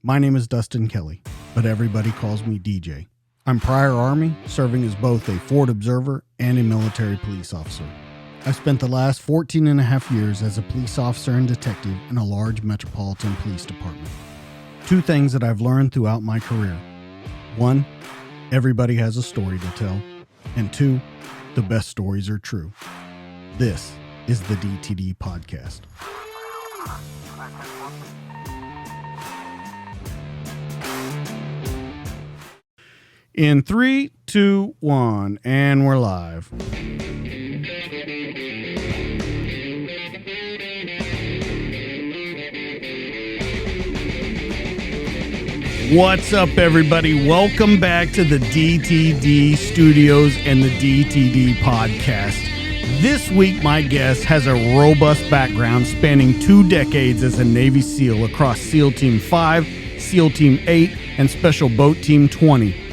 My name is Dustin Kelly, but everybody calls me DJ. I'm prior Army, serving as both a Ford observer and a military police officer. I spent the last 14 and a half years as a police officer and detective in a large metropolitan police department. Two things that I've learned throughout my career. One, everybody has a story to tell. And two, the best stories are true. This is the DTD Podcast. In 3, 2, 1, and we're live. What's up, everybody? Welcome back to the DTD Studios and the DTD Podcast. This week, my guest has a robust background spanning 2 decades as a Navy SEAL across SEAL Team 5, SEAL Team 8, and Special Boat Team 20.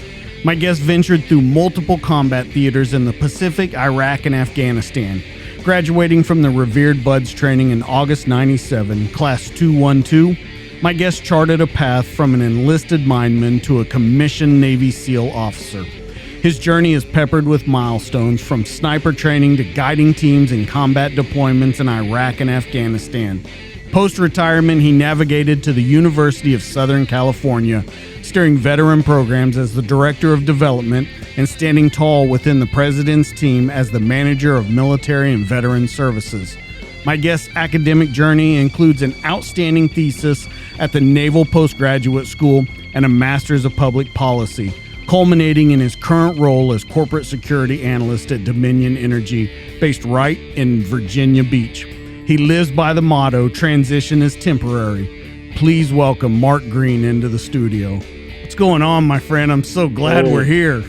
My guest ventured through multiple combat theaters in the Pacific, Iraq, and Afghanistan. Graduating from the revered Buds training in August 97, Class 212, my guest charted a path from an enlisted mineman to a commissioned Navy SEAL officer. His journey is peppered with milestones, from sniper training to guiding teams in combat deployments in Iraq and Afghanistan. Post-retirement, he navigated to the University of Southern California, steering veteran programs as the Director of Development and standing tall within the President's team as the Manager of Military and Veteran Services. My guest's academic journey includes an outstanding thesis at the Naval Postgraduate School and a Master's of Public Policy, culminating in his current role as Corporate Security Analyst at Dominion Energy, based right in Virginia Beach. He lives by the motto, "Transition is temporary." Please welcome Mark Greene into the studio. What's going on, my friend? I'm so glad we're here.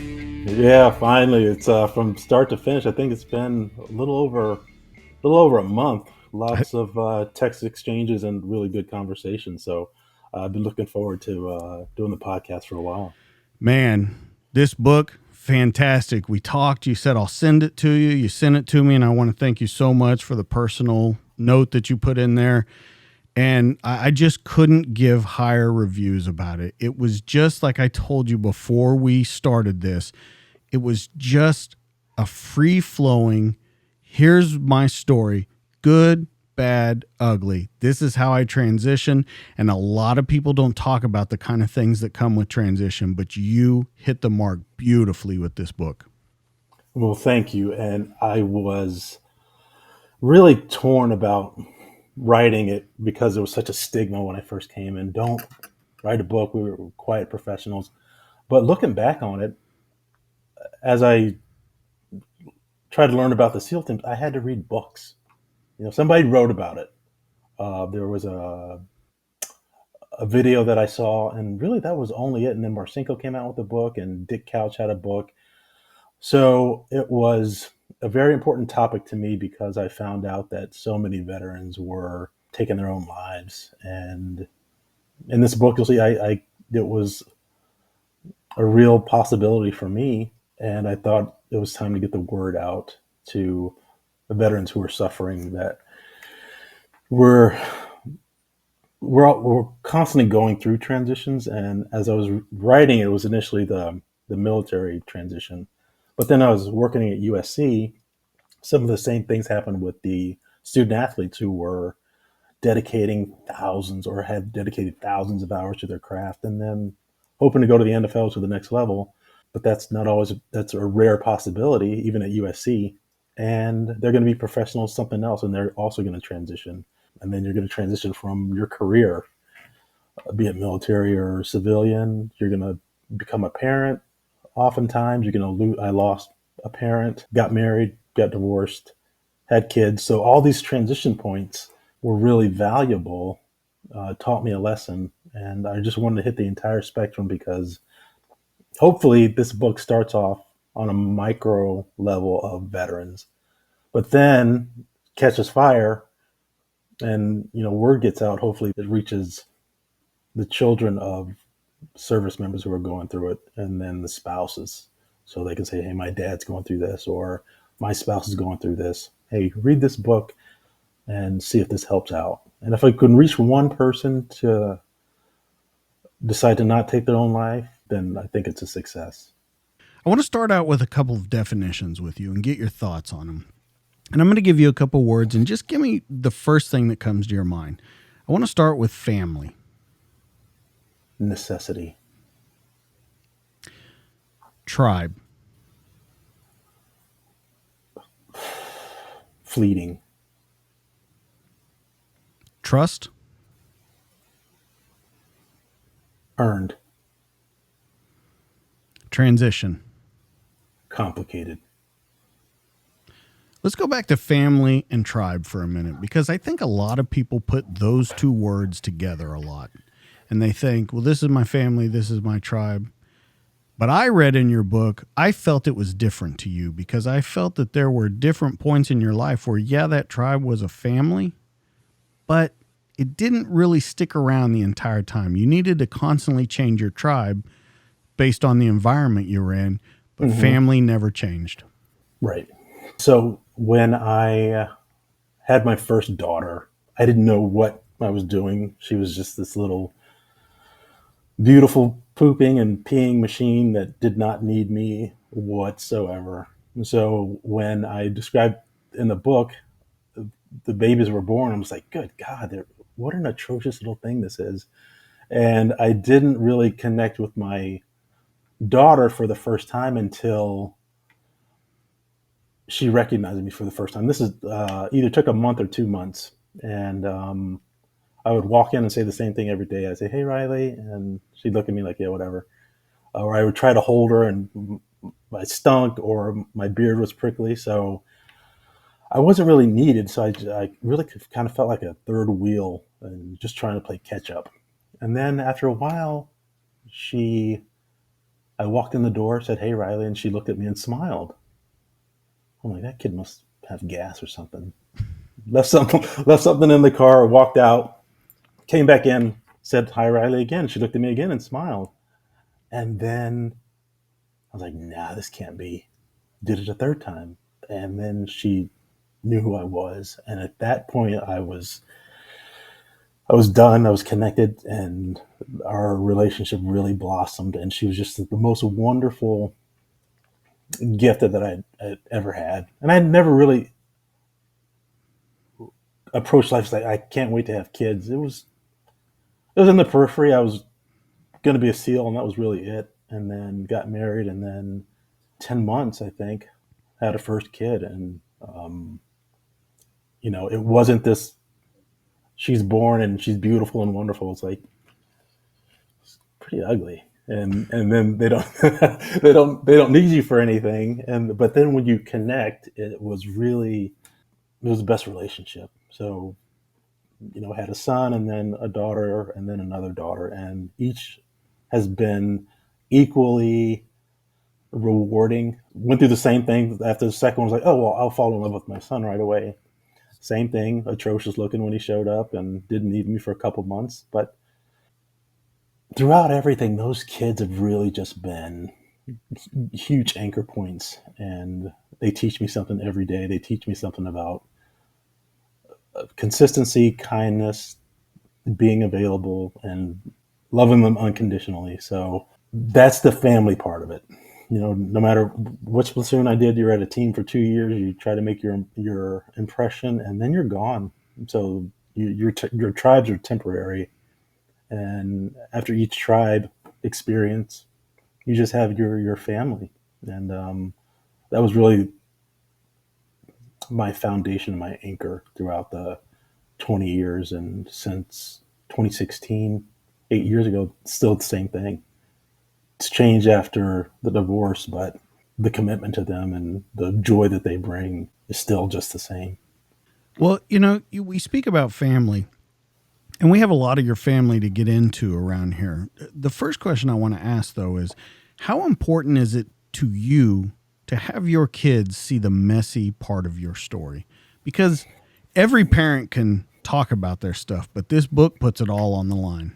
Yeah, finally. It's from start to finish. I think it's been a little over a month. Lots of text exchanges and really good conversations. So I've been looking forward to doing the podcast for a while. Man, this book, fantastic. We talked. You said, I'll send it to you. You sent it to me, and I want to thank you so much for the personal note that you put in there. And I just couldn't give higher reviews about it. It was just like I told you before we started this. It was just a free-flowing, here's my story, good, bad, ugly. This is how I transition. And a lot of people don't talk about the kind of things that come with transition, but you hit the mark beautifully with this book. Well, thank you. And I was really torn about writing it because there was such a stigma when I first came in. Don't write a book. We were quiet professionals. But looking back on it, as I tried to learn about the SEAL teams, I had to read books. Somebody wrote about it. There was a video that I saw, and really that was only it. And then Marcinko came out with a book, and Dick Couch had a book. So it was a very important topic to me because I found out that so many veterans were taking their own lives. And in this book, you'll see it was a real possibility for me. And I thought it was time to get the word out to the veterans who are suffering, that we're constantly going through transitions. And as I was writing, it was initially the military transition. But then I was working at USC. Some of the same things happened with the student athletes who were dedicating thousands or had dedicated thousands of hours to their craft and then hoping to go to the NFL to the next level. But that's a rare possibility, even at USC. And they're going to be professionals, something else, and they're also going to transition. And then you're going to transition from your career, be it military or civilian. You're going to become a parent. Oftentimes, you're going to lose. I lost a parent, got married, got divorced, had kids. So all these transition points were really valuable, taught me a lesson. And I just wanted to hit the entire spectrum because hopefully this book starts off on a micro level of veterans, but then catches fire and, word gets out. Hopefully it reaches the children of service members who are going through it, and then the spouses, so they can say, hey, my dad's going through this, or my spouse is going through this. Hey, read this book and see if this helps out. And if I could reach one person to decide to not take their own life, then I think it's a success. I want to start out with a couple of definitions with you and get your thoughts on them. And I'm going to give you a couple words and just give me the first thing that comes to your mind. I want to start with family. Necessity. Tribe. Fleeting. Trust. Earned. Transition. Complicated. Let's go back to family and tribe for a minute, because I think a lot of people put those two words together a lot. And they think, well, this is my family, this is my tribe. But I read in your book, I felt it was different to you, because I felt that there were different points in your life where, yeah, that tribe was a family, but it didn't really stick around the entire time. You needed to constantly change your tribe based on the environment you were in, but family never changed. Right. So when I had my first daughter, I didn't know what I was doing. She was just this little beautiful pooping and peeing machine that did not need me whatsoever. And so when I described in the book, the babies were born, I was like, good God, what an atrocious little thing this is. And I didn't really connect with my daughter for the first time until she recognized me for the first time. This is either took a month or 2 months. And I would walk in and say the same thing every day. I'd say, hey, Riley. And she'd look at me like, yeah, whatever. Or I would try to hold her and I stunk or my beard was prickly. So I wasn't really needed. So I really kind of felt like a third wheel and just trying to play catch up. And then after a while, I walked in the door, said, hey, Riley. And she looked at me and smiled. I'm like, that kid must have gas or something. Left something in the car, walked out, came back in, said hi, Riley again. She looked at me again and smiled. And then I was like, nah, this can't be. Did it a third time. And then she knew who I was. And at that point, I was done. I was connected, and our relationship really blossomed. And she was just the most wonderful gift that I'd ever had. And I never really approached life like, I can't wait to have kids. It was in the periphery. I was going to be a SEAL, and that was really it. And then got married, and then 10 months, I think, had a first kid. And, it wasn't this, she's born and she's beautiful and wonderful. It's like, it's pretty ugly. And then they don't, they don't need you for anything. But then when you connect, it was the best relationship. So, had a son and then a daughter and then another daughter, and each has been equally rewarding. Went through the same thing. After the second one, was like, oh, well, I'll fall in love with my son right away. Same thing, atrocious looking when he showed up and didn't need me for a couple months. But throughout everything, those kids have really just been huge anchor points, and they teach me something every day. They teach me something about consistency, kindness, being available, and loving them unconditionally. So that's the family part of it. No matter which platoon I did, you're at a team for 2 years. You try to make your impression, and then you're gone. So your tribes are temporary, and after each tribe experience, you just have your family, and that was really my foundation, my anchor throughout the 20 years, and since 2016, 8 years ago, still the same thing. It's changed after the divorce, but the commitment to them and the joy that they bring is still just the same. Well, we speak about family, and we have a lot of your family to get into around here. The first question I want to ask, though, is how important is it to you to have your kids see the messy part of your story? Because every parent can talk about their stuff, but this book puts it all on the line.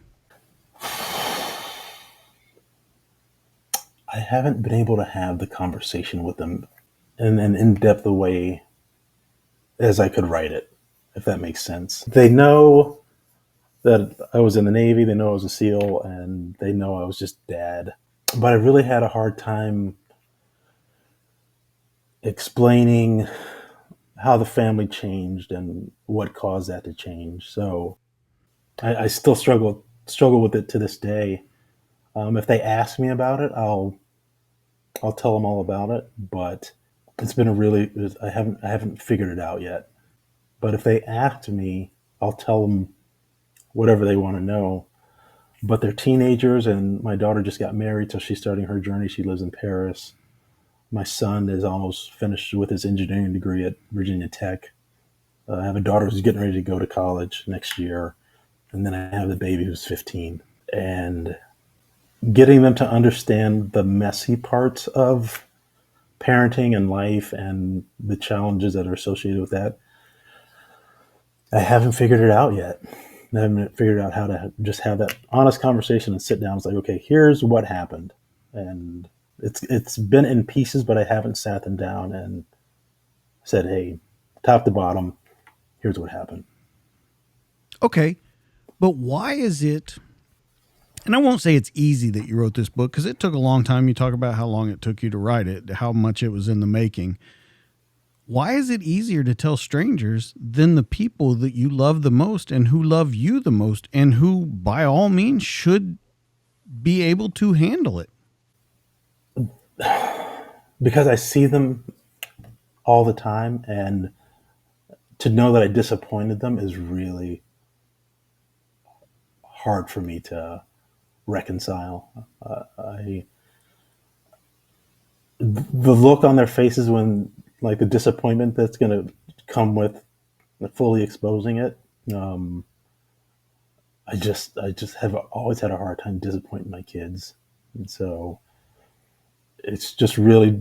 I haven't been able to have the conversation with them in an in-depth way as I could write it, if that makes sense. They know that I was in the Navy. They know I was a SEAL, and they know I was just dad. But I really had a hard time explaining how the family changed and what caused that to change. So I still struggle with it to this day. If they ask me about it, I'll tell them all about it. But it's been I haven't figured it out yet. But if they ask me, I'll tell them whatever they want to know. But they're teenagers, and my daughter just got married, so she's starting her journey. She lives in Paris. My son is almost finished with his engineering degree at Virginia Tech. I have a daughter who's getting ready to go to college next year, and then I have the baby who's 15. And getting them to understand the messy parts of parenting and life and the challenges that are associated with that, I haven't figured it out yet. I haven't figured out how to just have that honest conversation and sit down. It's like, okay, here's what happened, and it's been in pieces, but I haven't sat them down and said, hey, top to bottom, here's what happened. Okay, but why is it? And I won't say it's easy that you wrote this book because it took a long time. You talk about how long it took you to write it, how much it was in the making. Why is it easier to tell strangers than the people that you love the most and who love you the most and who, by all means, should be able to handle it? Because I see them all the time, and to know that I disappointed them is really hard for me to reconcile. The look on their faces when, like, the disappointment that's going to come with fully exposing it. I just have always had a hard time disappointing my kids, and so it's just really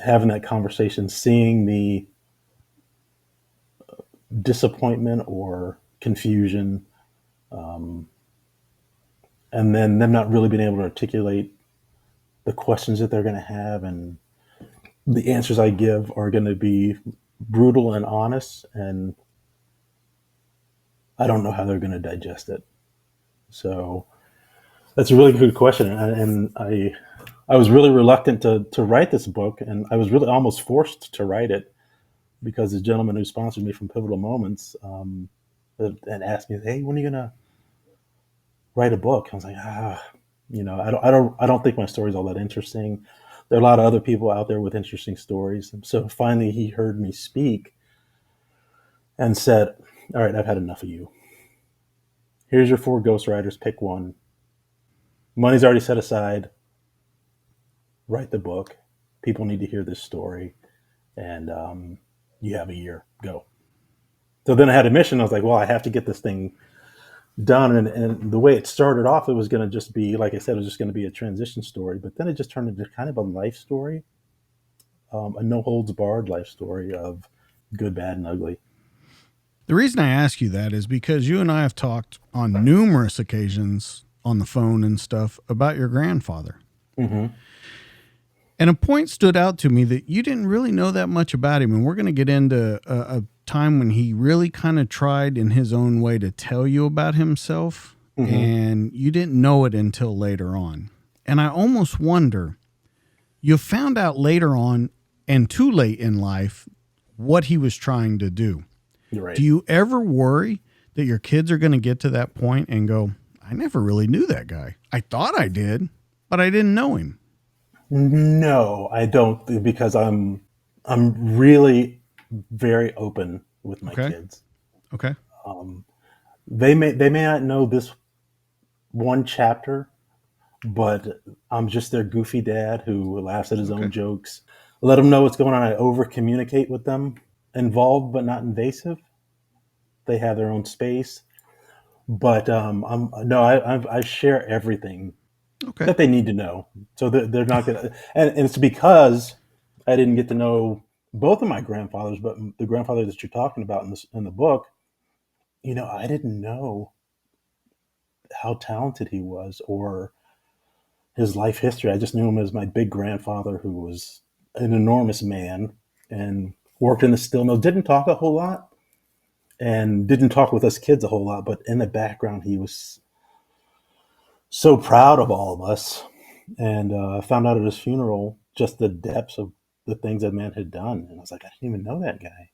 having that conversation, seeing the disappointment or confusion, and then them not really being able to articulate the questions that they're going to have, and the answers I give are going to be brutal and honest, and I don't know how they're going to digest it. So that's a really good question, and I was really reluctant to write this book, and I was really almost forced to write it because the gentleman who sponsored me from Pivotal Moments and asked me, "Hey, when are you going to write a book?" I was like, I don't think my story's all that interesting. There are a lot of other people out there with interesting stories. And so finally he heard me speak and said, all right, I've had enough of you. Here's your 4 ghostwriters. Pick one. Money's already set aside. Write the book. People need to hear this story. And you have a year. Go. So then I had a mission. I was like, well, I have to get this thing done. And the way it started off, it was going to just be, like I said, it was just going to be a transition story. But then it just turned into kind of a life story, a no holds barred life story of good, bad, and ugly. The reason I ask you that is because you and I have talked on numerous occasions on the phone and stuff about your grandfather. Mm-hmm. And a point stood out to me that you didn't really know that much about him. And we're going to get into a time when he really kind of tried in his own way to tell you about himself. Mm-hmm. And you didn't know it until later on. And I almost wonder, you found out later on and too late in life what he was trying to do. You're right. Do you ever worry that your kids are going to get to that point and go, I never really knew that guy. I thought I did, but I didn't know him. No, I don't, because I'm really very open with my kids. Okay. They may not know this one chapter, but I'm just their goofy dad who laughs at his own jokes. Let them know what's going on. I over communicate with them, involved but not invasive. They have their own space, but I share everything that they need to know. So they're not gonna, and it's because I didn't get to know both of my grandfathers, but the grandfather that you're talking about in the book, I didn't know how talented he was or his life history. I just knew him as my big grandfather, who was an enormous man and worked in the steel mill. Didn't talk a whole lot, and didn't talk with us kids a whole lot, but in the background, he was so proud of all of us. And I found out at his funeral just the depths of the things that man had done. And I was like, I didn't even know that guy.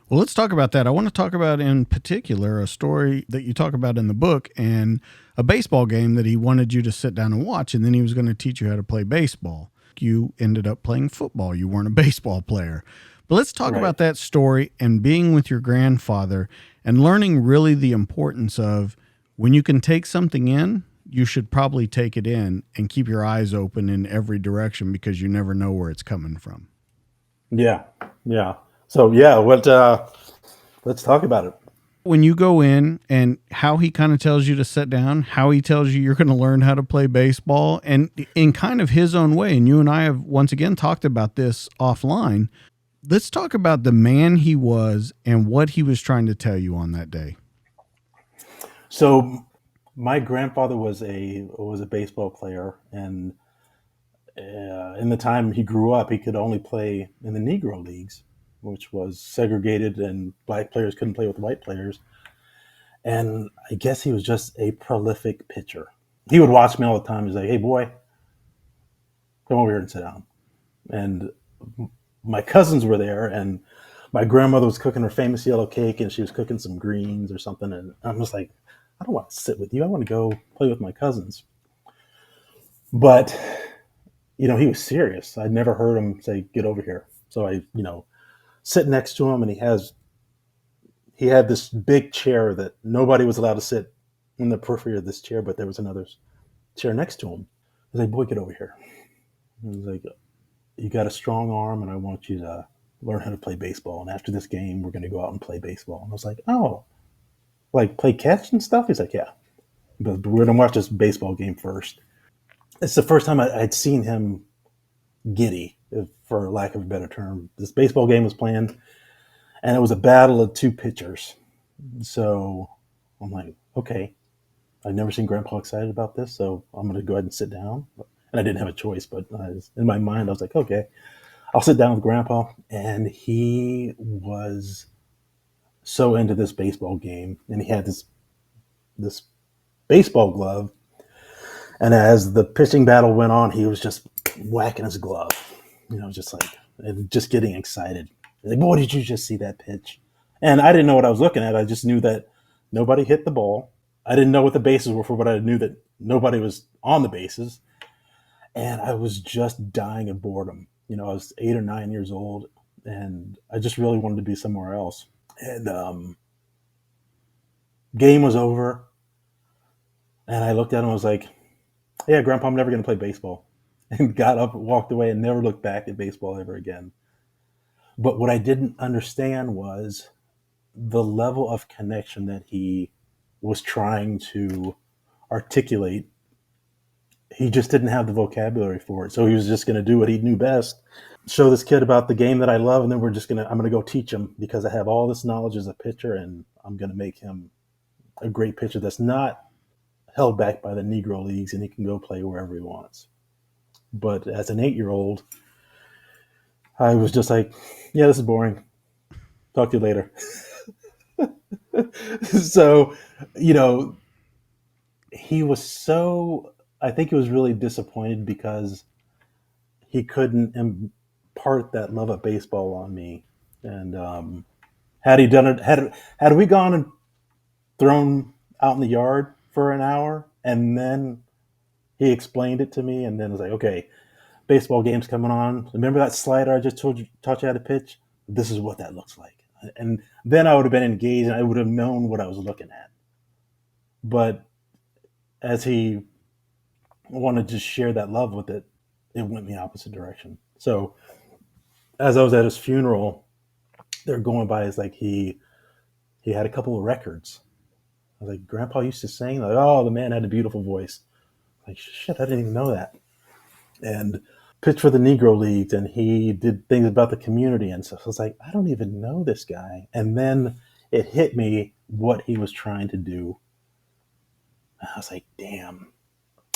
Well, let's talk about that. I want to talk about in particular a story that you talk about in the book and a baseball game that he wanted you to sit down and watch, and then he was going to teach you how to play baseball. You ended up playing football. You weren't a baseball player. But let's talk Right. about that story and being with your grandfather and learning really the importance of when you can take something in, you should probably take it in and keep your eyes open in every direction because you never know where it's coming from. Yeah. Yeah. So, yeah, let's talk about it. When you go in and how he kind of tells you to sit down, how he tells you you're going to learn how to play baseball, and in kind of his own way. And you and I have once again talked about this offline. Let's talk about the man he was and what he was trying to tell you on that day. So, my grandfather was a baseball player, and in the time he grew up, he could only play in the Negro leagues, which was segregated, and black players couldn't play with white players. And I guess he was just a prolific pitcher. He would watch me all the time. He's like, "Hey, boy, come over here and sit down." And my cousins were there, and my grandmother was cooking her famous yellow cake, and she was cooking some greens or something. And I'm just like, I don't want to sit with you. I want to go play with my cousins. But he was serious. I'd never heard him say, "Get over here." So I, sit next to him, and he had this big chair that nobody was allowed to sit in the periphery of this chair, but there was another chair next to him. I was like, "Boy, get over here." He was like, "You got a strong arm, and I want you to learn how to play baseball. And after this game, we're going to go out and play baseball." And I was like, "Oh, like play catch and stuff?" He's like, "Yeah, but we're going to watch this baseball game first." It's the first time I'd seen him giddy, for lack of a better term. This baseball game was playing, and it was a battle of two pitchers. So I'm like, okay, I've never seen Grandpa excited about this, so I'm going to go ahead and sit down. And I didn't have a choice, but in my mind, I was like, okay, I'll sit down with Grandpa. And he was so into this baseball game, and he had this baseball glove. And as the pitching battle went on, he was just whacking his glove, just like, and just getting excited. Like, boy, did you just see that pitch? And I didn't know what I was looking at. I just knew that nobody hit the ball. I didn't know what the bases were for, but I knew that nobody was on the bases. And I was just dying of boredom. I was 8 or 9 years old, and I just really wanted to be somewhere else. And game was over, and I looked at him and was like, "Yeah, Grandpa, I'm never going to play baseball." And got up, walked away, and never looked back at baseball ever again. But what I didn't understand was the level of connection that he was trying to articulate. He just didn't have the vocabulary for it. So he was just going to do what he knew best, show this kid about the game that I love, and then I'm going to go teach him because I have all this knowledge as a pitcher, and I'm going to make him a great pitcher that's not held back by the Negro leagues, and he can go play wherever he wants. But as an 8-year-old, I was just like, yeah, this is boring. Talk to you later. So, you know, he was so, I think he was really disappointed because he couldn't impart that love of baseball on me. And had he done it, had we gone and thrown out in the yard for an hour, and then he explained it to me, and then I was like, okay, baseball game's coming on. Remember that slider I just taught you how to pitch? This is what that looks like. And then I would have been engaged, and I would have known what I was looking at. But as he wanted to share that love with it, it went in the opposite direction. So as I was at his funeral, they're going by as like he had a couple of records. I was like, Grandpa used to sing. Like, oh, the man had a beautiful voice. Like, shit, I didn't even know that. And pitched for the Negro Leagues, and he did things about the community and stuff. So I was like, I don't even know this guy. And then it hit me what he was trying to do. I was like, damn.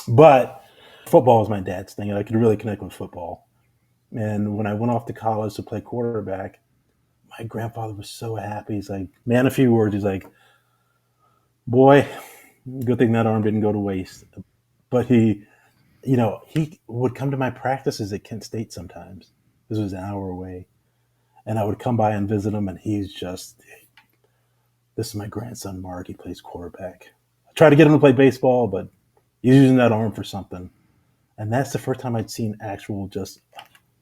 But football was my dad's thing, and I could really connect with football. And when I went off to college to play quarterback, my grandfather was so happy. He's like, man, a few words. He's like, boy, good thing that arm didn't go to waste. But he would come to my practices at Kent State sometimes. This was an hour away. And I would come by and visit him, and he's just, this is my grandson, Mark. He plays quarterback. I tried to get him to play baseball, but he's using that arm for something. And that's the first time I'd seen actual just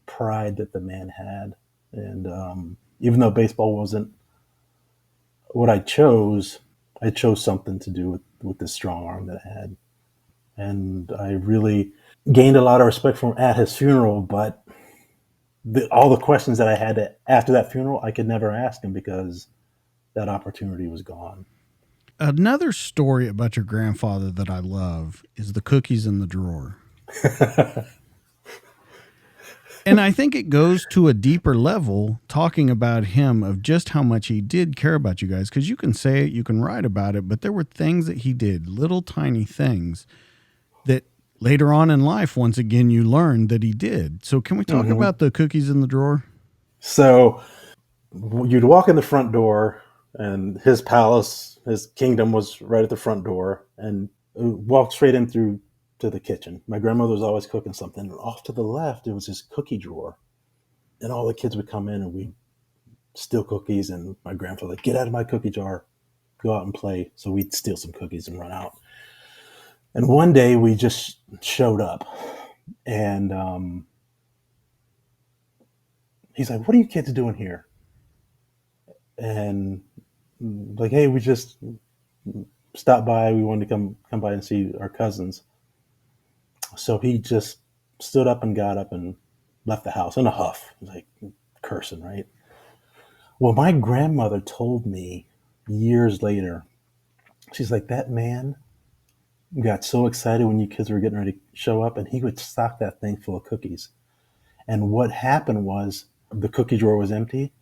pride that the man had. And even though baseball wasn't what I chose something to do with this strong arm that I had. And I really gained a lot of respect for him at his funeral, but all the questions that I had after that funeral, I could never ask him because that opportunity was gone. Another story about your grandfather that I love is the cookies in the drawer. And I think it goes to a deeper level talking about him of just how much he did care about you guys. Because you can say it, you can write about it, but there were things that he did, little tiny things that later on in life, once again, you learned that he did. So can we talk about the cookies in the drawer? So you'd walk in the front door, and his palace, his kingdom was right at the front door, and walk straight in through to the kitchen. My grandmother was always cooking something. And off to the left, it was this cookie drawer. And all the kids would come in and we'd steal cookies. And my grandfather would get out of my cookie jar, go out and play. So we'd steal some cookies and run out. And one day we just showed up. And he's like, what are you kids doing here? And like, hey, we just stopped by. We wanted to come by and see our cousins. So he just stood up and got up and left the house in a huff, like cursing, right? Well, my grandmother told me years later, she's like, that man got so excited when you kids were getting ready to show up, and he would stock that thing full of cookies. And what happened was the cookie drawer was empty,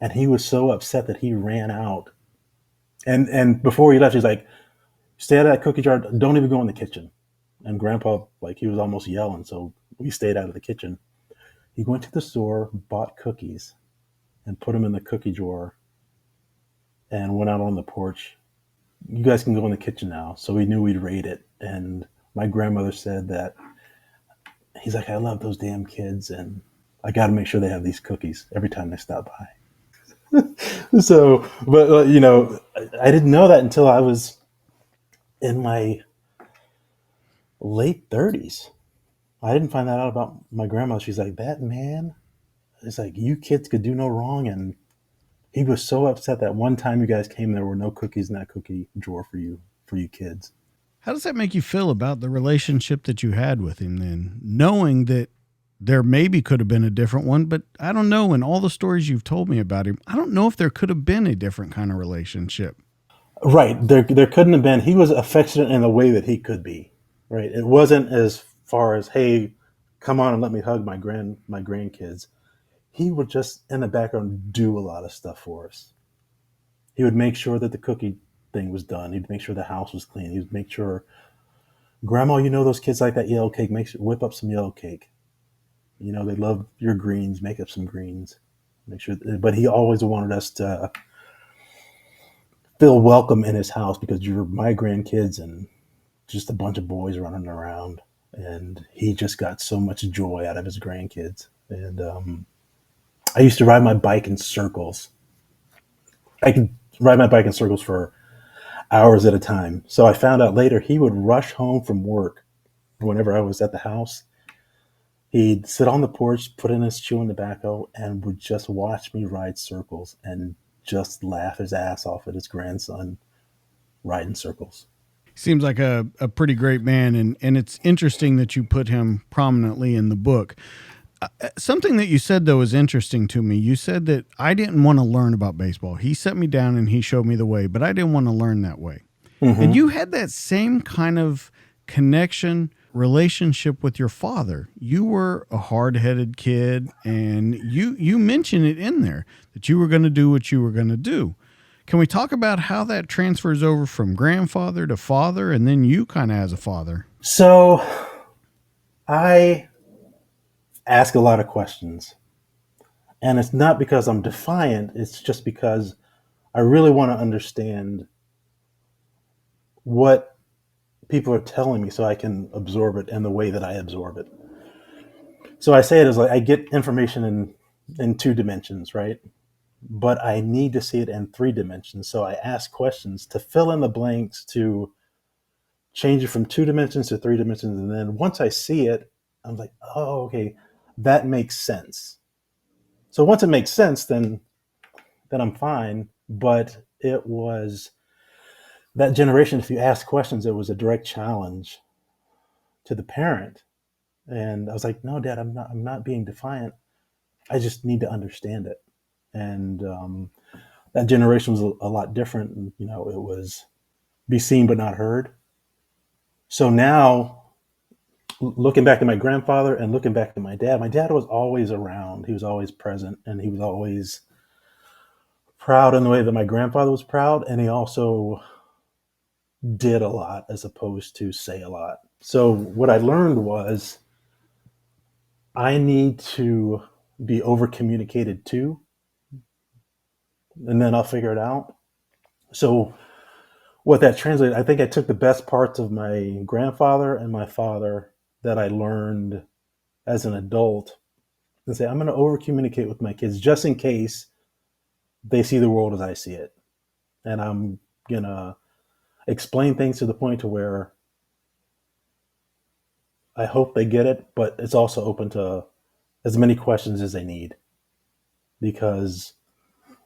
and he was so upset that he ran out. And before he left, he's like, stay out of that cookie jar. Don't even go in the kitchen. And Grandpa, like, he was almost yelling, so we stayed out of the kitchen. He went to the store, bought cookies, and put them in the cookie drawer, and went out on the porch. You guys can go in the kitchen now. So we knew we'd raid it. And my grandmother said that, he's like, I love those damn kids, and I got to make sure they have these cookies every time they stop by. So, but, I didn't know that until I was in my late 30s. I didn't find that out about my grandma. She's like, that man, it's like, you kids could do no wrong. And he was so upset that one time you guys came, there were no cookies in that cookie drawer for you kids. How does that make you feel about the relationship that you had with him then, knowing that there maybe could have been a different one, but I don't know. In all the stories you've told me about him, I don't know if there could have been a different kind of relationship. Right. There couldn't have been. He was affectionate in the way that he could be. Right. It wasn't as far as, hey, come on and let me hug my grandkids. He would just in the background do a lot of stuff for us. He would make sure that the cookie thing was done. He'd make sure the house was clean. He'd make sure, Grandma, those kids like that yellow cake. Whip up some yellow cake. They love your greens. Make up some greens. Make sure. But he always wanted us to feel welcome in his house because you're my grandkids and just a bunch of boys running around. And he just got so much joy out of his grandkids. And I used to ride my bike in circles. I could ride my bike in circles for hours at a time. So I found out later he would rush home from work whenever I was at the house. He'd sit on the porch, put in his chewing tobacco, and would just watch me ride circles and just laugh his ass off at his grandson riding circles. Seems like a pretty great man, and it's interesting that you put him prominently in the book. Something that you said, though, is interesting to me. You said that I didn't want to learn about baseball. He set me down and he showed me the way, but I didn't want to learn that way. Mm-hmm. And you had that same kind of connection, relationship with your father. You were a hard-headed kid, and you mentioned it in there that you were going to do what you were going to do. Can we talk about how that transfers over from grandfather to father, and then you kind of as a father? So I ask a lot of questions. And it's not because I'm defiant, it's just because I really want to understand what people are telling me so I can absorb it in the way that I absorb it. So I say it as like I get information in 2 dimensions, right? But I need to see it in 3 dimensions. So I ask questions to fill in the blanks, to change it from 2 dimensions to 3 dimensions. And then once I see it, I'm like, oh, okay, that makes sense. So once it makes sense, then I'm fine. But it was that generation, if you ask questions, it was a direct challenge to the parent. And I was like, no, Dad, I'm not being defiant. I just need to understand it. And that generation was a lot different. You know, it was be seen but not heard. So now, looking back at my grandfather and looking back at my dad was always around. He was always present, and he was always proud in the way that my grandfather was proud. And he also did a lot as opposed to say a lot. So what I learned was I need to be over communicated too, and then I'll figure it out. So what that translated, I think I took the best parts of my grandfather and my father that I learned as an adult and say, I'm going to over communicate with my kids just in case they see the world as I see it. And I'm going to explain things to the point to where I hope they get it, but it's also open to as many questions as they need because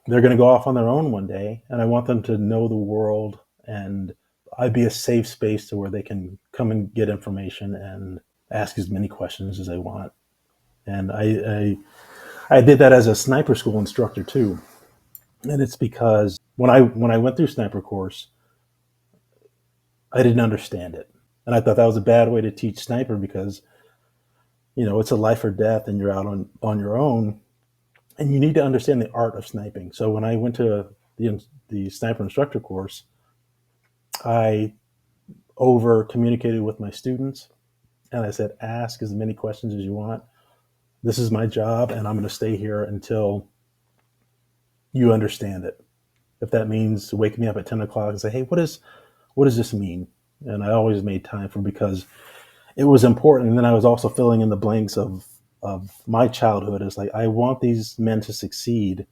they're going to go off on their own one day. And I want them to know the world, and I'd be a safe space to where they can come and get information and ask as many questions as they want. And I did that as a sniper school instructor too. And it's because when I went through sniper course, I didn't understand it. And I thought that was a bad way to teach sniper because, you know, it's a life or death and you're out on your own and you need to understand the art of sniping. So when I went to the sniper instructor course, I over communicated with my students and I said, ask as many questions as you want. This is my job and I'm going to stay here until you understand it. If that means waking me up at 10 o'clock and say, hey, what does this mean? And I always made time for because it was important. And then I was also filling in the blanks of my childhood. It's like, I want these men to succeed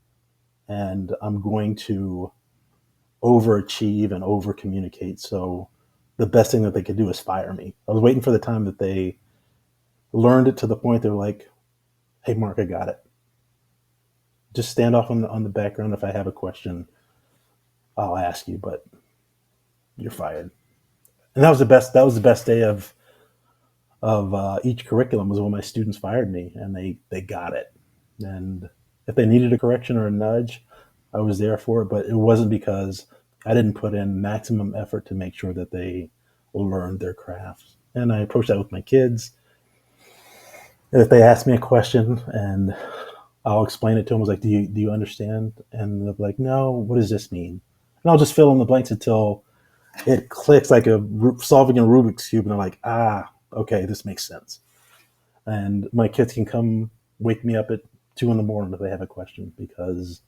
and I'm going to overachieve and over communicate. So the best thing that they could do is fire me. I was waiting for the time that they learned it to the point they were like, hey, Mark, I got it. Just stand off on the background. If I have a question, I'll ask you, but you're fired. And that was the best. That was the best day of each curriculum was when my students fired me, and they got it. And if they needed a correction or a nudge, I was there for it. But it wasn't because I didn't put in maximum effort to make sure that they learned their craft. And I approached that with my kids. And if they ask me a question and I'll explain it to them, I was like, do you understand? And they'll be like, no, what does this mean? And I'll just fill in the blanks until it clicks like solving a Rubik's Cube. And they're like, okay, this makes sense. And my kids can come wake me up at 2 a.m. if they have a question because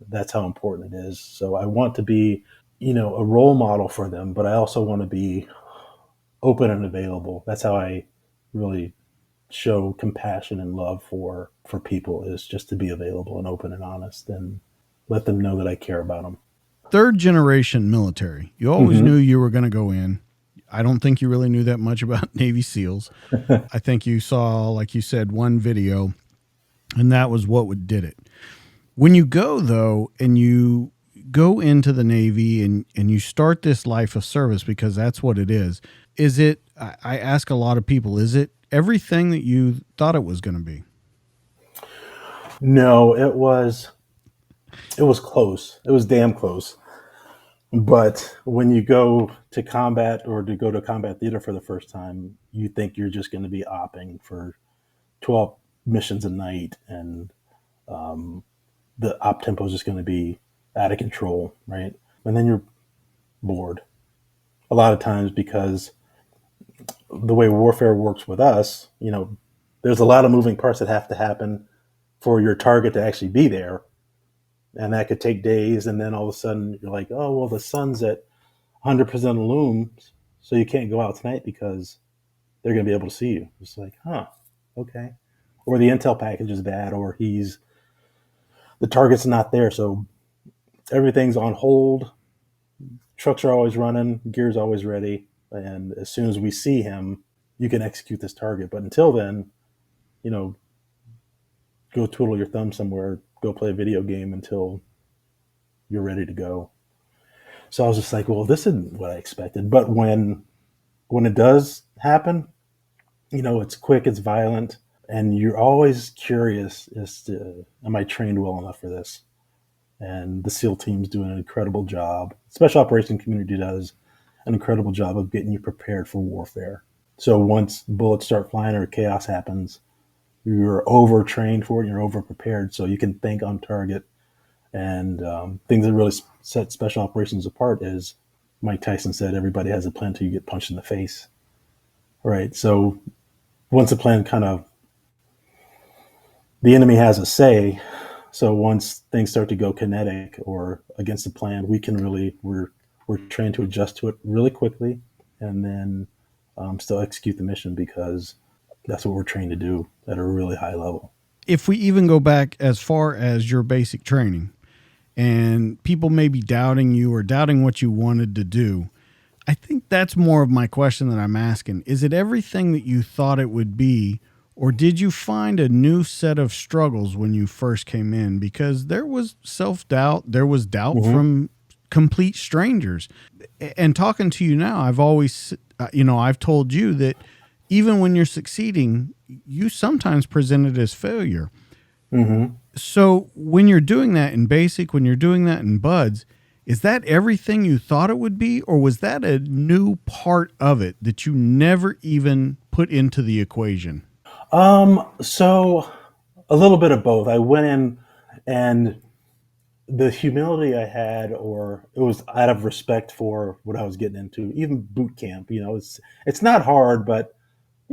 that's how important it is. So I want to be, a role model for them, but I also want to be open and available. That's how I really show compassion and love for people, is just to be available and open and honest and let them know that I care about them. Third generation military. You always knew you were going to go in. I don't think you really knew that much about Navy SEALs. I think you saw, like you said, one video, and that was what did it. When you go, though, and you go into the Navy and you start this life of service, because that's what it is it, I ask a lot of people, is it everything that you thought it was going to be? No, it was close. It was damn close. But when you go to combat or to go to combat theater for the first time, you think you're just going to be opping for 12 missions a night, and the op tempo is just going to be out of control, right? And then you're bored a lot of times because the way warfare works with us, there's a lot of moving parts that have to happen for your target to actually be there. And that could take days. And then all of a sudden you're like, oh, well, the sun's at 100% illumined, so you can't go out tonight because they're going to be able to see you. It's like, huh, okay. Or the intel package is bad, or the target's not there. So everything's on hold. Trucks are always running, gear's always ready. And as soon as we see him, you can execute this target. But until then, go twiddle your thumb somewhere, go play a video game until you're ready to go. So I was just like, well, this isn't what I expected. But when it does happen, it's quick, it's violent, and you're always curious as to, am I trained well enough for this? And the SEAL team's doing an incredible job. Special Operations community does an incredible job of getting you prepared for warfare. So once bullets start flying or chaos happens, you're overtrained for it, you're over-prepared, so you can think on target. And things that really set Special Operations apart is, Mike Tyson said, everybody has a plan until you get punched in the face. Right? So once the plan the enemy has a say, so once things start to go kinetic or against the plan, we're trained to adjust to it really quickly and then still execute the mission because that's what we're trained to do at a really high level. If we even go back as far as your basic training and people may be doubting you or doubting what you wanted to do, I think that's more of my question that I'm asking. Is it everything that you thought it would be, or did you find a new set of struggles when you first came in? Because there was self-doubt, there was doubt from complete strangers. And talking to you now, I've always, I've told you that even when you're succeeding, you sometimes present it as failure. So when you're doing that in basic, when you're doing that in buds, is that everything you thought it would be, or was that a new part of it that you never even put into the equation? So a little bit of both. I went in, and the humility I had, or it was out of respect for what I was getting into, even boot camp, it's not hard, but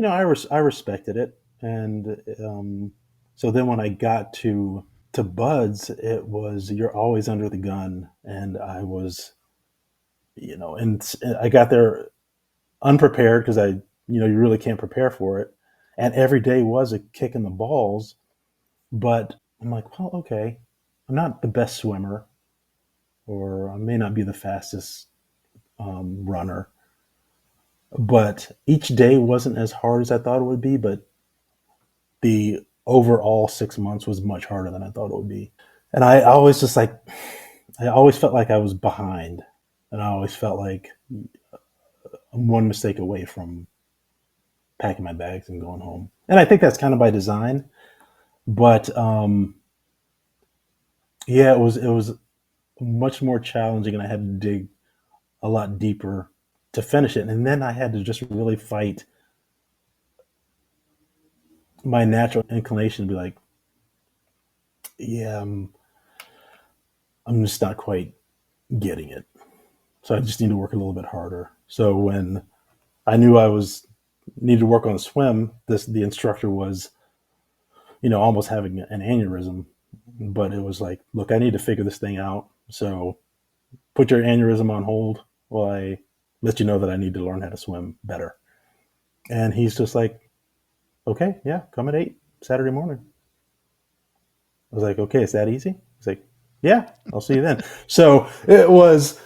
I respected it. And so then when I got to buds, it was, you're always under the gun. And I was, and I got there unprepared because you really can't prepare for it. And every day was a kick in the balls. But I'm like, well, okay, I'm not the best swimmer, or I may not be the fastest runner. But each day wasn't as hard as I thought it would be. But the overall 6 months was much harder than I thought it would be. And I always felt like I was behind. And I always felt like I'm one mistake away from packing my bags and going home. And I think that's kind of by design. But yeah, it was much more challenging, and I had to dig a lot deeper to finish it. And then I had to just really fight my natural inclination to be like, yeah, I'm just not quite getting it. So I just need to work a little bit harder. So when I knew needed to work on the swim, the instructor was, almost having an aneurysm. But it was like, look, I need to figure this thing out. So put your aneurysm on hold while I let you know that I need to learn how to swim better. And he's just like, okay, yeah, come at 8 Saturday morning. I was like, okay, is that easy? He's like, yeah, I'll see you then. So it was,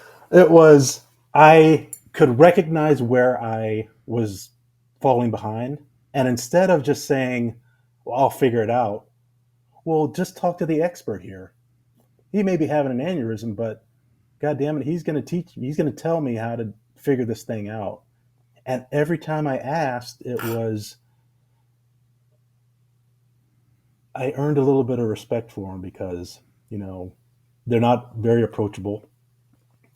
I could recognize where I was falling behind. And instead of just saying, well, I'll figure it out, well, just talk to the expert here. He may be having an aneurysm, but God damn it, he's going to tell me how to figure this thing out. And every time I asked, I earned a little bit of respect for him because, they're not very approachable.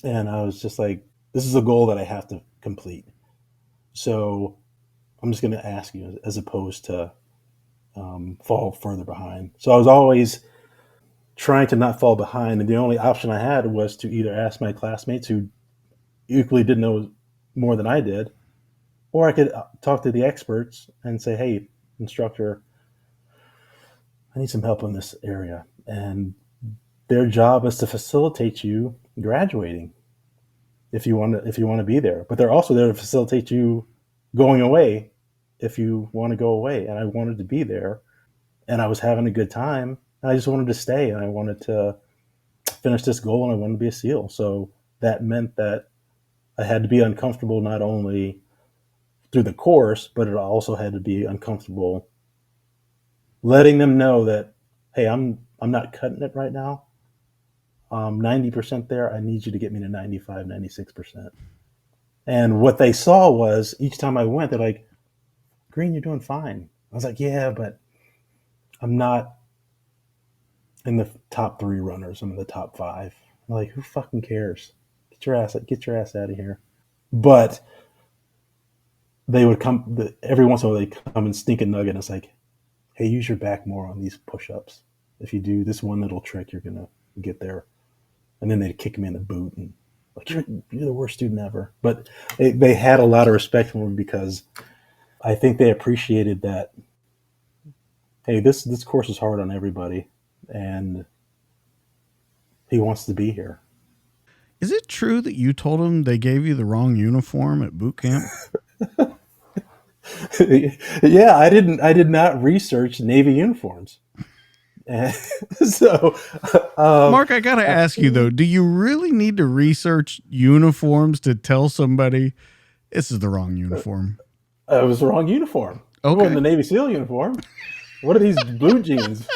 And I was just like, this is a goal that I have to complete. So I'm just going to ask you, as opposed to fall further behind. So I was always trying to not fall behind. And the only option I had was to either ask my classmates who equally didn't know more than I did, or I could talk to the experts and say, hey, instructor, I need some help in this area. And their job is to facilitate you graduating if you want to be there. But they're also there to facilitate you going away if you want to go away. And I wanted to be there, and I was having a good time. And I just wanted to stay, and I wanted to finish this goal, and I wanted to be a SEAL. So that meant that I had to be uncomfortable not only through the course, but it also had to be uncomfortable letting them know that, hey, I'm not cutting it right now. 90% there. I need you to get me to 95, 96%. And what they saw was each time I went, they're like, Greene, you're doing fine. I was like, yeah, but I'm not in the top 3 runners. I'm in the top 5. I'm like, who fucking cares? Get your ass out of here. But they would come every once in a while. They come and stink a nugget. And it's like, hey, use your back more on these push-ups. If you do this one little trick, you're gonna get there. And then they'd kick me in the boot and like, you're the worst student ever. But they had a lot of respect for me because I think they appreciated that. Hey, this course is hard on everybody, and he wants to be here. Is it true that you told them they gave you the wrong uniform at boot camp? Yeah, I did not research Navy uniforms. And so, Mark, I got to ask you though, do you really need to research uniforms to tell somebody this is the wrong uniform? It was the wrong uniform. Okay. It wasn't the Navy SEAL uniform. What are these blue jeans?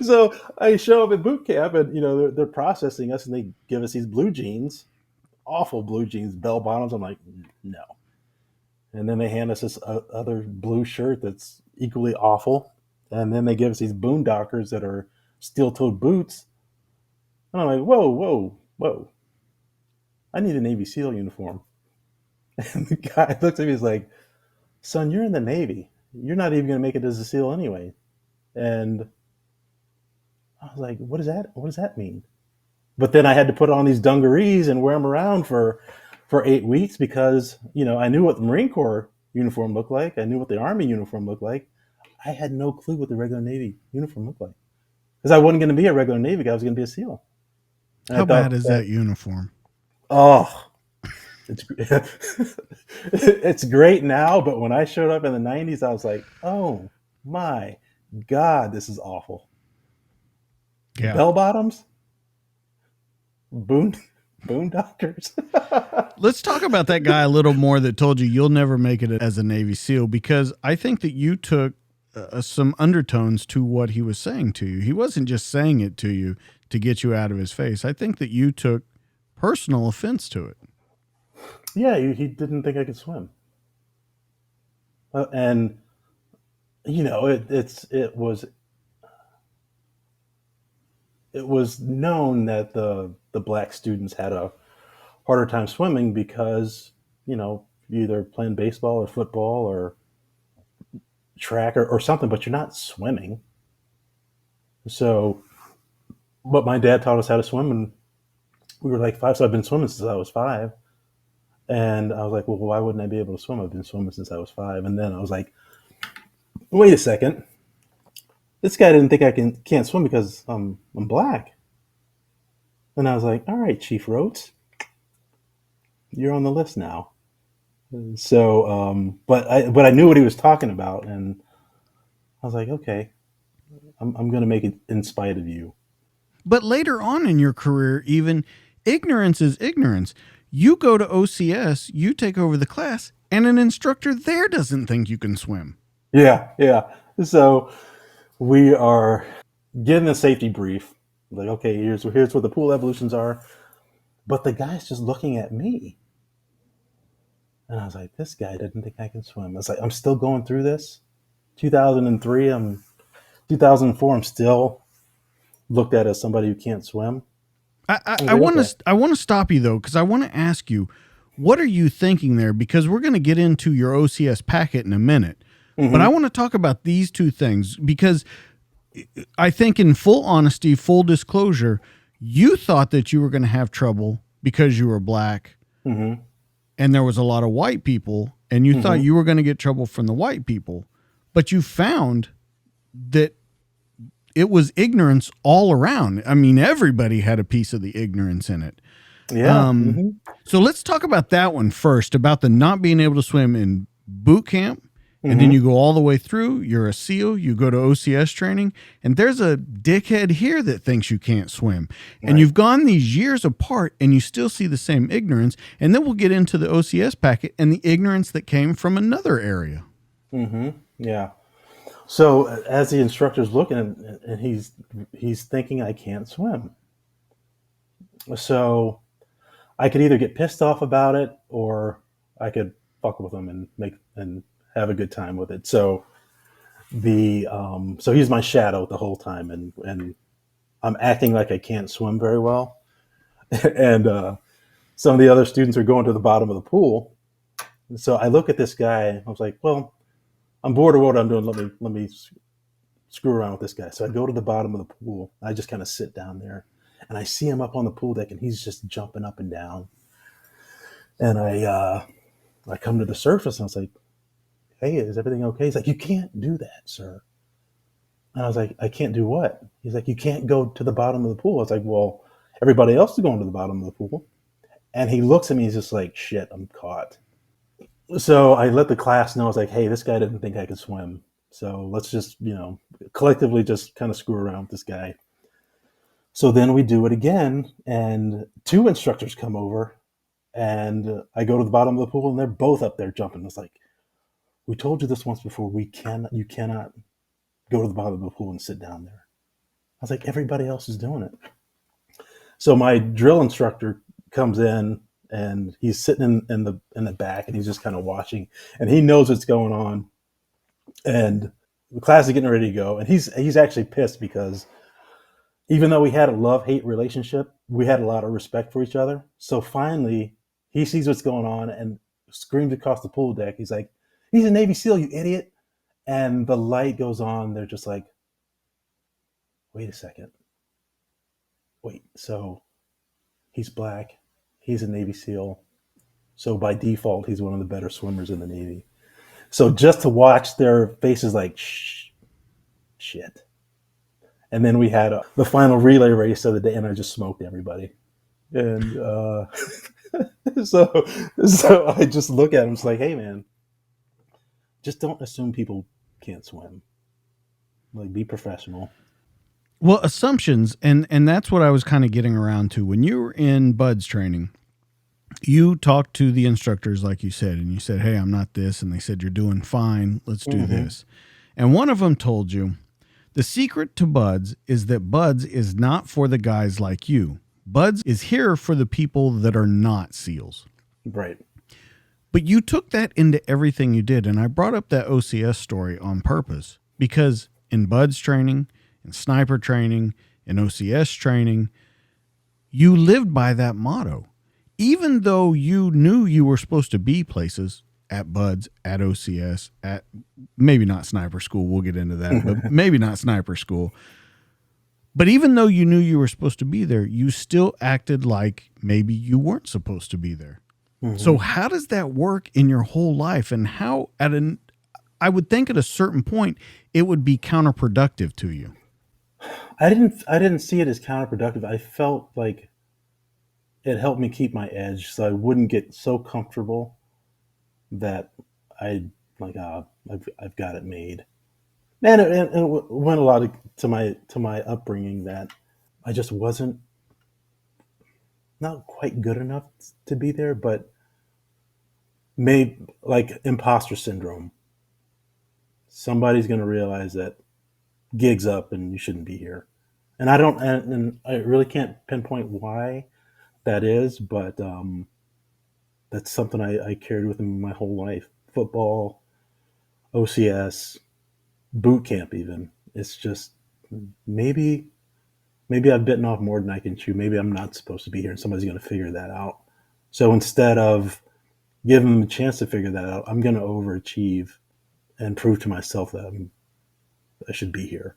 So I show up at boot camp, and they're processing us, and they give us these blue jeans, awful blue jeans, bell bottoms. I'm like, no. And then they hand us this other blue shirt that's equally awful, and then they give us these boondockers that are steel-toed boots. And I'm like, whoa! I need a Navy SEAL uniform. And the guy looks at me, he's like, son, you're in the Navy. You're not even going to make it as a SEAL anyway. And I was like, what does that mean? But then I had to put on these dungarees and wear them around for 8 weeks because, I knew what the Marine Corps uniform looked like. I knew what the Army uniform looked like. I had no clue what the regular Navy uniform looked like because I wasn't going to be a regular Navy guy. I was going to be a SEAL. And how bad is that uniform? Oh, it's great now. But when I showed up in the 90s, I was like, oh my God, this is awful. Yeah. Bell bottoms, boondockers. Let's talk about that guy a little more that told you you'll never make it as a Navy SEAL, because I think that you took some undertones to what he was saying to you. He wasn't just saying it to you to get you out of his face. I think that you took personal offense to it. Yeah, he didn't think I could swim. And, it was known that the black students had a harder time swimming because, either playing baseball or football or track or something, but you're not swimming. So, but my dad taught us how to swim, and we were like 5, so I've been swimming since I was 5. And I was like, well, why wouldn't I be able to swim? I've been swimming since I was 5. And then I was like, wait a second. This guy didn't think I can't swim because I'm black. And I was like, all right, Chief Rhodes, you're on the list now. So, but I knew what he was talking about, and I was like, okay, I'm going to make it in spite of you. But later on in your career, even ignorance is ignorance. You go to OCS, you take over the class, and an instructor there doesn't think you can swim. Yeah. So we are getting a safety brief. Like, okay, here's what the pool evolutions are. But the guy's just looking at me. And I was like, this guy didn't think I can swim. I was like, I'm still going through this. 2003, 2004, I'm still looked at as somebody who can't swim. I want to stop you though, because I want to ask you, what are you thinking there? Because we're going to get into your OCS packet in a minute, but I want to talk about these two things because I think, in full honesty, full disclosure, you thought that you were going to have trouble because you were black, and there was a lot of white people, and you thought you were going to get trouble from the white people. but you found that it was ignorance all around. I mean, everybody had a piece of the ignorance in it. Yeah. So let's talk about that one first, about the not being able to swim in boot camp. And then you go all the way through. You're a SEAL. You go to OCS training. And there's a dickhead here that thinks you can't swim. And you've gone these years apart and you still see the same ignorance. And then we'll get into the OCS packet and the ignorance that came from another area. Yeah. So as the instructor's looking and he's thinking I can't swim. So I could either get pissed off about it or I could fuck with him and have a good time with it. So so he's my shadow the whole time, and I'm acting like I can't swim very well. And some of the other students are going to the bottom of the pool. And so I look at this guy. I was like, well, I'm bored of what I'm doing. Let me screw around with this guy. So I go to the bottom of the pool. I just kind of sit down there, and I see him up on the pool deck, and he's just jumping up and down. And I come to the surface, and I was like, hey, is everything okay? He's like, you can't do that, sir. And I was like, I can't do what? He's like, you can't go to the bottom of the pool. I was like, well, everybody else is going to the bottom of the pool. And he looks at me, he's just like, shit, I'm caught. So I let the class know, I was like, hey, this guy didn't think I could swim. So let's just, collectively just kind of screw around with this guy. So then we do it again, and 2 instructors come over, and I go to the bottom of the pool, and they're both up there jumping. It's like, we told you this once before. You cannot go to the bottom of the pool and sit down there. I was like, everybody else is doing it. So my drill instructor comes in, and he's sitting in the back, and he's just kind of watching, and he knows what's going on. And the class is getting ready to go, and he's actually pissed because even though we had a love-hate relationship, we had a lot of respect for each other. So finally, he sees what's going on and screams across the pool deck. He's like, he's a Navy SEAL, you idiot. And the light goes on. They're just like, wait a second. Wait, so he's black. He's a Navy SEAL. So by default, he's one of the better swimmers in the Navy. So just to watch their faces like, shit. And then we had the final relay race of the day, and I just smoked everybody. And so I just look at him, it's like, hey, man, just don't assume people can't swim. Like, be professional. Well, assumptions, and that's what I was kind of getting around to. When you were in BUDS training, you talked to the instructors, like you said, and you said, hey, I'm not this. And they said, you're doing fine. Let's do this. And one of them told you, the secret to BUDS is that BUDS is not for the guys like you. BUDS is here for the people that are not SEALs. Right. But you took that into everything you did. And I brought up that OCS story on purpose because in BUDS training, in sniper training, in OCS training, you lived by that motto. Even though you knew you were supposed to be places at BUDS, at OCS, at maybe not sniper school, we'll get into that, but maybe not sniper school. But even though you knew you were supposed to be there, you still acted like maybe you weren't supposed to be there. So how does that work in your whole life? And how I would think at a certain point, it would be counterproductive to you. I didn't see it as counterproductive. I felt like it helped me keep my edge, so I wouldn't get so comfortable that I've got it made. And it went a lot to my upbringing that I just wasn't not quite good enough to be there, but maybe like imposter syndrome. Somebody's going to realize that gig's up and you shouldn't be here. And I really can't pinpoint why that is, but that's something I carried with me my whole life. Football, OCS, boot camp even. It's just maybe I've bitten off more than I can chew. Maybe I'm not supposed to be here, and somebody's going to figure that out. So instead of giving them a chance to figure that out, I'm going to overachieve and prove to myself that I should be here.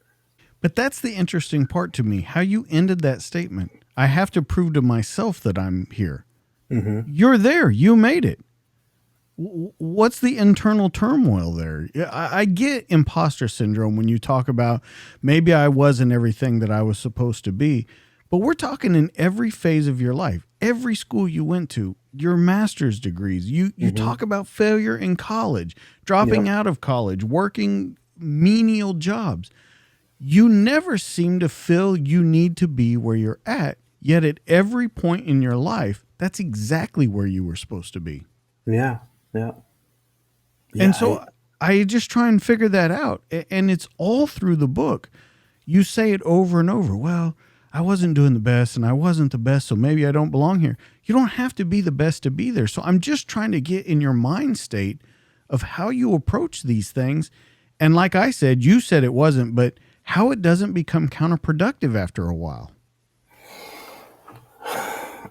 But that's the interesting part to me, how you ended that statement. I have to prove to myself that I'm here. You're there. You made it. What's the internal turmoil there? Yeah, I get imposter syndrome when you talk about maybe I wasn't everything that I was supposed to be, but we're talking in every phase of your life, every school you went to, your master's degrees. You Hmm. talk about failure in college, dropping Yep. out of college, working menial jobs. You never seem to feel you need to be where you're at, yet at every point in your life, that's exactly where you were supposed to be. Yeah. Yeah. Yeah. And so I just try and figure that out. And it's all through the book. You say it over and over. Well, I wasn't doing the best and I wasn't the best, so maybe I don't belong here. You don't have to be the best to be there. So I'm just trying to get in your mind state of how you approach these things. And like I said, you said it wasn't, but how it doesn't become counterproductive after a while.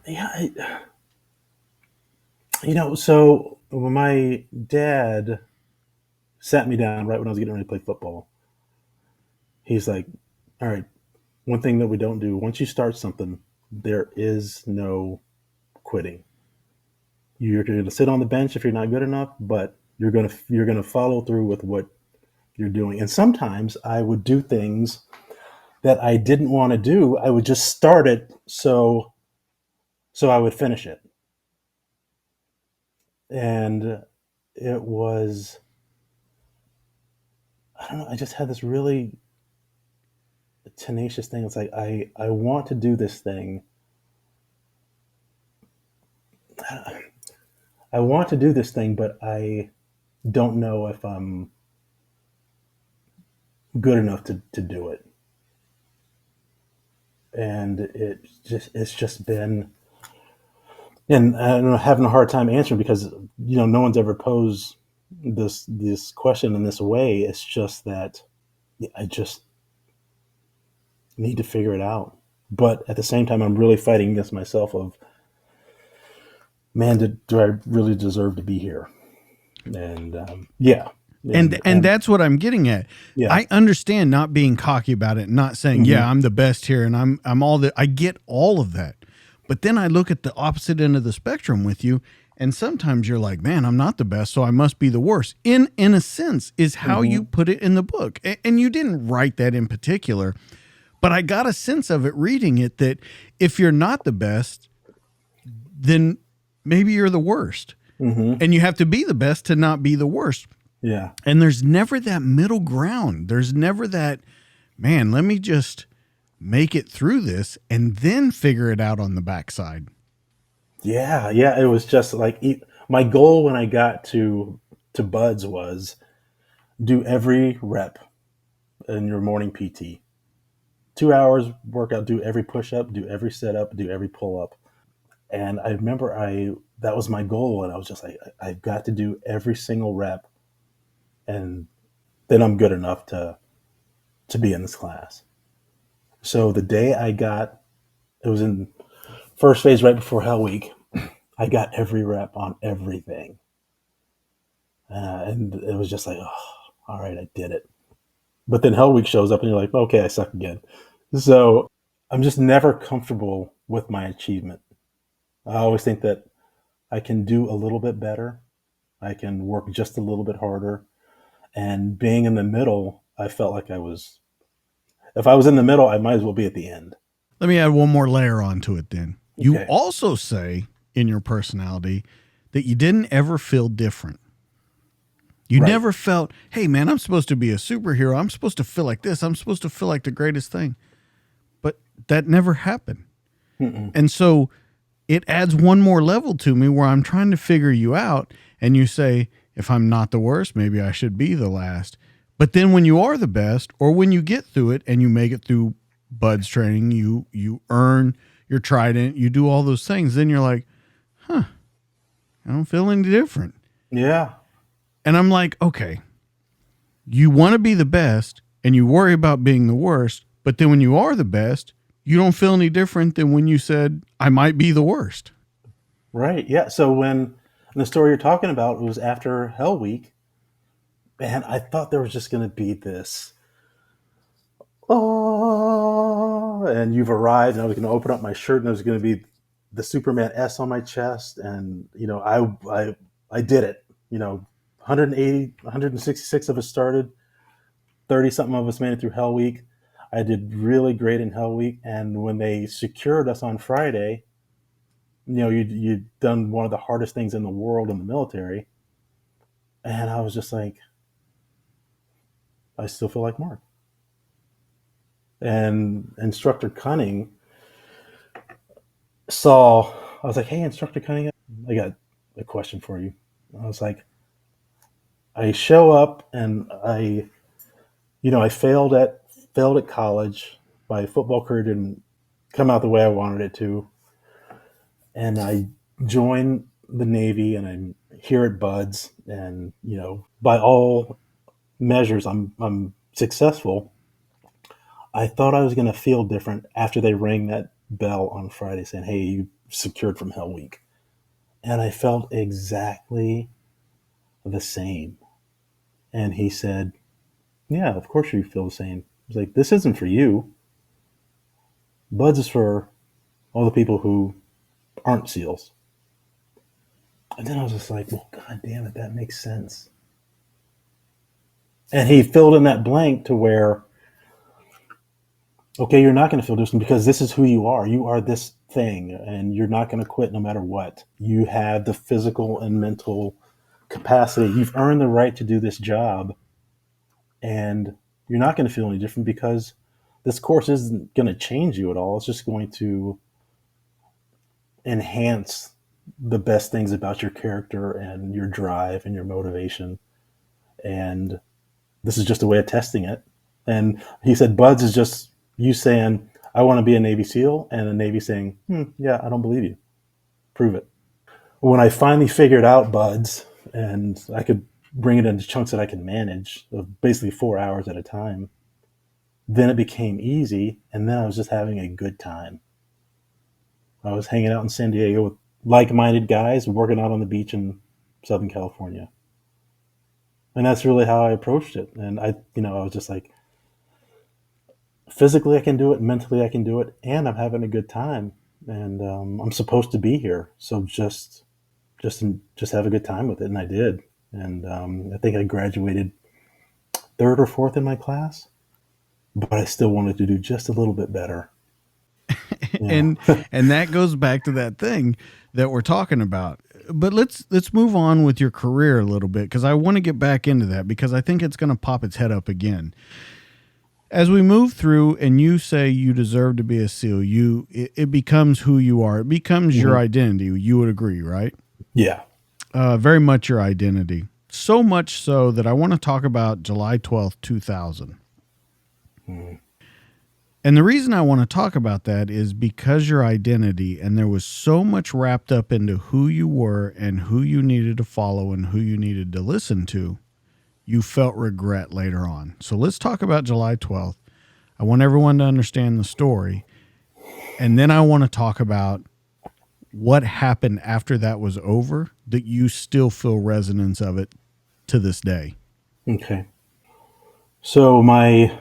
Yeah. So when my dad sat me down right when I was getting ready to play football, he's like, all right, one thing that we don't do, once you start something, there is no quitting. You're going to sit on the bench if you're not good enough, but you're going to follow through with what you're doing. And sometimes I would do things that I didn't want to do. I would just start it so I would finish it. And it was, I don't know, I just had this really tenacious thing. It's like I want to do this thing. I want to do this thing, but I don't know if I'm good enough to do it. And it's just been, and I don't know, having a hard time answering because no one's ever posed this question in this way. It's just that I just need to figure it out. But at the same time, I'm really fighting against myself of, man, do I really deserve to be here? And yeah, And and that's what I'm getting at. yeah, I understand not being cocky about it, not saying, hmm "Yeah, I'm the best here and I'm all that." I get all of that. But then I look at the opposite end of the spectrum with you, and sometimes you're like, "Man, I'm not the best, so I must be the worst." In a sense is how hmm you put it in the book. And you didn't write that in particular, but I got a sense of it reading it that if you're not the best, then maybe you're the worst. hmm And you have to be the best to not be the worst. yeah, And there's never that middle ground. There's never that, man, let me just make it through this and then figure it out on the backside. yeah. It was just like my goal when I got to Buds was do every rep in your morning PT. 2 hours workout, do every push up, do every sit up, do every pull up. And I remember that was my goal, and I was just like, I've got to do every single rep, and then I'm good enough to be in this class. So the day it was in first phase right before Hell Week. I got every rep on everything, and it was just like, oh, all right, I did it. But then Hell Week shows up, and you're like, okay, I suck again. So I'm just never comfortable with my achievement. I always think that I can do a little bit better. I can work just a little bit harder. And being in the middle, I felt like if I was in the middle, I might as well be at the end. Let me add one more layer onto it then. You Okay. also say in your personality that you didn't ever feel different. You Right. never felt, hey, man, I'm supposed to be a superhero. I'm supposed to feel like this. I'm supposed to feel like the greatest thing. But that never happened. Mm-mm. And so it adds one more level to me where I'm trying to figure you out. And you say, if I'm not the worst, maybe I should be the last. But then when you are the best, or when you get through it and you make it through Bud's training, you earn your trident, you do all those things, then you're like, huh, I don't feel any different. Yeah. And I'm like, okay, you want to be the best and you worry about being the worst, but then when you are the best, you don't feel any different than when you said, I might be the worst. Right. Yeah. So when the story you're talking about was after Hell Week, man, I thought there was just going to be this, oh, and you've arrived, and I was going to open up my shirt, and there was going to be the Superman S on my chest, and I did it. 180, 166 of us started, 30 something of us made it through Hell Week. I did really great in Hell Week. And when they secured us on Friday, you'd done one of the hardest things in the world in the military. And I was just like, I still feel like Mark. And Instructor Cunning I was like, hey, Instructor Cunning, I got a question for you. I was like, I show up and I failed at college. My football career didn't come out the way I wanted it to. And I joined the Navy and I'm here at Buds, and by all measures I'm successful. I thought I was going to feel different after they rang that bell on Friday saying, hey, you secured from Hell Week. And I felt exactly the same. And he said, yeah, of course you feel the same. I was like, this isn't for you. Buds is for all the people who aren't SEALs. And then I was just like, well, God damn it, that makes sense. And he filled in that blank to where, okay, you're not going to feel different because this is who you are. You are this thing, and you're not going to quit no matter what. You have the physical and mental capacity. You've earned the right to do this job, and you're not going to feel any different because this course isn't going to change you at all. It's just going to enhance the best things about your character and your drive and your motivation. And this is just a way of testing it. And he said, Buds is just you saying, I want to be a Navy SEAL, and the Navy saying, yeah, I don't believe you. Prove it. When I finally figured out Buds and I could bring it into chunks that I can manage, of basically 4 hours at a time, then it became easy, and then I was just having a good time. I was hanging out in San Diego with like-minded guys working out on the beach in Southern California. And that's really how I approached it. And I was just like, physically I can do it, mentally I can do it, and I'm having a good time. And I'm supposed to be here, so just have a good time with it. And I did. And I think I graduated third or fourth in my class, but I still wanted to do just a little bit better. and that goes back to that thing that we're talking about. But let's move on with your career a little bit, because I want to get back into that, because I think it's going to pop its head up again. As we move through and you say you deserve to be a SEAL, it becomes who you are. It becomes your identity. You would agree, right? Yeah. Very much your identity. So much so that I want to talk about July 12th, 2000. And the reason I want to talk about that is because your identity, and there was so much wrapped up into who you were and who you needed to follow and who you needed to listen to, you felt regret later on. So let's talk about July 12th. I want everyone to understand the story. And then I want to talk about what happened after that was over that you still feel resonance of it to this day. Okay. So my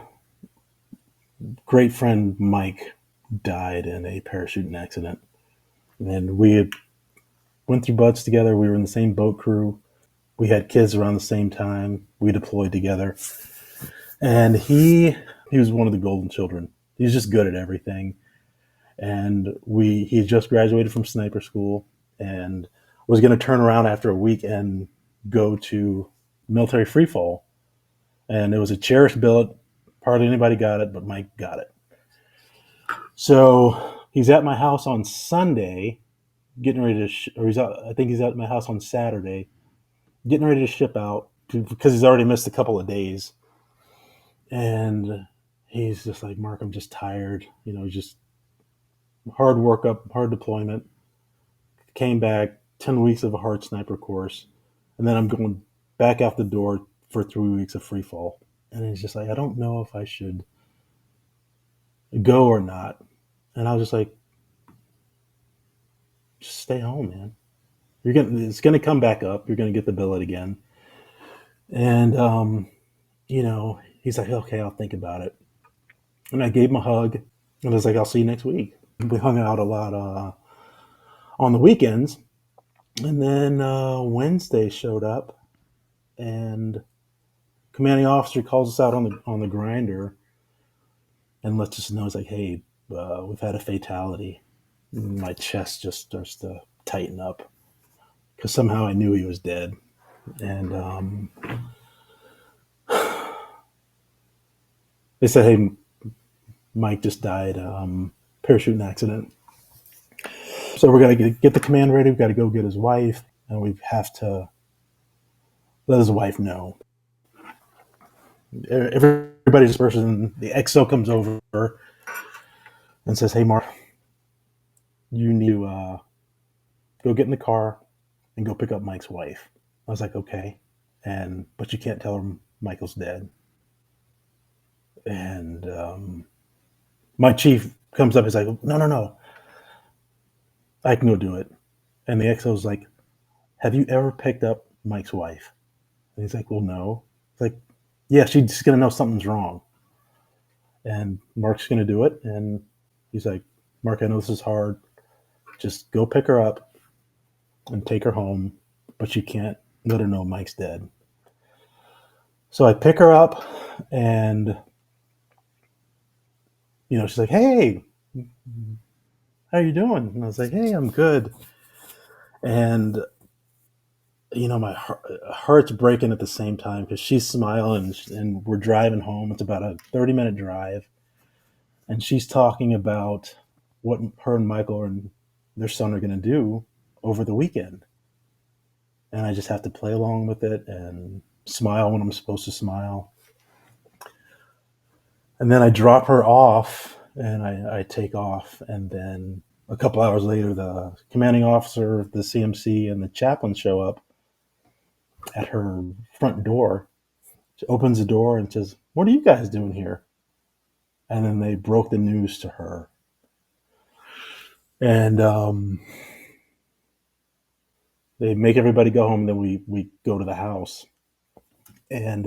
great friend Mike died in a parachuting accident. And we had went through Buds together. We were in the same boat crew. We had kids around the same time. We deployed together. And he was one of the golden children. He was just good at everything. And he had just graduated from sniper school and was going to turn around after a week and go to military free fall. And it was a cherished billet. Hardly anybody got it, but Mike got it. So he's at my house on Sunday, getting ready to, I think he's at my house on Saturday, getting ready to ship out because he's already missed a couple of days. And he's just like, Mark, I'm just tired. Just hard workup, hard deployment. Came back, 10 weeks of a hard sniper course. And then I'm going back out the door for 3 weeks of free fall. And he's just like, I don't know if I should go or not. And I was just like, just stay home, man. It's going to come back up. You're going to get the billet again. And, he's like, okay, I'll think about it. And I gave him a hug. And I was like, I'll see you next week. We hung out a lot on the weekends. And then Wednesday showed up. and commanding officer calls us out on the grinder and lets us know, it's like, hey, we've had a fatality. And my chest just starts to tighten up because somehow I knew he was dead. And they said, hey, Mike just died, parachuting accident. So we're going to get the command ready. We've got to go get his wife, and we have to let his wife know. Everybody disperses, and the XO comes over and says, hey, Mark, you need to go get in the car and go pick up Mike's wife. I was like, okay. But you can't tell her Michael's dead. And my chief comes up. He's like, no, I can go do it. And the XO's like, have you ever picked up Mike's wife? And he's like, well, no. It's like, yeah, she's going to know something's wrong. And Mark's going to do it. And he's like, Mark, I know this is hard. Just go pick her up and take her home, but you can't let her know Mike's dead. So I pick her up, and she's like, hey, how you doing? And I was like, hey, I'm good. And my heart's breaking at the same time because she's smiling, and we're driving home. It's about a 30-minute drive, and she's talking about what her and Michael and their son are going to do over the weekend. And I just have to play along with it and smile when I'm supposed to smile. And then I drop her off, and I take off. And then a couple hours later, the commanding officer, the CMC, and the chaplain show up at her front door. She opens the door and says, what are you guys doing here? And then they broke the news to her. And they make everybody go home. And then we go to the house. And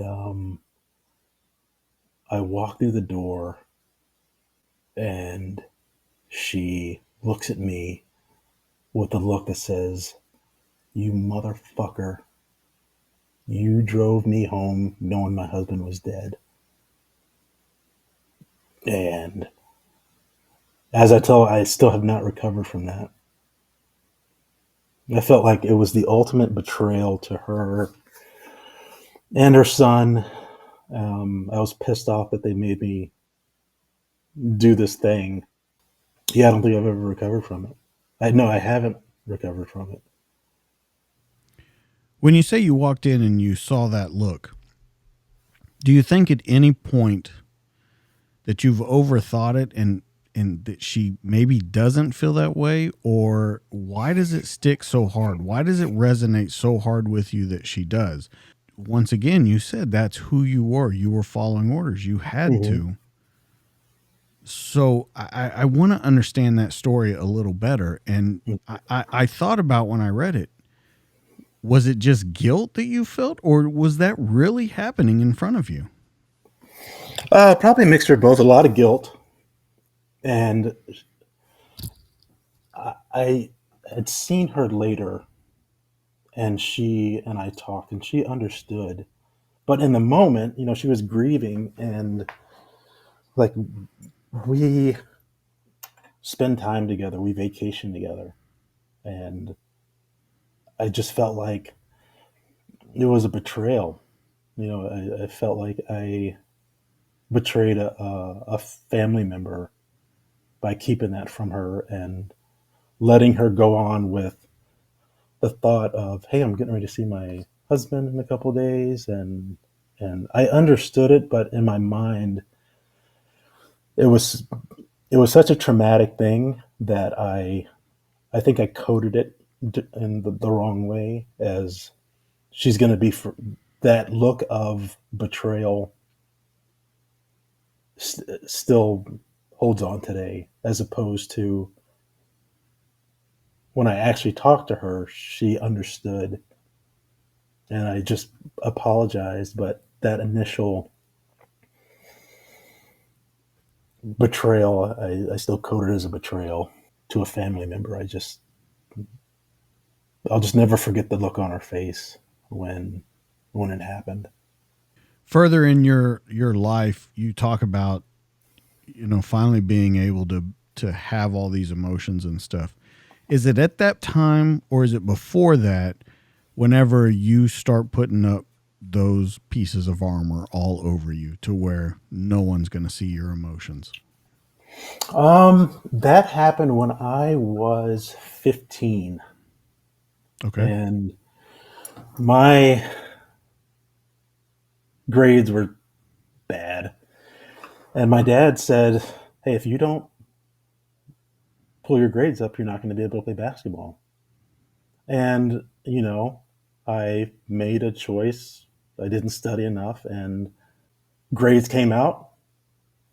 I walk through the door, and she looks at me with a look that says, you motherfucker, you drove me home knowing my husband was dead. And as I still have not recovered from that. I felt like it was the ultimate betrayal to her and her son. I was pissed off that they made me do this thing. Yeah, I don't think I've ever recovered from it. I haven't recovered from it. When you say you walked in and you saw that look, do you think at any point that you've overthought it and that she maybe doesn't feel that way? Or why does it stick so hard? Why does it resonate so hard with you that she does? Once again, you said that's who you were. You were following orders. You had to. So I want to understand that story a little better. And I thought about when I read it, was it just guilt that you felt, or was that really happening in front of you? Probably a mixture of both. A lot of guilt. And I had seen her later, and she and I talked, and she understood. But in the moment, she was grieving, and like, we spend time together, we vacation together, and I just felt like it was a betrayal. I felt like I betrayed a family member by keeping that from her and letting her go on with the thought of, hey, I'm getting ready to see my husband in a couple of days. And I understood it, but in my mind, it was such a traumatic thing that I think I coded it in the wrong way, as she's going to be for that look of betrayal still holds on today, as opposed to when I actually talked to her, she understood, and I just apologized. But that initial betrayal, I still code it as a betrayal to a family member. I'll just never forget the look on her face when when it happened. Further in your life, you talk about, finally being able to have all these emotions and stuff. Is it at that time, or is it before that, whenever you start putting up those pieces of armor all over you to where no one's going to see your emotions? That happened when I was 15, Okay. and my grades were bad. And my dad said, "Hey, if you don't pull your grades up, you're not going to be able to play basketball." And, I made a choice. I didn't study enough, and grades came out,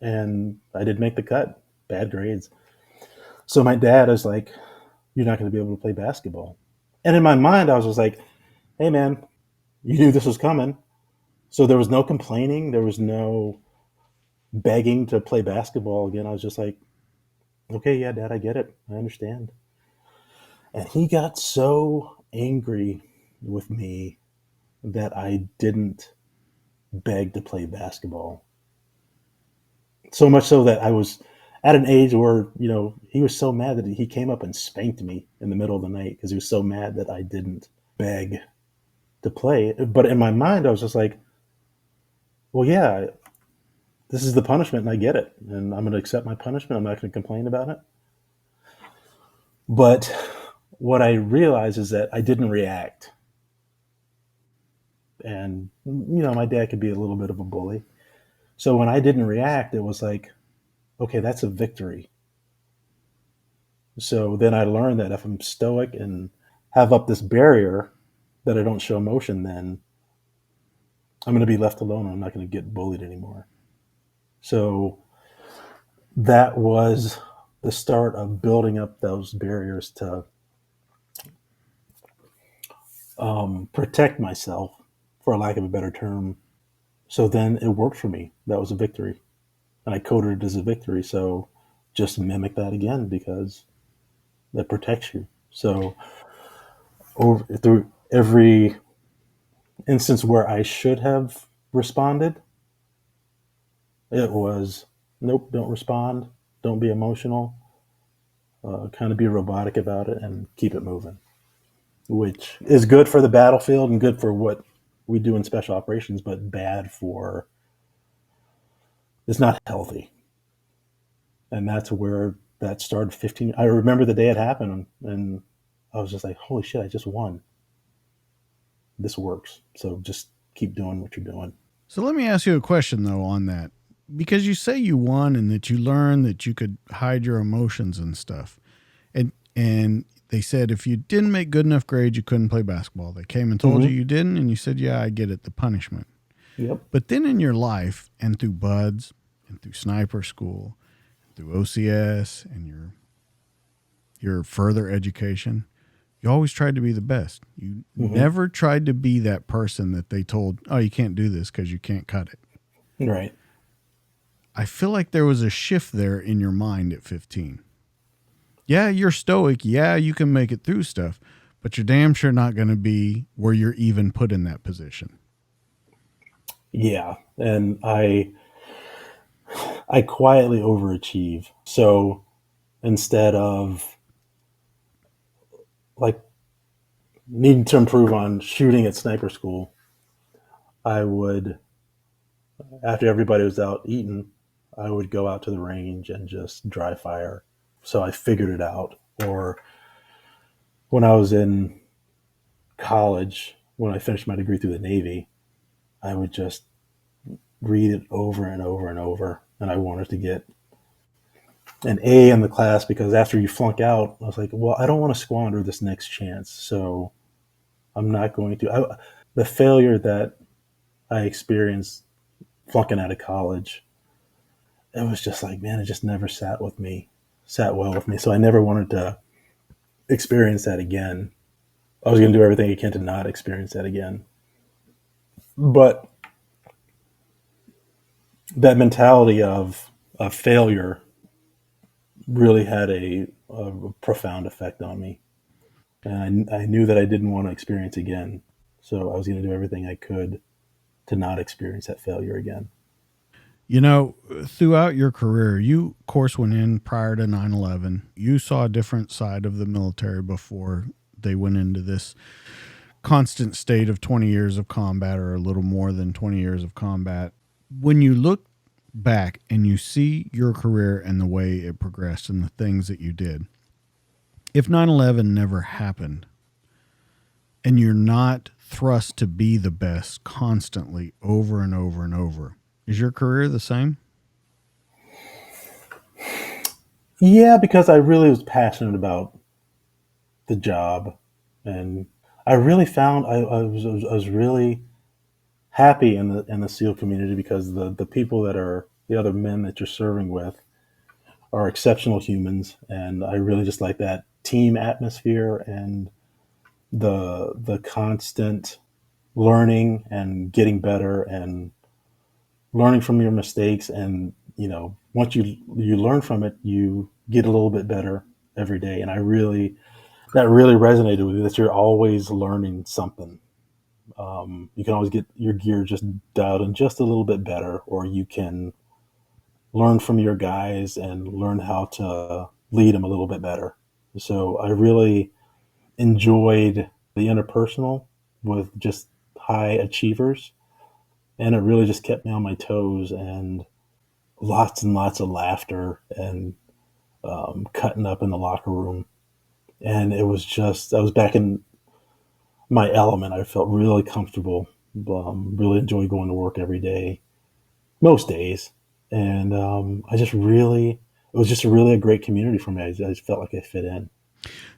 and I didn't make the cut. Bad grades. So my dad is like, "You're not going to be able to play basketball." And in my mind, I was just like, "Hey, man, you knew this was coming." So there was no complaining. There was no begging to play basketball again. I was just like, "Okay, yeah, Dad, I get it. I understand." And he got so angry with me that I didn't beg to play basketball. So much so that I was at an age where, he was so mad that he came up and spanked me in the middle of the night because he was so mad that I didn't beg to play. But in my mind, I was just like, well, yeah, this is the punishment and I get it. And I'm going to accept my punishment. I'm not going to complain about it. But what I realized is that I didn't react. And, my dad could be a little bit of a bully. So when I didn't react, it was like, okay, that's a victory. So then I learned that if I'm stoic and have up this barrier that I don't show emotion, then I'm going to be left alone. I'm not going to get bullied anymore. So that was the start of building up those barriers to protect myself, for lack of a better term. So then it worked for me. That was a victory. And I coded it as a victory. So just mimic that again because that protects you. So through every instance where I should have responded, it was nope, don't respond, don't be emotional, kind of be robotic about it and keep it moving, which is good for the battlefield and good for what we do in special operations, but bad for it's not healthy. And that's where that started 15. I remember the day it happened and I was just like, holy shit, I just won. This works. So just keep doing what you're doing. So let me ask you a question though on that. Because you say you won and that you learned that you could hide your emotions and stuff. And they said if you didn't make good enough grades, you couldn't play basketball. They came and told Mm-hmm. you didn't, and you said, yeah, I get it, the punishment. Yep. But then in your life and through buds and through sniper school, through OCS and your further education, you always tried to be the best. You Mm-hmm. never tried to be that person that they told, oh, you can't do this because you can't cut it. Right. I feel like there was a shift there in your mind at 15. Yeah, you're stoic. Yeah, you can make it through stuff, but you're damn sure not going to be where you're even put in that position. Yeah. And I quietly overachieve. So instead of like needing to improve on shooting at sniper school, I would, after everybody was out eating, I would go out to the range and just dry fire. So I figured it out. Or when I was in college, when I finished my degree through the Navy, I would just read it over and over and over. And I wanted to get an A in the class because after you flunk out, I was like, well, I don't want to squander this next chance. So I'm not going to. The failure that I experienced flunking out of college, it was just like, man, it just never sat well with me. So I never wanted to experience that again. I was going to do everything I can to not experience that again. But that mentality of failure really had a profound effect on me. And I knew that I didn't want to experience again. So I was going to do everything I could to not experience that failure again. You know, throughout your career, you, of course, went in prior to 9/11. You saw a different side of the military before they went into this constant state of 20 years of combat, or a little more than 20 years of combat. When you look back and you see your career and the way it progressed and the things that you did, if 9/11 never happened and you're not thrust to be the best constantly over and over and over, is your career the same? Yeah, because I really was passionate about the job, and I really found I was really happy in the SEAL community because the people that are the other men that you're serving with are exceptional humans, and I really just like that team atmosphere and the constant learning and getting better and learning from your mistakes. And once you learn from it, you get a little bit better every day. And I really that really resonated with me, that you're always learning something. You can always get your gear just dialed in just a little bit better, or you can learn from your guys and learn how to lead them a little bit better. So I really enjoyed the interpersonal with just high achievers, and it really just kept me on my toes, and lots of laughter and cutting up in the locker room. And it was just, I was back in my element. I felt really comfortable. Really enjoyed going to work every day, most days. And I just really, it was just really a great community for me. I just felt like I fit in.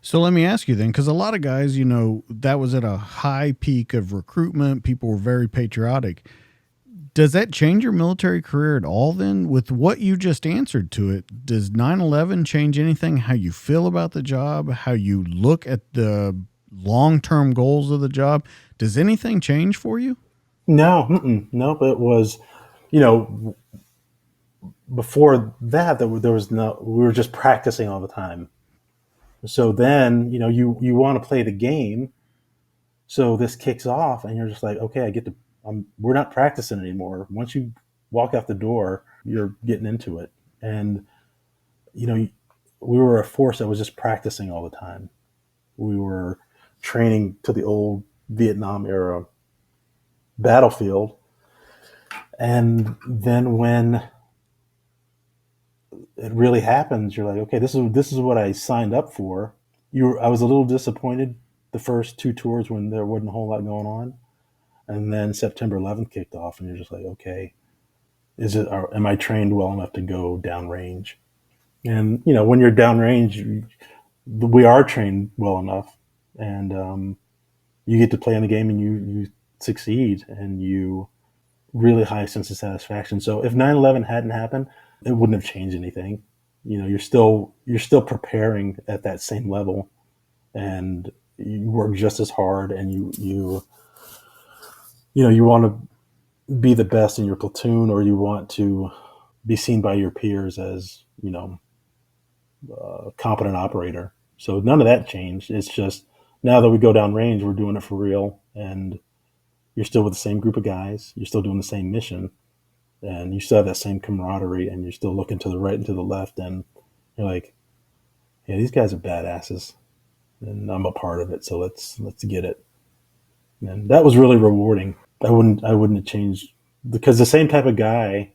So let me ask you then, because a lot of guys, that was at a high peak of recruitment. People were very patriotic. Does that change your military career at all then? With what you just answered to it, does 9/11 change anything? How you feel about the job, how you look at the long term goals of the job? Does anything change for you? No, no, but it was, you know, before that, there was no, we were just practicing all the time. So then, you want to play the game. So this kicks off, and you're just like, okay, we're not practicing anymore. Once you walk out the door, you're getting into it. And, you know, we were a force that was just practicing all the time. We were training to the old Vietnam era battlefield. And then when it really happens, you're like, okay, this is what I signed up for. I was a little disappointed the first two tours when there wasn't a whole lot going on, and then September 11th kicked off, and you're just like, okay, am I trained well enough to go downrange? And when you're downrange, we are trained well enough, and you get to play in the game, and you succeed, and you really high sense of satisfaction. So if 9/11 hadn't happened, it wouldn't have changed anything. You're still preparing at that same level, and you work just as hard, and you want to be the best in your platoon, or you want to be seen by your peers as a competent operator. So none of that changed. It's just now that we go down range, we're doing it for real, and you're still with the same group of guys. You're still doing the same mission, and you still have that same camaraderie, and you're still looking to the right and to the left, and you're like, yeah, these guys are badasses, and I'm a part of it. So let's get it. And that was really rewarding. I wouldn't have changed, because the same type of guy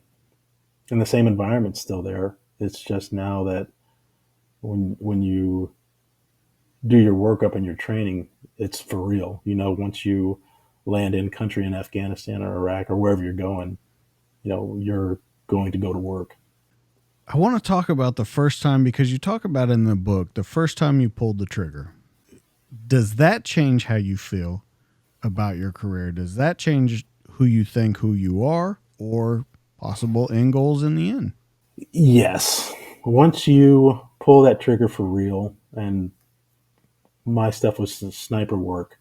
and the same environment's still there. It's just now that when you do your workup and your training, it's for real. Once you land in country in Afghanistan or Iraq or wherever you're going, you're going to go to work. I want to talk about the first time, because you talk about it in the book, the first time you pulled the trigger. Does that change how you feel about your career? Does that change who you think who you are, or possible end goals in the end? Yes. Once you pull that trigger for real, and my stuff was sniper work.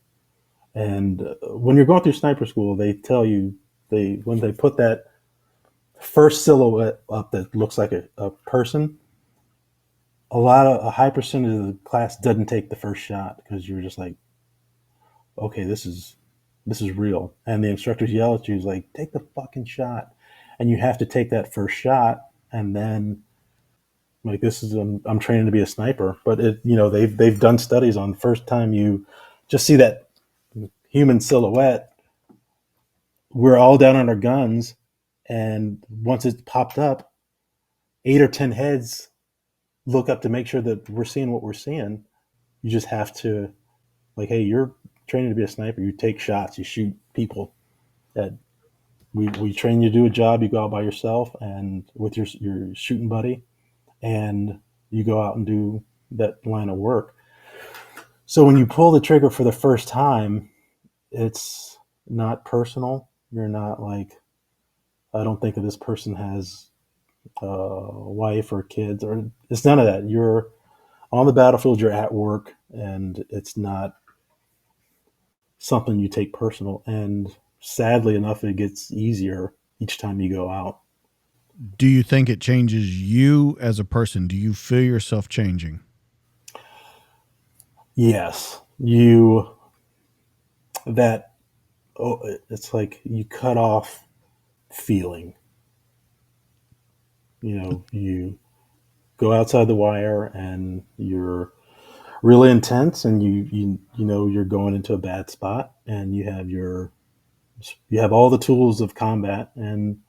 And when you're going through sniper school, they tell you, when they put that first silhouette up that looks like a person, a high percentage of the class doesn't take the first shot, because you're just like, okay, this is This is real. And the instructors yell at you, like, take the fucking shot. And you have to take that first shot. And then, like, this is, I'm training to be a sniper. But, they've done studies on the first time you just see that human silhouette, we're all down on our guns. And once it's popped up, 8 or 10 heads look up to make sure that we're seeing what we're seeing. You just have to, like, hey, you're training to be a sniper. You take shots, you shoot people. That we train you to do a job. You go out by yourself and with your shooting buddy, and you go out and do that line of work. So when you pull the trigger for the first time, it's not personal. You're not like, I don't think of this person has a wife or kids, or it's none of that. You're on the battlefield, you're at work, and it's not something you take personal. And sadly enough, it gets easier each time you go out. Do you think it changes you as a person? Do you feel yourself changing? Yes, it's like you cut off feeling. You go outside the wire and you're really intense, and you're going into a bad spot, and you have all the tools of combat, and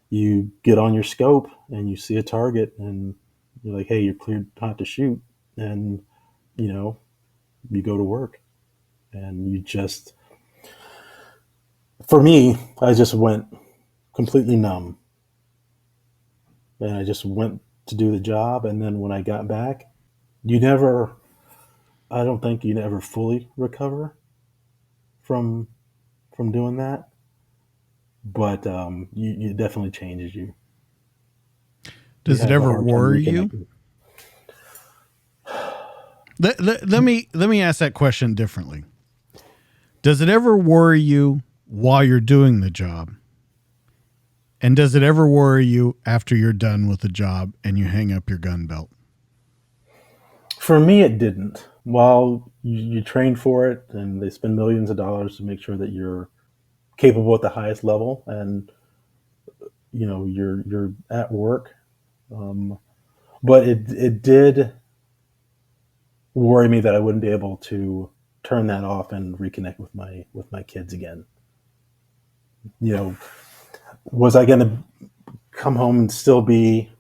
you get on your scope and you see a target, and you're like, hey, you're cleared not to shoot, and you know you go to work, and for me, I just went completely numb, and I just went to do the job. And then when I got back, you never, I don't think you never fully recover from doing that, but it definitely changes you. You Does it have a ever hard time worry you? reconnecting. Let me ask that question differently. Does it ever worry you while you're doing the job? And does it ever worry you after you're done with the job and you hang up your gun belt? For me, it didn't. While you train for it, and they spend millions of dollars to make sure that you're capable at the highest level, and you're at work. But it did worry me that I wouldn't be able to turn that off and reconnect with my kids again. Was I going to come home and still be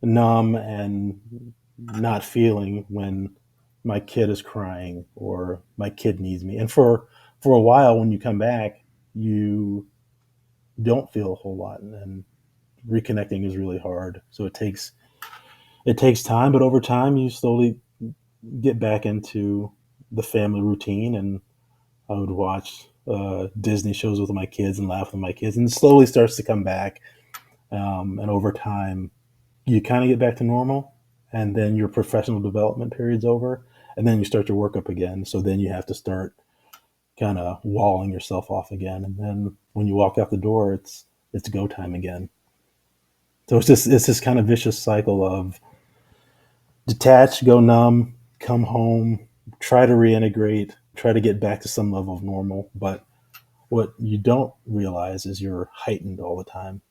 numb and not feeling when my kid is crying or my kid needs me? And for a while, when you come back, you don't feel a whole lot, and reconnecting is really hard. So it takes time, but over time, you slowly get back into the family routine. And I would watch Disney shows with my kids and laugh with my kids, and it slowly starts to come back. And over time, you kind of get back to normal, and then your professional development period's over, and then you start your work up again. So then you have to start kind of walling yourself off again, and then when you walk out the door, it's go time again. So it's this kind of vicious cycle of detach, go numb, come home, try to reintegrate, try to get back to some level of normal. But what you don't realize is you're heightened all the time.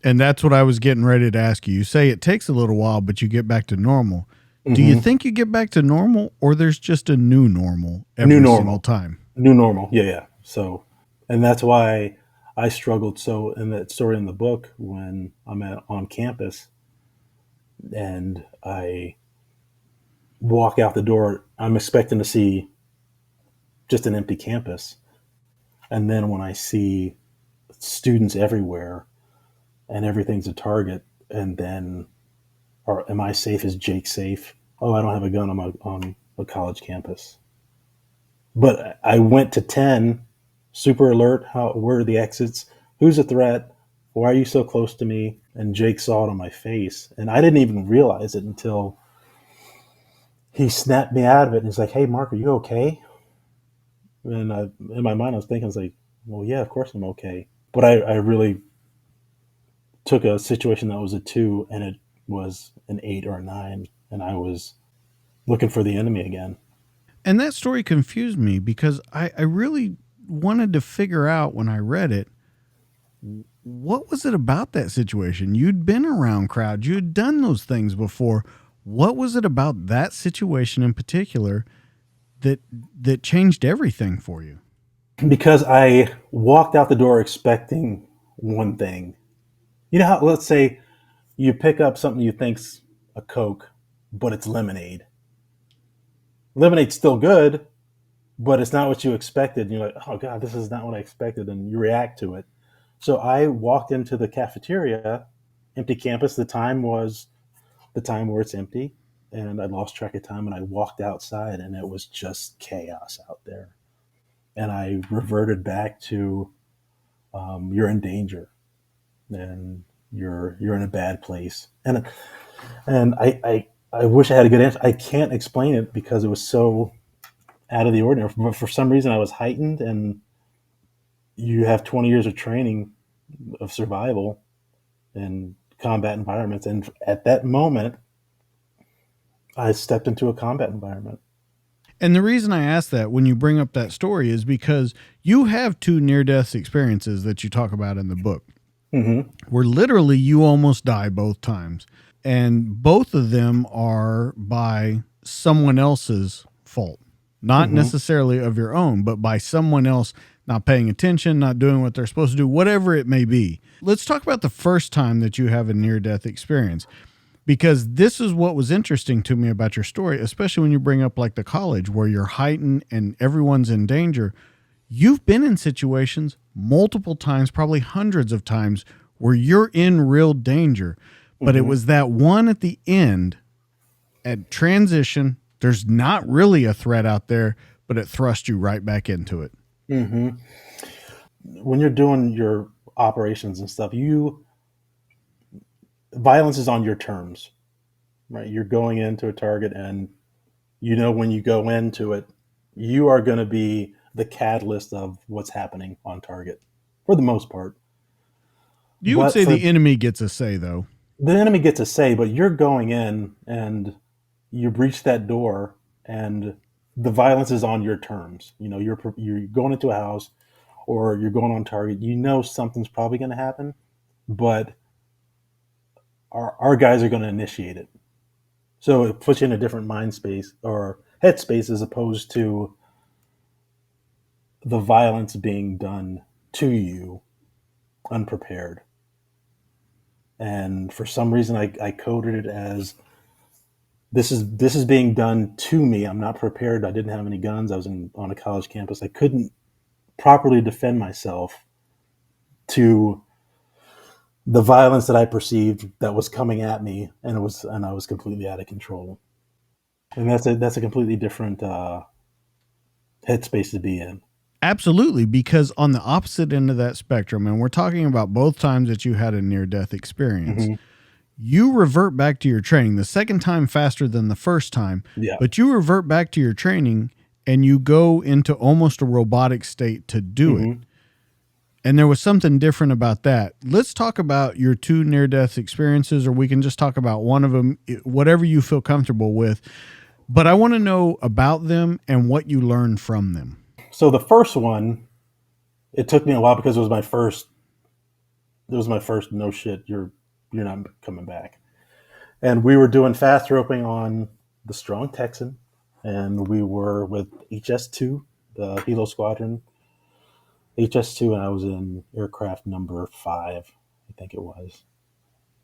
And that's what I was getting ready to ask you. You say it takes a little while, but you get back to normal. Mm-hmm. Do you think you get back to normal, or there's just a new normal every single time? New normal. Yeah. So, and that's why I struggled so in that story in the book when I'm on campus and I walk out the door, I'm expecting to see just an empty campus. And then when I see students everywhere and everything's a target, and then, or am I safe? Is Jake safe? Oh, I don't have a gun on a college campus. But I went to 10, super alert. Where are the exits? Who's a threat? Why are you so close to me? And Jake saw it on my face, and I didn't even realize it until he snapped me out of it. And he's like, "Hey, Mark, are you okay?" And in my mind, I was like, "Well, yeah, of course I'm okay." But I really took a situation that was a 2, and it was an 8 or a 9, and I was looking for the enemy again. And that story confused me because I really wanted to figure out when I read it, what was it about that situation? You'd been around crowds, you had done those things before. What was it about that situation in particular that changed everything for you? Because I walked out the door expecting one thing. You know how, let's say you pick up something you think's a Coke, but it's lemonade. Lemonade's still good, but it's not what you expected. And you're like, oh God, this is not what I expected. And you react to it. So I walked into the cafeteria, empty campus. The time was the time where it's empty. And I lost track of time and I walked outside and it was just chaos out there. And I reverted back to you're in danger and you're in a bad place. And I wish I had a good answer. I can't explain it because it was so out of the ordinary. But for some reason, I was heightened, and you have 20 years of training of survival in combat environments. And at that moment, I stepped into a combat environment. And the reason I ask that when you bring up that story is because you have two near death experiences that you talk about in the book, where literally you almost die both times. And both of them are by someone else's fault, not necessarily of your own, but by someone else not paying attention, not doing what they're supposed to do, whatever it may be. Let's talk about the first time that you have a near death experience, because this is what was interesting to me about your story, especially when you bring up like the college where you're heightened and everyone's in danger. You've been in situations multiple times, probably hundreds of times, where you're in real danger. But it was that one at the end at transition. There's not really a threat out there, but it thrust you right back into it. Mm-hmm. When you're doing your operations and stuff, violence is on your terms, right? You're going into a target, and when you go into it, you are going to be the catalyst of what's happening on target for the most part. You would But say for the enemy gets a say, though. the enemy gets a say, but you're going in and you breach that door, and the violence is on your terms. You're going into a house or you're going on target. Something's probably going to happen, but our guys are going to initiate it. So it puts you in a different mind space or headspace as opposed to the violence being done to you unprepared. And for some reason, I coded it as this is being done to me. I'm not prepared. I didn't have any guns. I was on a college campus. I couldn't properly defend myself to the violence that I perceived that was coming at me, and I was completely out of control. And that's a completely different headspace to be in. Absolutely, because on the opposite end of that spectrum, and we're talking about both times that you had a near death experience, Mm-hmm. you revert back to your training the second time faster than the first time, Yeah. but you revert back to your training and you go into almost a robotic state to do it. Mm-hmm. And there was something different about that. Let's talk about your two near death experiences, or we can just talk about one of them, whatever you feel comfortable with. But I want to know about them and what you learned from them. So the first one, it took me a while because it was my first. It was my first. No shit, you're not coming back. And we were doing fast roping on the Strong Texan, and we were with HS2, the Helo Squadron, HS2, and I was in aircraft number 5, I think it was.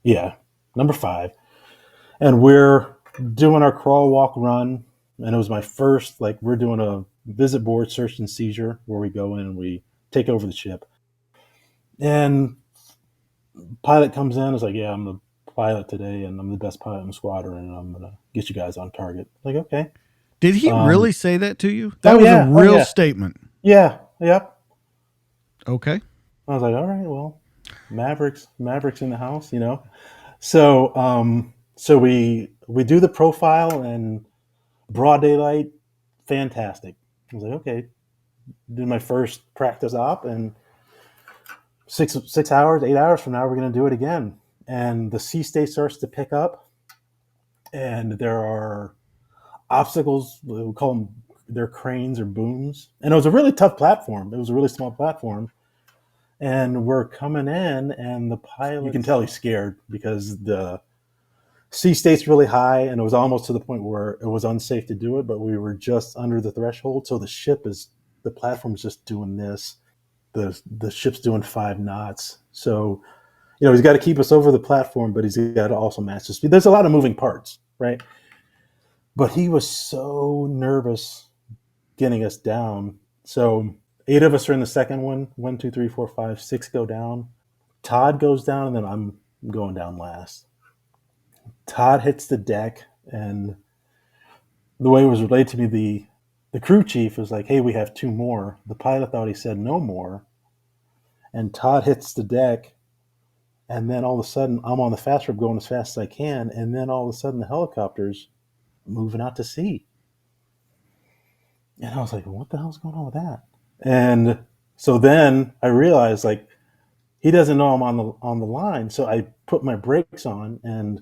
Yeah, number 5. And we're doing our crawl, walk, run, and it was my first. Like, we're doing a visit board search and seizure where we go in and we take over the ship. And pilot comes in, is like, yeah, I'm the pilot today, and I'm the best pilot in the squadron, and I'm gonna get you guys on target. Like, okay. Did he really say that to you? Oh That was a yeah, oh real yeah, statement. yeah, yep. Okay. I was like, all right, well, Mavericks in the house. So we do the profile and broad daylight, fantastic. I was like, okay, did my first practice op, and 6 hours, 8 hours from now, we're going to do it again. And the sea state starts to pick up, and there are obstacles. We call them their cranes or booms. And it was a really tough platform. It was a really small platform. And we're coming in, and the pilot, you can tell he's scared because the sea state's really high, and it was almost to the point where it was unsafe to do it, but we were just under the threshold. So the platform's just doing this. The ship's doing 5 knots. So, he's got to keep us over the platform, but he's got to also match the speed. There's a lot of moving parts, right? But he was so nervous getting us down. So 8 of us are in the second one. 1, 2, 3, 4, 5, 6 go down. Todd goes down, and then I'm going down last. Todd hits the deck, and the way it was relayed to me, the crew chief was like, hey, we have 2 more. The pilot thought he said no more. And Todd hits the deck, and then all of a sudden, I'm on the fast rope going as fast as I can, and then all of a sudden the helicopter's moving out to sea. And I was like, what the hell's going on with that? And so then I realized, like, he doesn't know I'm on the line. So I put my brakes on, and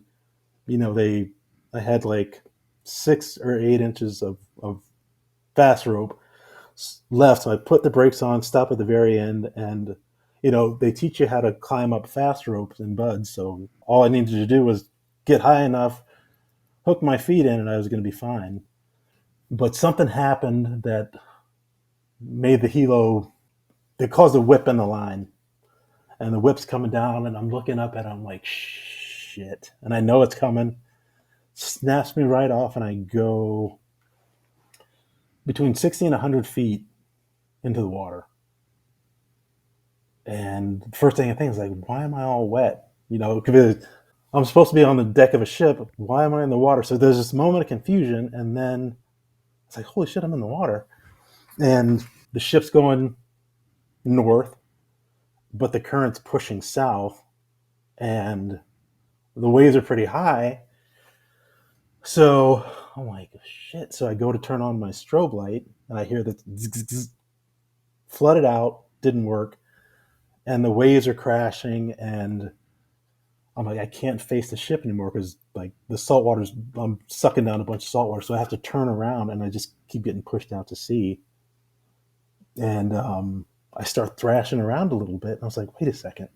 I had like 6 or 8 inches of fast rope left. So I put the brakes on, stop at the very end, and they teach you how to climb up fast ropes in BUD/S. So all I needed to do was get high enough, hook my feet in, and I was going to be fine. But something happened that made the helo, it caused a whip in the line. And the whip's coming down, and I'm looking up at it, I'm like, shit. And I know it's coming. Snaps me right off, and I go between 60 and 100 feet into the water. And the first thing I think is like, why am I all wet? It could be, I'm supposed to be on the deck of a ship. Why am I in the water? So there's this moment of confusion, and then it's like, holy shit, I'm in the water. And the ship's going north, but the current's pushing south, and the waves are pretty high. So I'm like, shit. So I go to turn on my strobe light, and I hear that flooded out, didn't work. And the waves are crashing, and I'm like, I can't face the ship anymore because like the salt water's, I'm sucking down a bunch of salt water. So I have to turn around, and I just keep getting pushed out to sea. And I start thrashing around a little bit. And I was like, wait a second.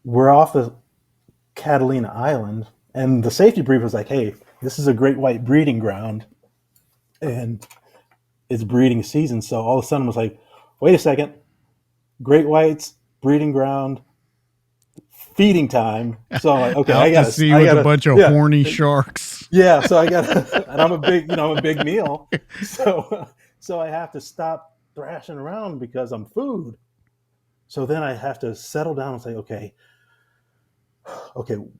We're off the Catalina Island, and the safety brief was like, hey, this is a great white breeding ground, and it's breeding season. So all of a sudden I was like, wait a second, great whites, breeding ground, feeding time. So I'm like, okay, Out to sea with a bunch of horny sharks. Yeah, so I got, and I'm a big meal, so I have to stop thrashing around because I'm food. So then I have to settle down and say, okay,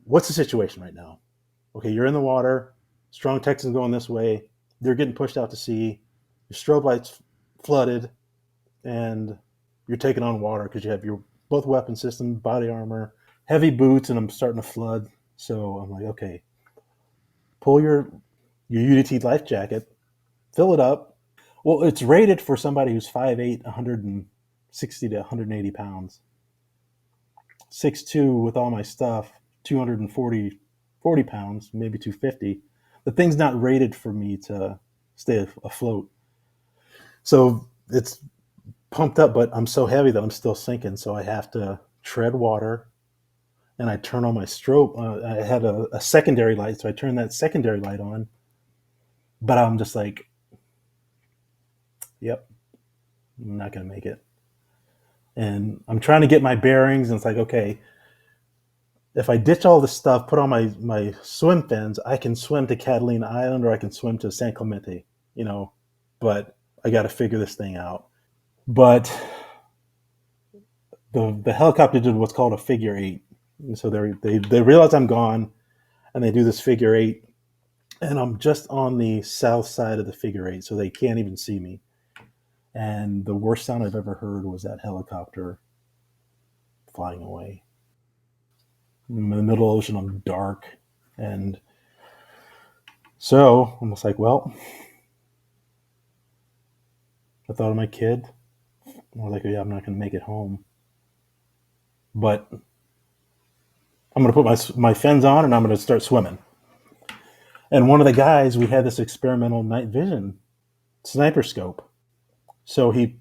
what's the situation right now? Okay, you're in the water, strong Texans going this way, they're getting pushed out to sea, your strobe light's flooded, and you're taking on water because you have your both weapon system, body armor, heavy boots, and I'm starting to flood. So I'm like, okay, pull your UDT life jacket, fill it up. Well, it's rated for somebody who's 5'8", 160 to 180 pounds. 6'2" with all my stuff, 240 pounds, maybe 250. The thing's not rated for me to stay afloat. So it's pumped up, but I'm so heavy that I'm still sinking. So I have to tread water, and I turn on my strobe. I had a secondary light, so I turn that secondary light on. But I'm just like, yep, I'm not going to make it. And I'm trying to get my bearings, and it's like, okay, if I ditch all this stuff, put on my swim fins, I can swim to Catalina Island, or I can swim to San Clemente, but I got to figure this thing out. But the helicopter did what's called a figure 8. And so they realize I'm gone, and they do this figure 8, and I'm just on the south side of the figure 8, so they can't even see me. And the worst sound I've ever heard was that helicopter flying away. I'm in the middle of the ocean, I'm dark. And so I'm just like, well, I thought of my kid. I was like, yeah, I'm not going to make it home. But I'm going to put my fins on, and I'm going to start swimming. And one of the guys, we had this experimental night vision sniper scope. So he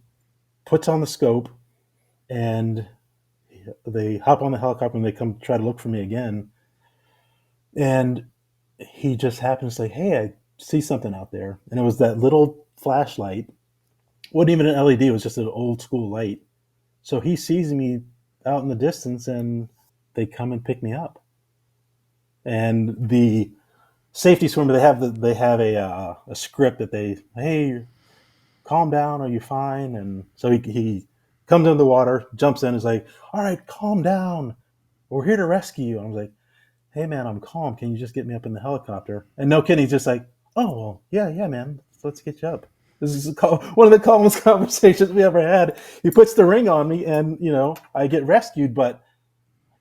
puts on the scope, and they hop on the helicopter, and they come try to look for me again. And he just happens to say, "Hey, I see something out there." And it was that little flashlight. It wasn't even an LED. It was just an old school light. So he sees me out in the distance, and they come and pick me up. And the safety swimmer, they have a script that hey, calm down, are you fine? And so he comes in the water, jumps in, is like, all right, calm down, we're here to rescue you. I was like, hey man, I'm calm, can you just get me up in the helicopter? And no kidding, he's just like, oh well, yeah man, let's get you up. This is one of the calmest conversations we ever had. He puts the ring on me, and I get rescued. But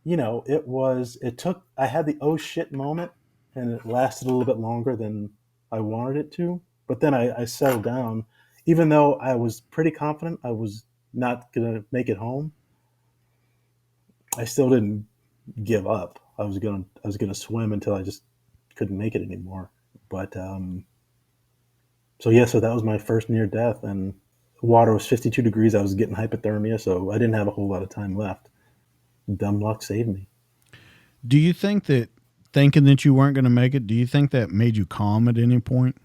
I had the oh shit moment, and it lasted a little bit longer than I wanted it to. But then I settled down, even though I was pretty confident I was not gonna make it home. I still didn't give up. I was gonna swim until I just couldn't make it anymore. But so that was my first near death, and the water was 52 degrees. I was getting hypothermia, so I didn't have a whole lot of time left. Dumb luck saved me. Do you think that thinking that you weren't going to make it, do you think that made you calm at any point?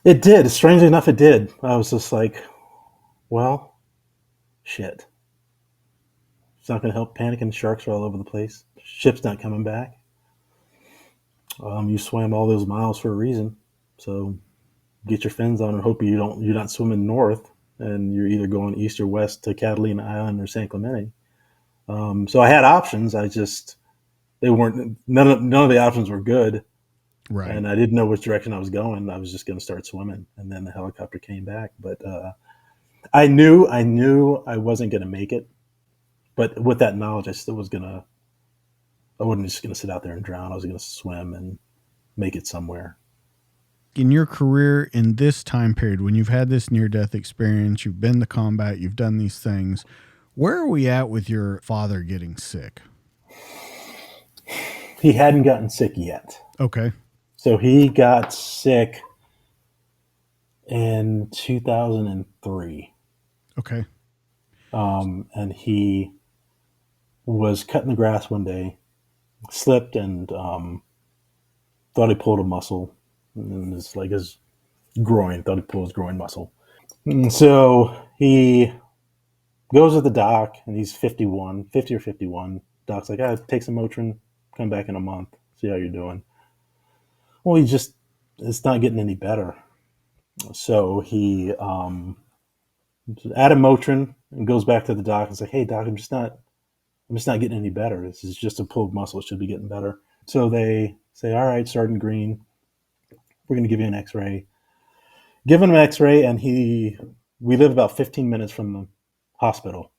It did. Strangely enough, it did. I was just like, well, shit. It's not going to help panicking. Sharks are all over the place. Ship's not coming back. You swam all those miles for a reason. So get your fins on and hope you're not swimming north, and you're either going east or west to Catalina Island or San Clemente. So I had options. They weren't, none of the options were good. Right. And I didn't know which direction I was going. I was just going to start swimming, and then the helicopter came back. But I knew I wasn't going to make it. But with that knowledge, I wasn't just going to sit out there and drown. I was going to swim and make it somewhere. In your career, in this time period, when you've had this near-death experience, you've been to combat, you've done these things, where are we at with your father getting sick? He hadn't gotten sick yet. Okay. So he got sick in 2003. Okay. And he was cutting the grass one day, slipped, and thought he pulled a muscle. And it's like his groin, thought he pulled his groin muscle. And so he goes to the doc, and he's 50 or 51. Doc's like, take some Motrin, come back in a month, see how you're doing. Well, it's not getting any better. So he added Motrin and goes back to the doc and says, hey doc, I'm just not getting any better. This is just a pulled muscle. It should be getting better. So they say, all right, Sergeant Greene, we're going to give you an x-ray. Give him an x-ray, and we live about 15 minutes from the hospital.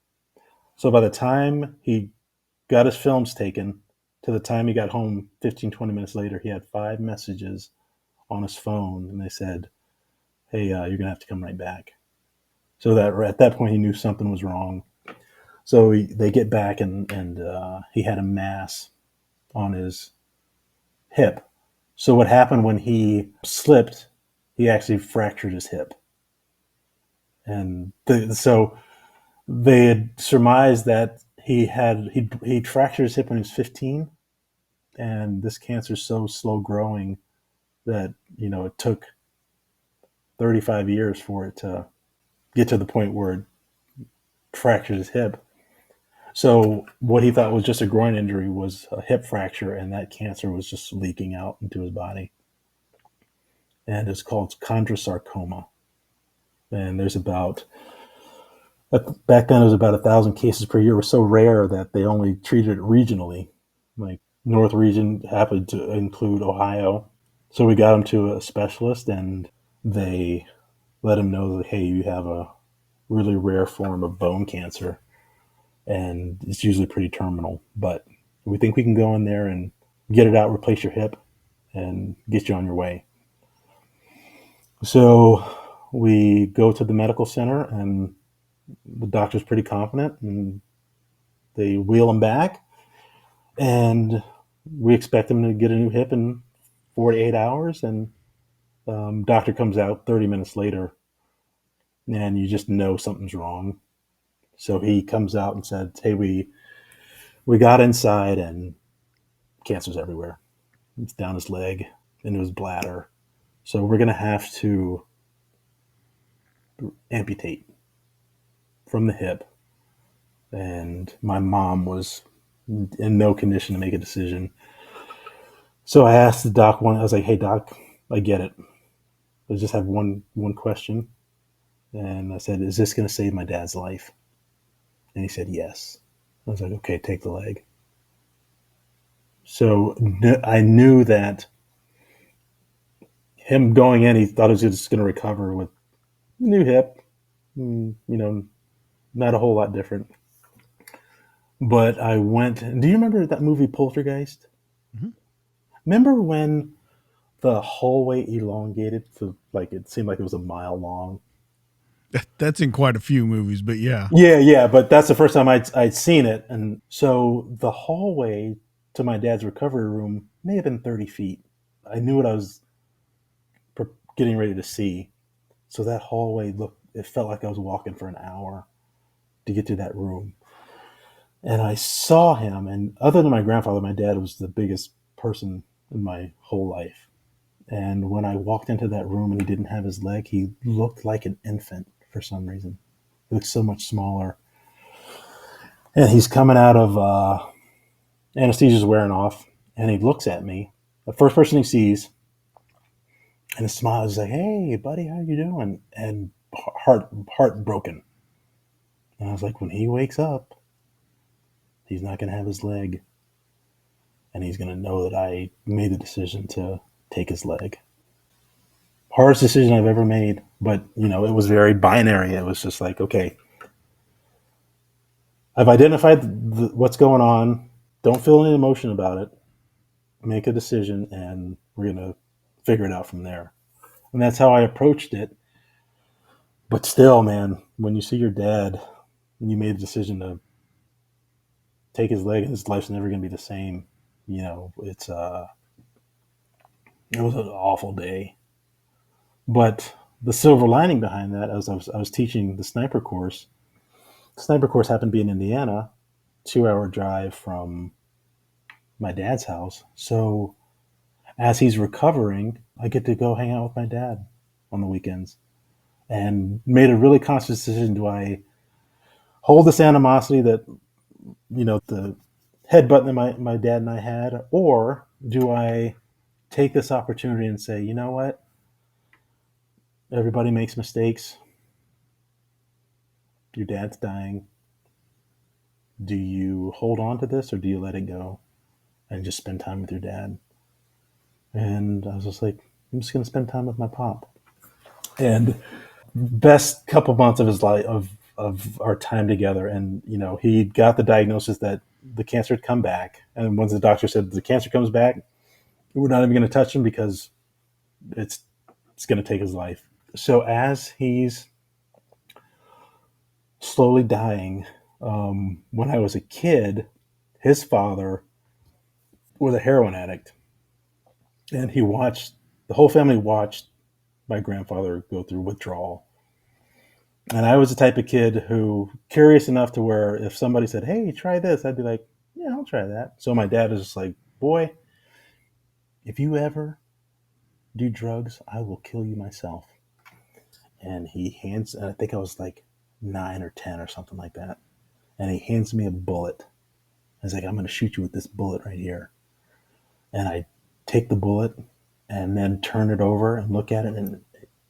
So by the time he got his films taken to the time he got home 15, 20 minutes later, he had 5 messages on his phone, and they said, hey, you're going to have to come right back. So that at that point, he knew something was wrong. So they get back, and he had a mass on his hip. So what happened when he slipped, he actually fractured his hip. And so they had surmised that he'd fractured his hip when he was 15, and this cancer is so slow growing that it took 35 years for it to get to the point where it fractured his hip. So what he thought was just a groin injury was a hip fracture, and that cancer was just leaking out into his body. And it's called chondrosarcoma. And there's back then it was about 1,000 cases per year. It was so rare that they only treated it regionally. Like North region happened to include Ohio. So we got him to a specialist, and they let him know that, hey, you have a really rare form of bone cancer, and it's usually pretty terminal. But we think we can go in there and get it out, replace your hip, and get you on your way. So we go to the medical center, and the doctor's pretty confident, and they wheel him back, and we expect him to get a new hip in 4 to 8 hours, and Doctor comes out 30 minutes later, and you just know something's wrong. So he comes out and said, "Hey, we got inside, and cancer's everywhere. It's down his leg, into his bladder. So we're going to have to amputate from the hip." And my mom was in no condition to make a decision. So I asked the doc I was like, "Hey, doc, I get it. I just have one question." And I said, "Is this going to save my dad's life?" And he said, "Yes." I was like, "Okay, take the leg." So I knew that him going in, he thought he was just going to recover with new hip, not a whole lot different. But I went. Do you remember that movie Poltergeist? Mhm. Remember when the hallway elongated to like it seemed like it was a mile long? That's in quite a few movies, but yeah. Yeah. But that's the first time I'd seen it, and so the hallway to my dad's recovery room may have been 30 feet. I knew what I was getting ready to see. So that hallway looked. It felt like I was walking for an hour to get to that room. And I saw him, and other than my grandfather, my dad was the biggest person in my whole life. And when I walked into that room and he didn't have his leg, he looked like an infant for some reason. He looked so much smaller. And he's coming out of anesthesia's wearing off, and he looks at me. The first person he sees, and his smile is like, "Hey, buddy, how you doing?" And heartbroken. And I was like, when he wakes up, he's not going to have his leg, and he's going to know that I made the decision to take his leg. Hardest decision I've ever made, but it was very binary. It was just like, okay, I've identified what's going on. Don't feel any emotion about it. Make a decision, and we're going to figure it out from there. And that's how I approached it. But still, man, when you see your dad and you made the decision to take his leg and his life's never going to be the same, it was an awful day. But the silver lining behind that, as I was teaching the sniper course, happened to be in Indiana, 2 hour drive from my dad's house. So as he's recovering, I get to go hang out with my dad on the weekends, and made a really conscious decision. Do I hold this animosity that, the headbutt that my dad and I had, or do I take this opportunity and say, you know what? Everybody makes mistakes. Your dad's dying. Do you hold on to this, or do you let it go and just spend time with your dad? And I was just like, I'm just going to spend time with my pop. And best couple months of his life, of our time together. And, he got the diagnosis that the cancer had come back. And once the doctor said the cancer comes back, we're not even going to touch him because it's going to take his life. So as he's slowly dying, when I was a kid, his father was a heroin addict, and the whole family watched my grandfather go through withdrawal. And I was the type of kid who, curious enough to where if somebody said, "Hey, try this," I'd be like, "Yeah, I'll try that." So my dad was just like, "Boy, if you ever do drugs, I will kill you myself." And and I think I was like 9 or 10 or something like that. And he hands me a bullet. He's like, "I'm going to shoot you with this bullet right here." And I take the bullet and then turn it over and look at it, and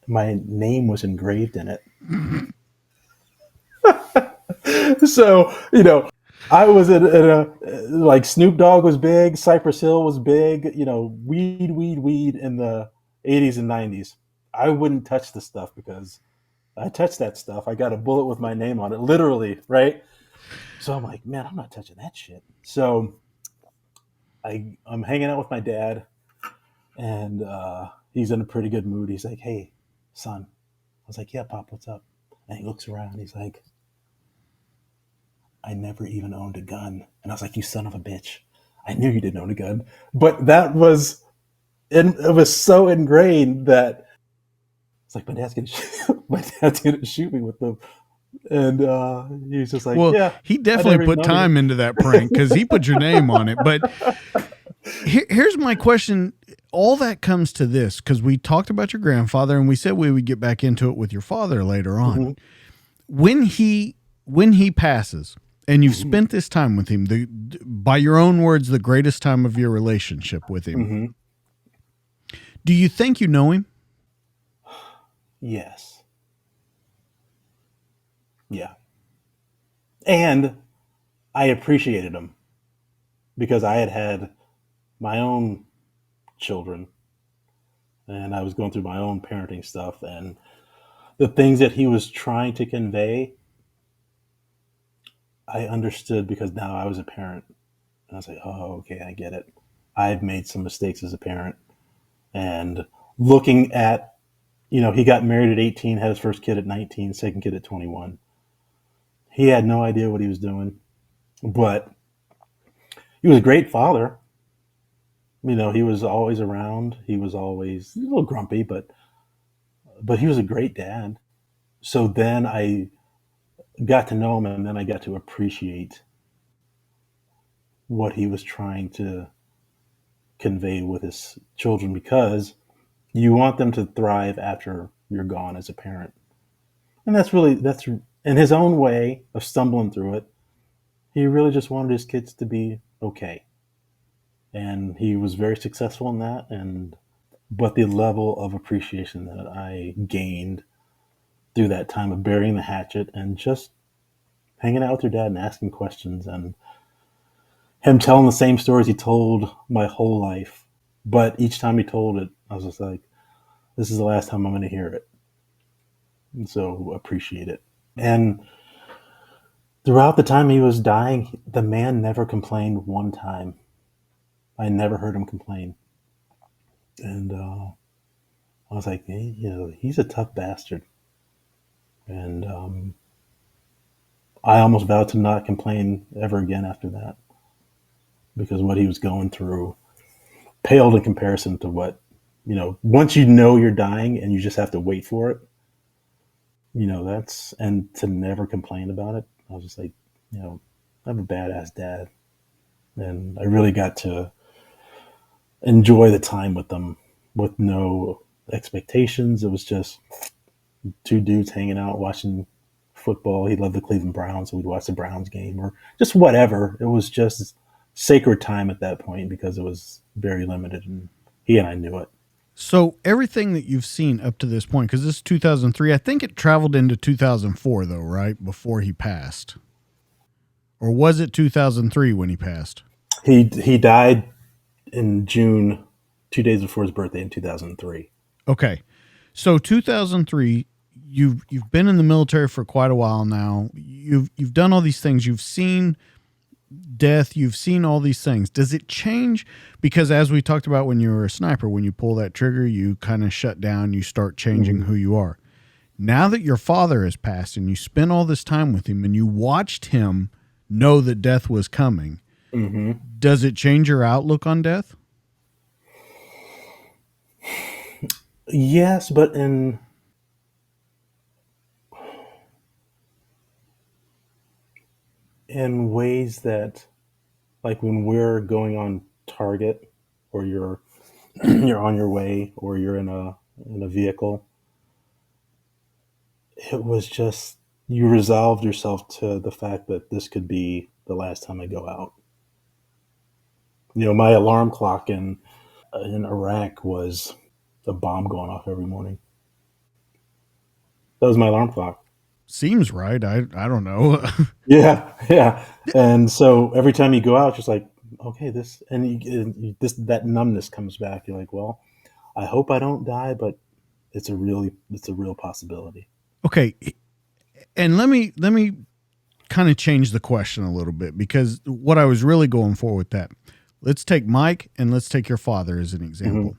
my name was engraved in it. So, I was in a, like, Snoop Dogg was big, Cypress Hill was big, weed in the 80s and 90s. I wouldn't touch the stuff because I touched that stuff. I got a bullet with my name on it, literally, right? So I'm like, man, I'm not touching that shit. So I'm hanging out with my dad, and he's in a pretty good mood. He's like, "Hey, son." I was like, "Yeah, Pop, what's up?" And he looks around. He's like, "I never even owned a gun." And I was like, "You son of a bitch. I knew you didn't own a gun." But it was so ingrained that It's like, my dad's gonna shoot me with them. And he's just like, Well, yeah, he I definitely never put noticed time into that prank because he put your name on it. But here's my question. All that comes to this, because we talked about your grandfather and we said we would get back into it with your father later on. Mm-hmm. When he passes and you've Mm-hmm. spent this time with him, by your own words, the greatest time of your relationship with him, Mm-hmm. do you think you know him? Yes. Yeah. And I appreciated him because I had my own children and I was going through my own parenting stuff, and the things that he was trying to convey, I understood because now I was a parent. And I was like, oh, okay, I get it. I've made some mistakes as a parent. And looking at, he got married at 18, had his first kid at 19, second kid at 21. He had no idea what he was doing, but he was a great father. He was always around. He was always a little grumpy, but he was a great dad. So then I got to know him, and then I got to appreciate what he was trying to convey with his children, because you want them to thrive after you're gone as a parent. And that's in his own way of stumbling through it. He really just wanted his kids to be okay. And he was very successful in that. But the level of appreciation that I gained through that time of burying the hatchet and just hanging out with your dad and asking questions, and him telling the same stories he told my whole life. But each time he told it, I was just like, this is the last time I'm going to hear it. And so appreciate it. And throughout the time he was dying, the man never complained one time. I never heard him complain. And I was like, hey, he's a tough bastard. And I almost vowed to not complain ever again after that, because what he was going through paled in comparison to what, once you're dying and you just have to wait for it, and to never complain about it. I was just like, I'm a badass dad. And I really got to enjoy the time with them with no expectations. It was just two dudes hanging out, watching football. He loved the Cleveland Browns, so we'd watch the Browns game or just whatever. It was just sacred time at that point because it was very limited, and he and I knew it. So everything that you've seen up to this point, because this is 2003, I think it traveled into 2004 though, right? Before he passed. Or was it 2003 when he passed? He died in June, 2 days before his birthday in 2003. Okay. So 2003, you've been in the military for quite a while now. You've done all these things. You've seen death, you've seen all these things. Does it change? Because as we talked about when you were a sniper, when you pull that trigger, you kind of shut down, you start changing who you are. Now that your father has passed and you spent all this time with him and you watched him know that death was coming, does it change your outlook on death? Yes, but in ways that, like when we're going on target, or you're on your way, or you're in a vehicle, it was just, you resolved yourself to the fact that this could be the last time I go out. My alarm clock in Iraq was a bomb going off every morning. That was my alarm clock. Seems right. I don't know. Yeah. And so every time you go out, just like, okay, that numbness comes back. You're like, well, I hope I don't die, but it's a real possibility. Okay. And let me kind of change the question a little bit, because what I was really going for with that, let's take Mike and let's take your father as an example.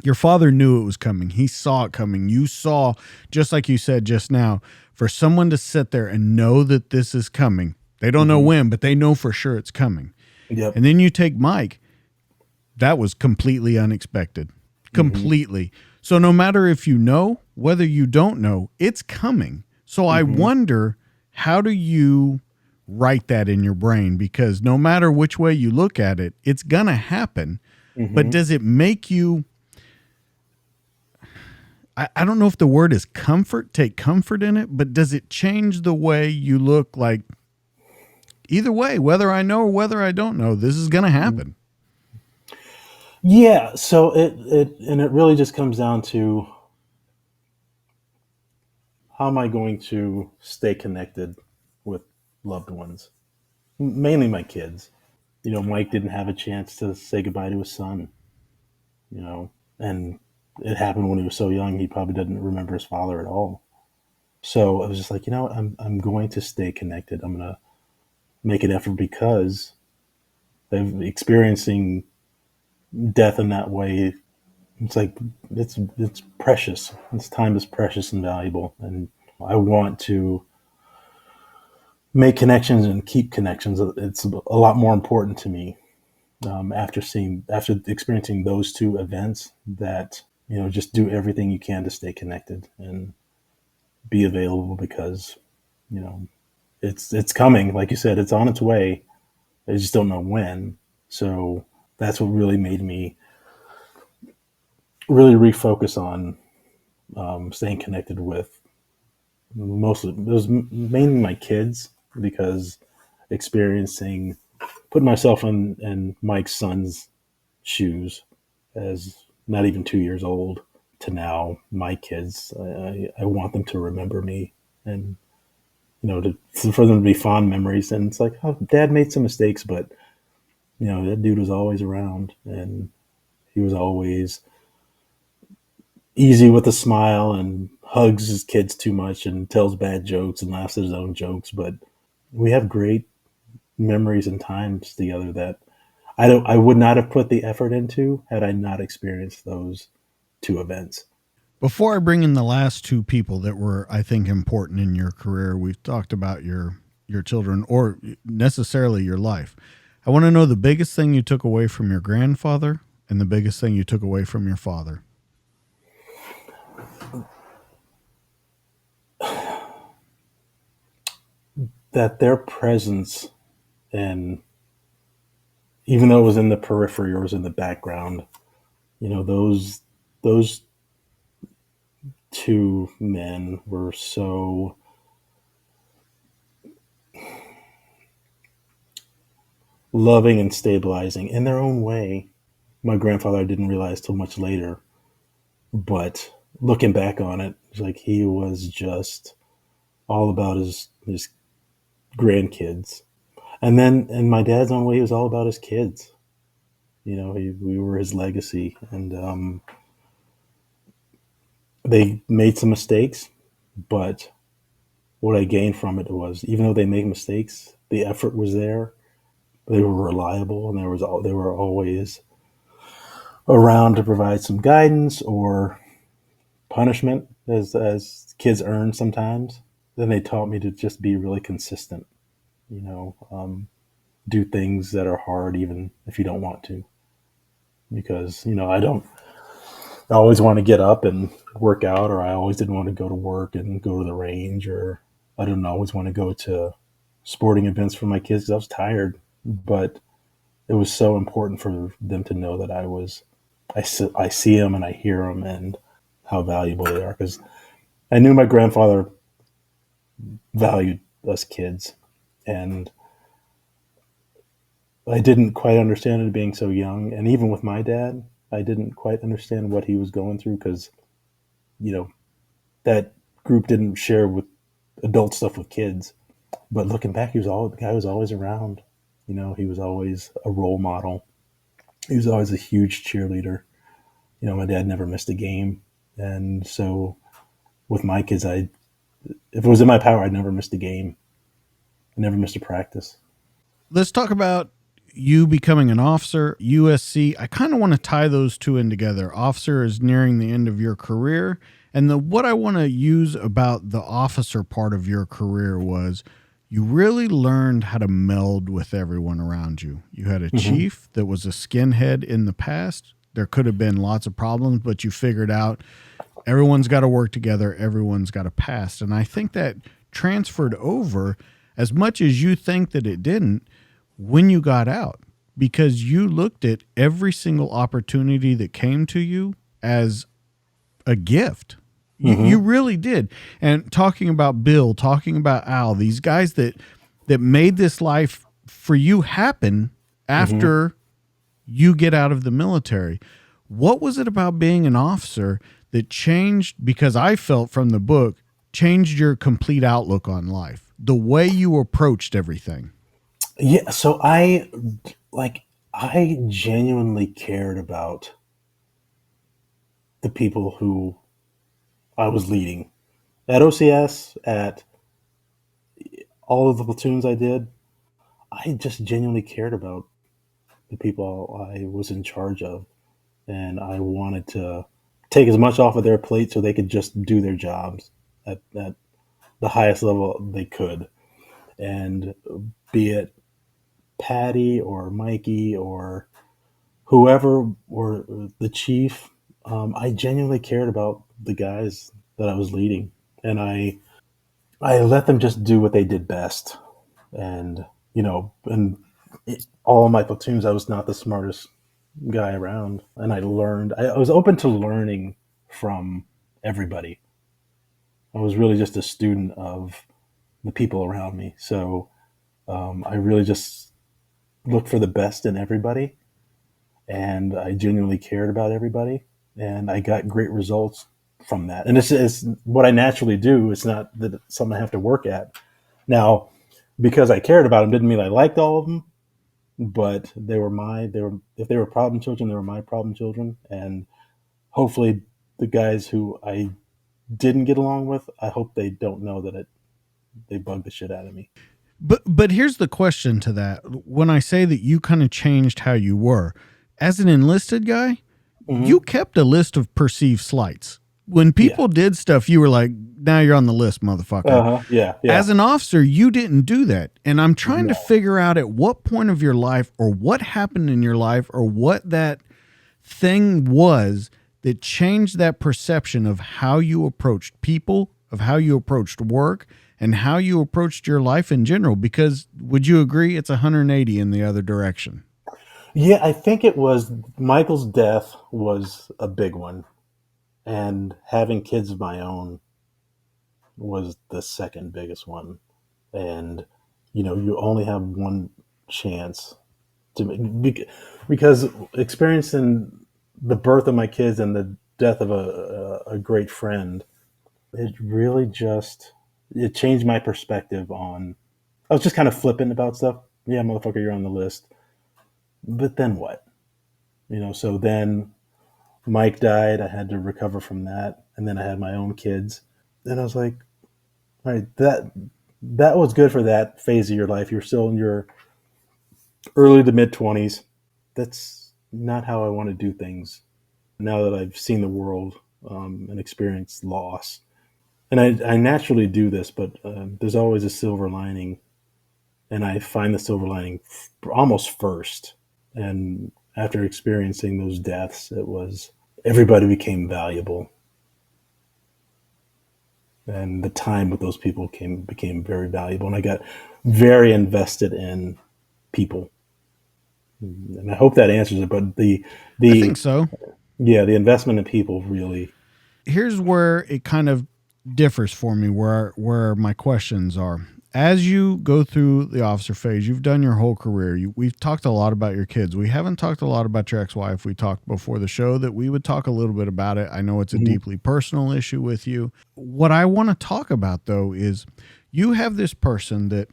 Your father knew it was coming. He saw it coming. You saw, just like you said just now, for someone to sit there and know that this is coming. They don't know when, but they know for sure it's coming. Yep. And then you take Mike. That was completely unexpected. Completely. So no matter if you know, whether you don't know, it's coming. So I wonder, how do you write that in your brain? Because no matter which way you look at it, it's going to happen. But does it make you, I don't know if the word is take comfort in it, but does it change the way you look? Like, either way, whether I know or whether I don't know, this is going to happen. Yeah. So it really just comes down to, how am I going to stay connected with loved ones? Mainly my kids. Mike didn't have a chance to say goodbye to his son, and it happened when he was so young, he probably didn't remember his father at all. So I was just like, I'm going to stay connected. I'm going to make an effort, because they're experiencing death in that way. It's like, it's precious. This time is precious and valuable, and I want to make connections and keep connections. It's a lot more important to me, after experiencing those two events, that just do everything you can to stay connected and be available, because it's coming. Like you said, it's on its way. I just don't know when. So that's what really made me really refocus on, staying connected with, it was mainly my kids, because putting myself in Mike's son's shoes, as not even 2 years old, to now my kids. I want them to remember me, and for them to be fond memories. And it's like, oh, Dad made some mistakes, but that dude was always around, and he was always easy with a smile, and hugs his kids too much, and tells bad jokes and laughs at his own jokes. But we have great memories and times together that I would not have put the effort into had I not experienced those two events. Before I bring in the last two people that were, I think, important in your career, we've talked about your children, or necessarily your life. I want to know the biggest thing you took away from your grandfather and the biggest thing you took away from your father. That their presence, and even though it was in the periphery or was in the background, those two men were so loving and stabilizing in their own way. My grandfather, I didn't realize till much later, but looking back on it, it's like he was just all about his grandkids. And then in my dad's own way, he was all about his kids. We were his legacy, and they made some mistakes, but what I gained from it was, even though they made mistakes, the effort was there. They were reliable, and they were always around to provide some guidance or punishment, as kids earn sometimes. Then they taught me to just be really consistent. Do things that are hard, even if you don't want to, because I always want to get up and work out, or I always didn't want to go to work and go to the range, or I didn't always want to go to sporting events for my kids because I was tired. But it was so important for them to know that I see them and I hear them, and how valuable they are, because I knew my grandfather valued us kids, and I didn't quite understand it being so young. And even with my dad, I didn't quite understand what he was going through, because that group didn't share with adult stuff with kids. But looking back, the guy was always around. He was always a role model. He was always a huge cheerleader. My dad never missed a game, and so with my kids, if it was in my power, I'd never missed a game. I never missed a practice. Let's talk about you becoming an officer, USC. I kind of want to tie those two in together. Officer is nearing the end of your career. And what I want to use about the officer part of your career was you really learned how to meld with everyone around you. You had a chief that was a skinhead in the past There could have been lots of problems, but you figured out everyone's got to work together. Everyone's got to pass. And I think that transferred over as much as you think that it didn't when you got out, because you looked at every single opportunity that came to you as a gift. You really did. And talking about Bill, talking about Al, these guys that made this life for you happen after you get out of the military. What was it about being an officer that changed, because I felt from the book, changed your complete outlook on life, the way you approached everything? Yeah, so I genuinely cared about the people who I was leading at OCS, at all of the platoons I did. I just genuinely cared about the people I was in charge of, and I wanted to take as much off of their plate so they could just do their jobs at the highest level they could. And be it Patty or Mikey or whoever, or the chief, I genuinely cared about the guys that I was leading, and I let them just do what they did best. And all of my platoons, I was not the smartest guy around, and I was open to learning from everybody. I was really just a student of the people around me. So I really just looked for the best in everybody, and I genuinely cared about everybody, and I got great results from that. And it's what I naturally do. It's not that it's something I have to work at. Now, because I cared about them didn't mean I liked all of them, but if they were problem children, they were my problem children. And hopefully the guys who I didn't get along with, I hope they don't know that they bugged the shit out of me. But here's the question to that. When I say that you kind of changed how you were, as an enlisted guy, you kept a list of perceived slights. When people did stuff, you were like, now you're on the list, motherfucker. Yeah. As an officer, you didn't do that. And I'm trying to figure out at what point of your life, or what happened in your life, or what that thing was that changed that perception of how you approached people, of how you approached work, and how you approached your life in general. Because would you agree it's 180 in the other direction? Yeah, I think it was Michael's death was a big one. And having kids of my own was the second biggest one. And, you only have one chance because experiencing the birth of my kids and the death of a great friend, it really it changed my perspective on, I was just kind of flippant about stuff. Yeah, motherfucker, you're on the list. But then what? So then Mike died. I had to recover from that. And then I had my own kids. And I was like, all right, that was good for that phase of your life. You're still in your early to mid 20s. That's not how I want to do things now that I've seen the world and experienced loss. And I naturally do this, but there's always a silver lining. And I find the silver lining almost first. And after experiencing those deaths, everybody became valuable. And the time with those people became very valuable. And I got very invested in people. And I hope that answers it. But I think so. Yeah, the investment in people really. Here's where it kind of differs for me, where my questions are. As you go through the officer phase, you've done your whole career. We've talked a lot about your kids. We haven't talked a lot about your ex-wife. We talked before the show that we would talk a little bit about it. I know it's a deeply personal issue with you. What I want to talk about, though, is you have this person that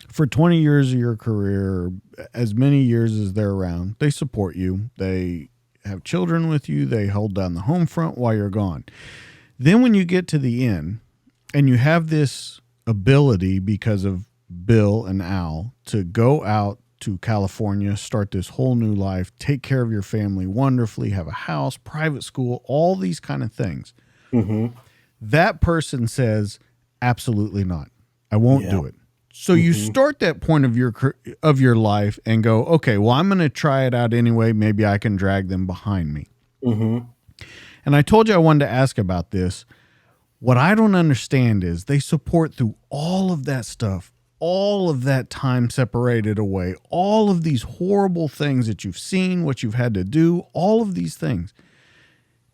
for 20 years of your career, as many years as they're around, they support you. They have children with you. They hold down the home front while you're gone. Then when you get to the end and you have this ability, because of Bill and Al, to go out to California, start this whole new life, take care of your family wonderfully, have a house, private school, all these kind of things. That person says, absolutely not. I won't do it. So you start that point of your life and go, okay, well, I'm going to try it out anyway. Maybe I can drag them behind me. Mm-hmm. And I told you I wanted to ask about this. What I don't understand is they support through all of that stuff, all of that time separated away, all of these horrible things that you've seen, what you've had to do, all of these things.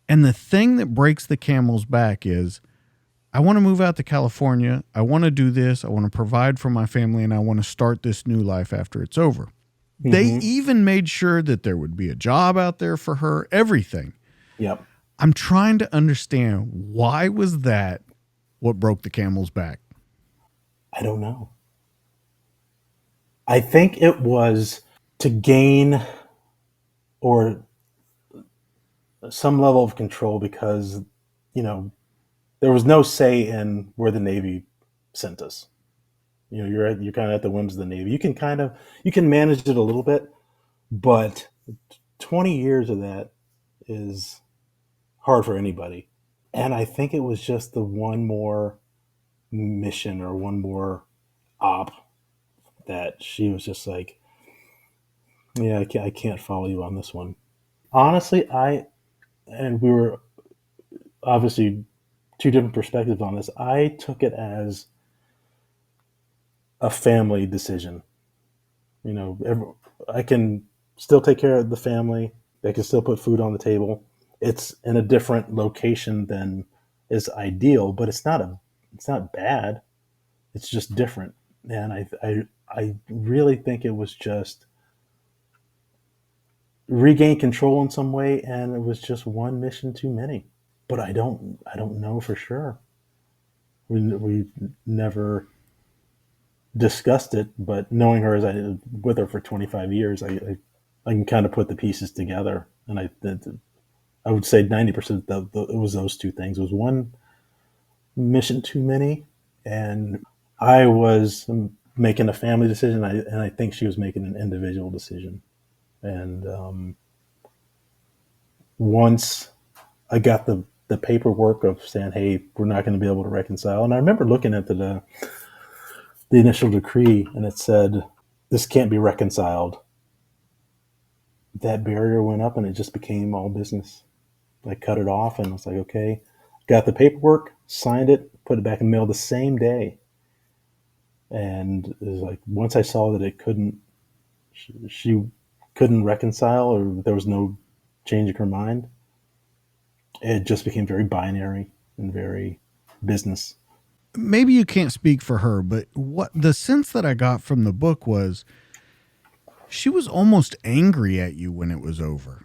And the thing that breaks the camel's back is, I want to move out to California. I want to do this. I want to provide for my family, and I want to start this new life after it's over. Mm-hmm. They even made sure that there would be a job out there for her, everything. Yep. I'm trying to understand, why was that what broke the camel's back? I don't know. I think it was to gain or some level of control because, there was no say in where the Navy sent us. You're kind of at the whims of the Navy. You can manage it a little bit, but 20 years of that is hard for anybody. And I think it was just the one more mission or one more op that she was just like, yeah, I can't follow you on this one. Honestly, and we were obviously two different perspectives on this. I took it as a family decision. I can still take care of the family. They can still put food on the table. It's in a different location than is ideal, but it's not bad. It's just different. And I really think it was just regain control in some way, and it was just one mission too many. But I don't know for sure. We never discussed it, but knowing her as I with her for 25 years, I can kind of put the pieces together, and I would say 90% it was those two things. It was one mission too many, and I was making a family decision, and I think she was making an individual decision. And once I got the paperwork of saying, "Hey, we're not going to be able to reconcile," and I remember looking at the initial decree, and it said, "This can't be reconciled." That barrier went up, and it just became all business. I cut it off, and I was like, "Okay." Got the paperwork, signed it, put it back in the mail the same day, and it was like once I saw that she couldn't reconcile, or there was no changing her mind, it just became very binary and very business. Maybe you can't speak for her, but what the sense that I got from the book was she was almost angry at you when it was over.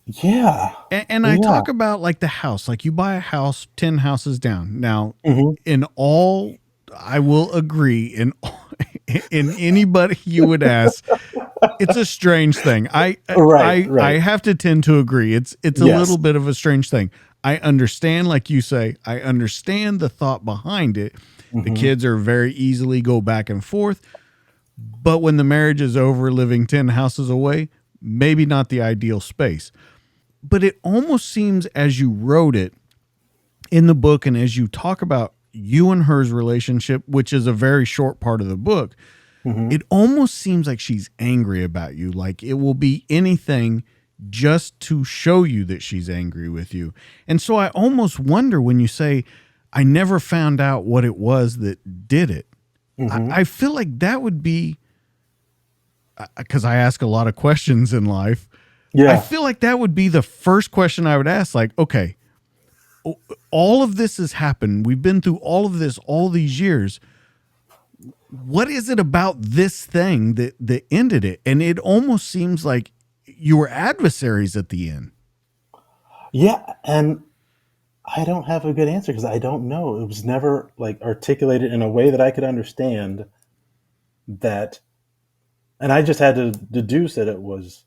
Yeah. And I talk about like the house, like you buy a house 10 houses down. Now, in all, I will agree, in anybody you would ask, it's a strange thing. I have to tend to agree. It's a little bit of a strange thing. I understand, like you say, I understand the thought behind it. The kids are very easily go back and forth. But when the marriage is over, living 10 houses away, maybe not the ideal space. But it almost seems, as you wrote it in the book and as you talk about you and her's relationship, which is a very short part of the book, it almost seems like she's angry about you. Like it will be anything just to show you that she's angry with you. And so I almost wonder when you say, I never found out what it was that did it. I feel like that would be, because I ask a lot of questions in life. Yeah. I feel like that would be the first question I would ask. Like, okay, all of this has happened. We've been through all of this, all these years. What is it about this thing that ended it? And it almost seems like you were adversaries at the end. Yeah. And I don't have a good answer because I don't know. It was never like articulated in a way that I could understand that. And I just had to deduce that it was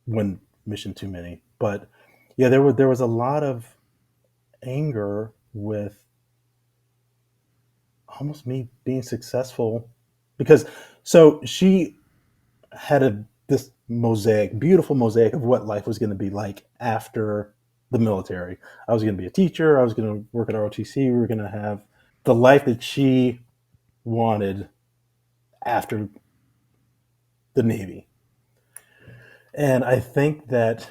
when mission too many. But yeah, there was a lot of anger with almost me being successful because so she had this beautiful mosaic of what life was going to be like after the military. I was going to be a teacher. I was going to work at ROTC. We were going to have the life that she wanted after the Navy. And I think that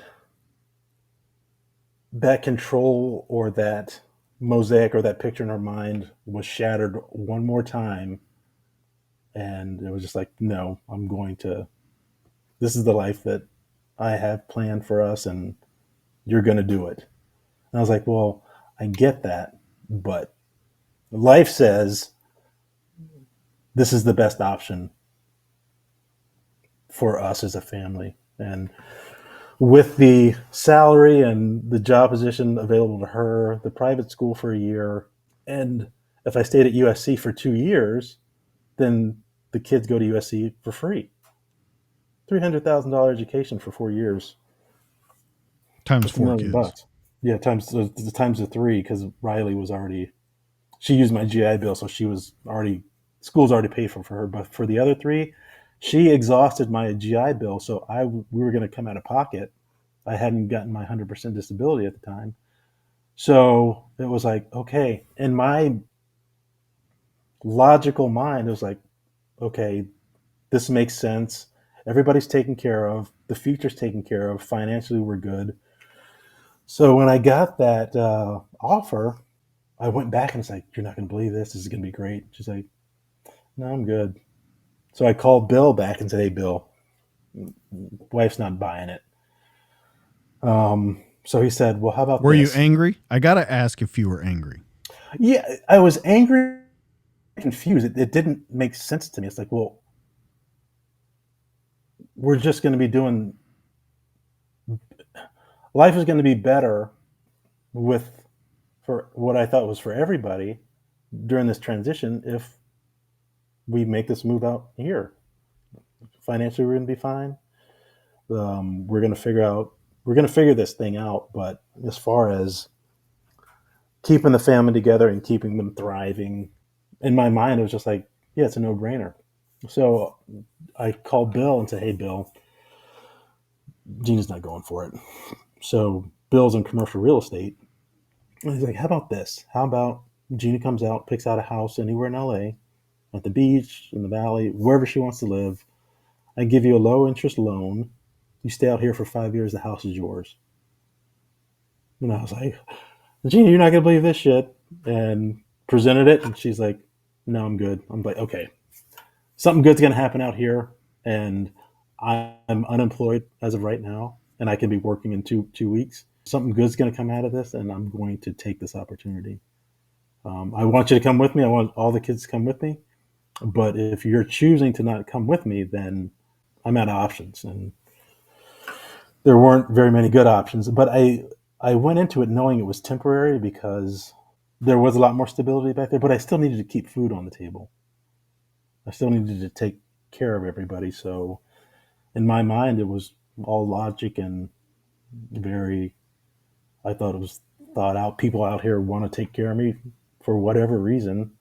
control or that mosaic or that picture in our mind was shattered one more time. And it was just like, no, this is the life that I have planned for us, and you're going to do it. And I was like, well, I get that, but life says this is the best option for us as a family. And with the salary and the job position available to her, the private school for a year, and if I stayed at USC for 2 years, then the kids go to USC for free. $300,000 education for 4 years. Times That's $1 4 million kids. bucks. Yeah, times the 3, because Riley was already, she used my GI Bill, so she was already, school's already paid for her. But for the other 3, she exhausted my GI Bill, so we were going to come out of pocket. I hadn't gotten my 100% disability at the time. So it was like, okay, in my logical mind, it was like, okay, this makes sense. Everybody's taken care of. The future's taken care of. Financially, we're good. So when I got that offer, I went back and it's like, you're not going to believe this. This is going to be great. She's like, no, I'm good. So I called Bill back and said, hey, Bill, wife's not buying it. So he said, well, how about Were this? you angry? I got to ask if you were angry. Yeah, I was angry, confused. It didn't make sense to me. It's like, well, we're just going to be doing, life is going to be better for what I thought was for everybody during this transition if we make this move out here. Financially, we're going to be fine. We're going to figure this thing out. But as far as keeping the family together and keeping them thriving, in my mind, it was just like, yeah, it's a no-brainer. So I called Bill and said, hey, Bill, Gina's not going for it. So Bill's in commercial real estate. And he's like, how about this? How about Gina comes out, picks out a house anywhere in LA, at the beach, in the valley, wherever she wants to live. I give you a low interest loan. You stay out here for 5 years, the house is yours. And I was like, Gina, you're not going to believe this shit. And presented it. And she's like, no, I'm good. I'm like, okay, something good's going to happen out here. And I'm unemployed as of right now. And I can be working in two weeks. Something good's going to come out of this. And I'm going to take this opportunity. I want you to come with me. I want all the kids to come with me. But if you're choosing to not come with me, then I'm out of options. And there weren't very many good options. But I went into it knowing it was temporary because there was a lot more stability back there. But I still needed to keep food on the table. I still needed to take care of everybody. So in my mind, it was all logic and I thought it was thought out. People out here want to take care of me for whatever reason.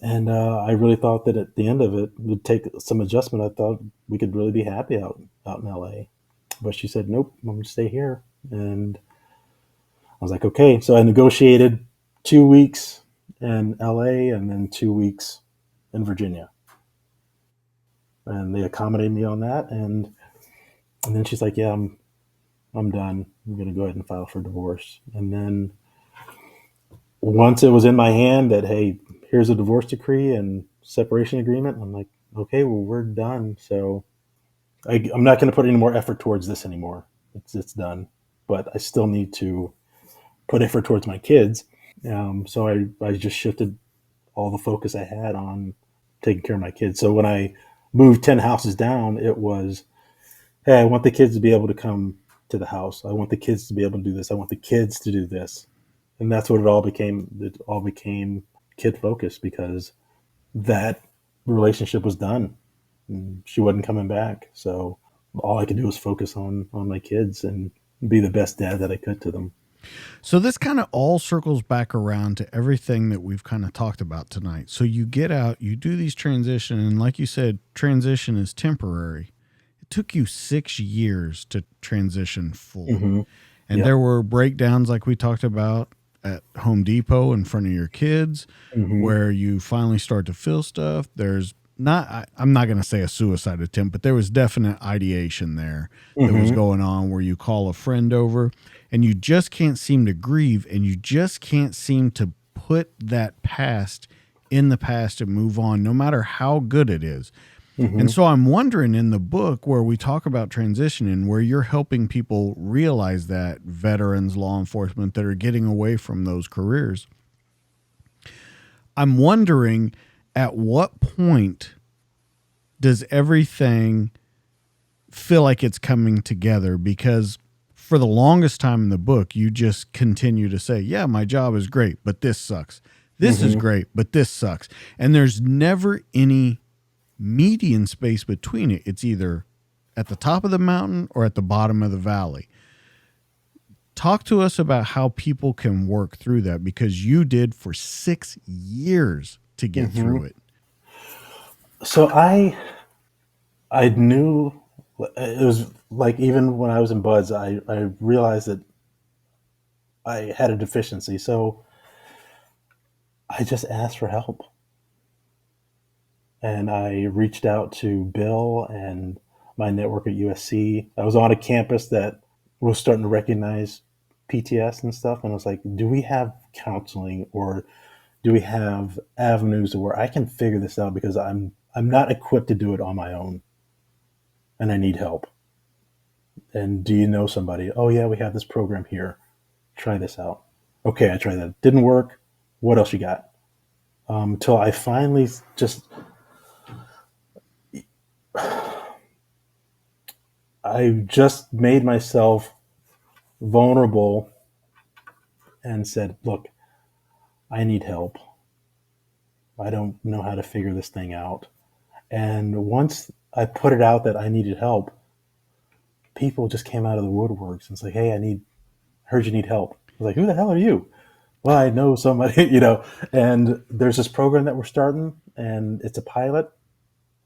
And I really thought that at the end of it would take some adjustment. I thought we could really be happy out in LA. But she said, nope, I'm going to stay here. And I was like, okay. So I negotiated 2 weeks in LA and then 2 weeks in Virginia. And they accommodated me on that. And then she's like, yeah, I'm done. I'm going to go ahead and file for divorce. And then once it was in my hand that, hey, here's a divorce decree and separation agreement, I'm like, okay, well, we're done. So I'm not going to put any more effort towards this anymore. It's done. But I still need to put effort towards my kids. So I just shifted all the focus I had on taking care of my kids. So when I moved 10 houses down, it was, hey, I want the kids to be able to come to the house. I want the kids to be able to do this. I want the kids to do this. And that's what it all became. It all became kid focused because that relationship was done. And she wasn't coming back. So all I could do was focus on my kids and be the best dad that I could to them. So this kind of all circles back around to everything that we've kind of talked about tonight. So you get out, you do these transition, and like you said, transition is temporary. It took you 6 years to transition fully. Mm-hmm. And Yep. there were breakdowns like we talked about at Home Depot in front of your kids, where you finally start to feel stuff. There's I'm not going to say a suicide attempt, but there was definite ideation there that was going on, where you call a friend over and you just can't seem to grieve, and you just can't seem to put that past in the past and move on, no matter how good it is. And so I'm wondering, in the book where we talk about transitioning, where you're helping people realize that, veterans, law enforcement that are getting away from those careers, I'm wondering, at what point does everything feel like it's coming together? Because for the longest time in the book, you just continue to say, yeah, my job is great, but this sucks. This is great, but this sucks. And there's never any median space between it. It's either at the top of the mountain or at the bottom of the valley. Talk to us about how people can work through that, because you did for 6 years to get through it. So I knew, it was like, even when I was in Buds, I realized that I had a deficiency. So I just asked for help. And I reached out to Bill and my network at USC. I was on a campus that was starting to recognize PTS and stuff. And I was like, do we have counseling, or do we have avenues where I can figure this out? Because I'm not equipped to do it on my own, and I need help. And do you know somebody? Oh yeah, we have this program here. Try this out. Okay, I tried that. Didn't work. What else you got? Until I finally I just made myself vulnerable and said, look, I need help. I don't know how to figure this thing out. And once I put it out that I needed help, people just came out of the woodworks and said, hey, heard you need help. I was like, who the hell are you? Well, I know somebody, and there's this program that we're starting, and it's a pilot.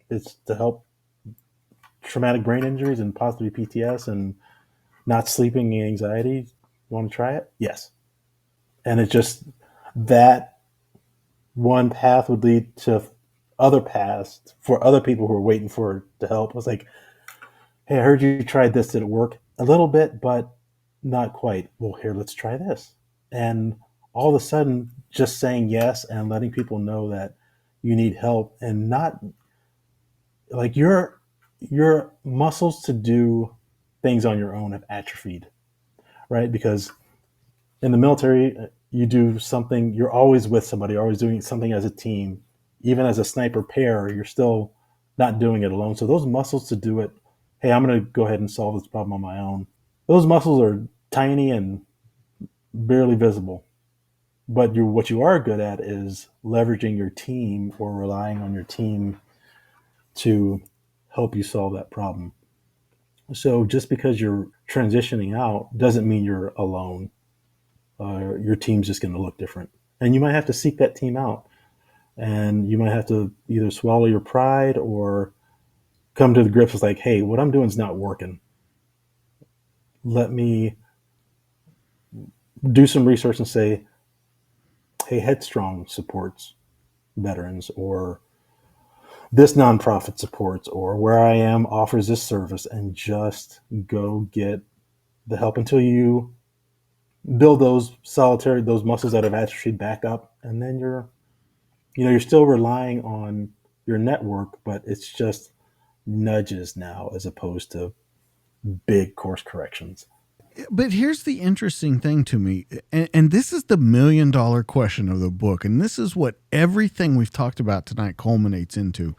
It's to help traumatic brain injuries and possibly PTS and not sleeping and anxiety. You want to try it? Yes. And it just, that one path would lead to other paths for other people who are waiting to help. I was like, hey, I heard you tried this. Did it work? A little bit, but not quite. Well, here, let's try this. And all of a sudden, just saying yes and letting people know that you need help, and not like your muscles to do things on your own have atrophied, right? Because in the military, you do something, you're always with somebody, you're always doing something as a team. Even as a sniper pair, you're still not doing it alone. So those muscles to do it, hey, I'm going to go ahead and solve this problem on my own. Those muscles are tiny and barely visible. But what you are good at is leveraging your team, or relying on your team to help you solve that problem. So just because you're transitioning out doesn't mean you're alone. Your team's just going to look different. And you might have to seek that team out. And you might have to either swallow your pride or come to the grips with like, hey, what I'm doing is not working. Let me do some research and say, hey, Headstrong supports veterans, or this nonprofit supports, or where I am offers this service, and just go get the help until you build those muscles that have atrophied back up. And then you're still relying on your network, but it's just nudges now as opposed to big course corrections. But here's the interesting thing to me, and this is the $1 million question of the book, and this is what everything we've talked about tonight culminates into.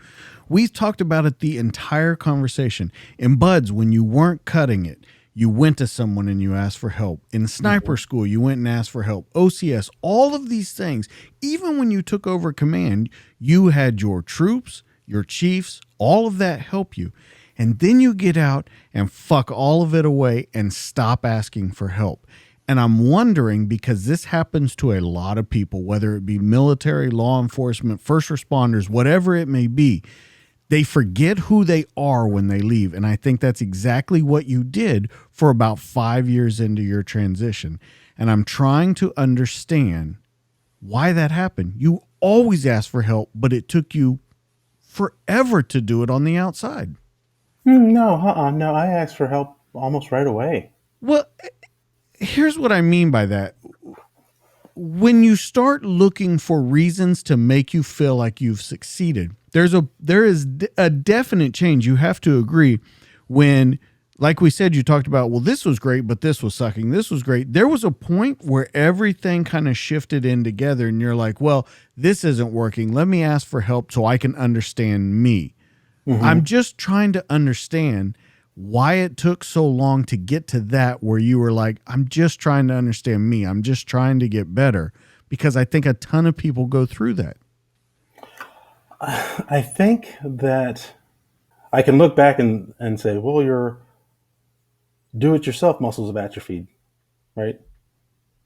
We've talked about it the entire conversation. In Buds, when you weren't cutting it, you went to someone and you asked for help. In sniper school, you went and asked for help. OCS, all of these things. Even when you took over command, you had your troops, your chiefs, all of that help you. And then you get out and fuck all of it away and stop asking for help. And I'm wondering, because this happens to a lot of people, whether it be military, law enforcement, first responders, whatever it may be, they forget who they are when they leave. And I think that's exactly what you did for about 5 years into your transition. and I'm trying to understand why that happened. You always asked for help, but it took you forever to do it on the outside. No, I asked for help almost right away. Well, here's what I mean by that. When you start looking for reasons to make you feel like you've succeeded, there is a definite change. You have to agree when, like we said, you talked about, well, this was great, but this was sucking. This was great. There was a point where everything kind of shifted in together and you're like, well, this isn't working. Let me ask for help so I can understand me. I'm just trying to understand why it took so long to get to that where you were like, I'm just trying to understand me. I'm just trying to get better, because I think a ton of people go through that. I think that I can look back and say, well, your do-it-yourself muscles have atrophied, right?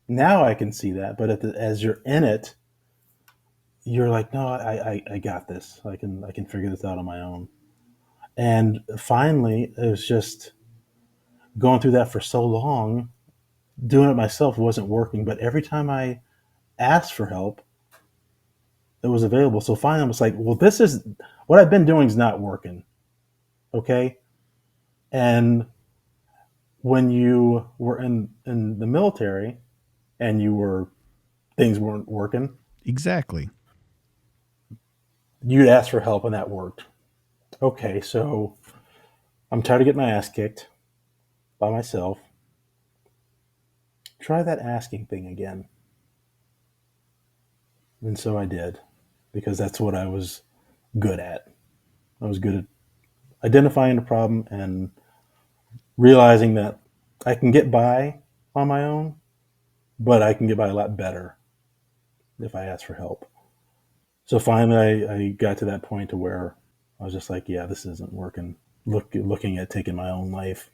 Now I can see that, but as you're in it, you're like, no, I got this. I can figure this out on my own. And finally, it was just going through that for so long, doing it myself wasn't working. But every time I asked for help, it was available. So finally, I was like, well, this is what I've been doing is not working. Okay. And when you were in the military and things weren't working, Exactly. you'd ask for help and that worked. Okay. So I'm tired of getting my ass kicked by myself. Try that asking thing again. And so I did, because that's what I was good at. I was good at identifying the problem and realizing that I can get by on my own, but I can get by a lot better if I ask for help. So finally, I got to that point to where I was just like, yeah, this isn't working. Looking at taking my own life.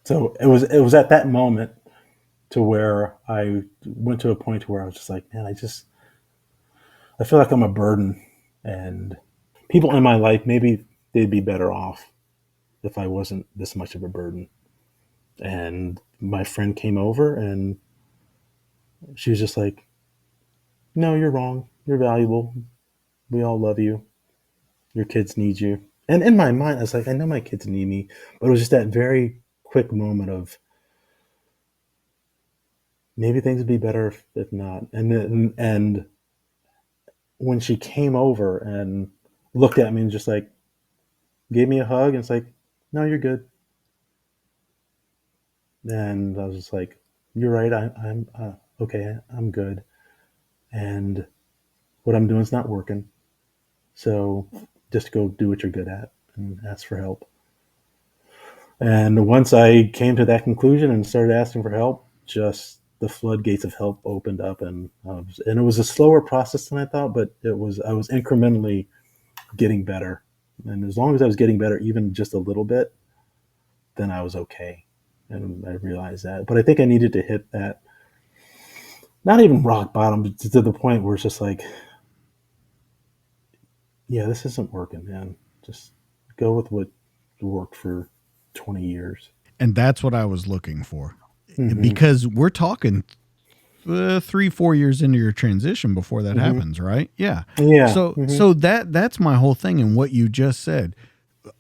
So it was at that moment to where I went to a point where I was just like, man, I feel like I'm a burden, and people in my life, maybe they'd be better off if I wasn't this much of a burden. And my friend came over and she was just like, no, you're wrong. You're valuable. We all love you. Your kids need you. And in my mind, I was like, I know my kids need me, but it was just that very quick moment of maybe things would be better if not. And when she came over and looked at me and just like gave me a hug, and it's like, no, you're good. And I was just like, you're right. I'm okay. I'm good. And what I'm doing is not working. So just go do what you're good at and ask for help. And once I came to that conclusion and started asking for help, just the floodgates of help opened up, and it was a slower process than I thought, but I was incrementally getting better. And as long as I was getting better, even just a little bit, then I was okay. And I realized that. But I think I needed to hit that, not even rock bottom, but to the point where it's just like, yeah, this isn't working, man. Just go with what worked for 20 years. And that's what I was looking for. Because we're talking 3-4 years into your transition before that happens, right? Yeah. Yeah. So that's my whole thing. And what you just said,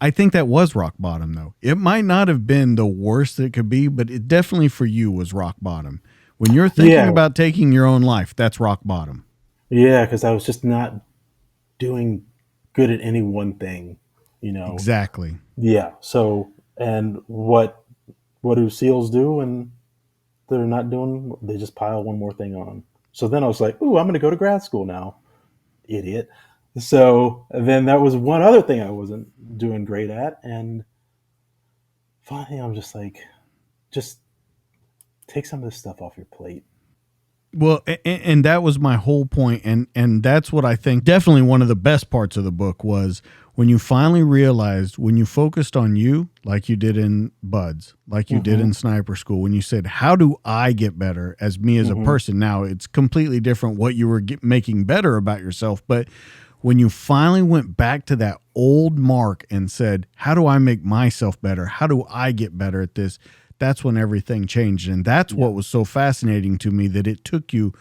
I think that was rock bottom, though. It might not have been the worst it could be, but it definitely for you was rock bottom. When you're thinking about taking your own life, that's rock bottom. Yeah, because I was just not doing good at any one thing, Exactly. Yeah. So, and what do SEALs do when they're not doing? They just pile one more thing on. So then I was like, ooh, I'm going to go to grad school now, idiot. So then that was one other thing I wasn't doing great at, and finally I'm just like, just take some of this stuff off your plate. Well, and that was my whole point, and that's what I think definitely one of the best parts of the book was when you finally realized, when you focused on you, like you did in Buds, like you did in Sniper School, when you said, how do I get better as me as a person? Now, it's completely different what you were making better about yourself, but when you finally went back to that old Mark and said, how do I make myself better? How do I get better at this? that's when everything changed. And that's what was so fascinating to me, that it took you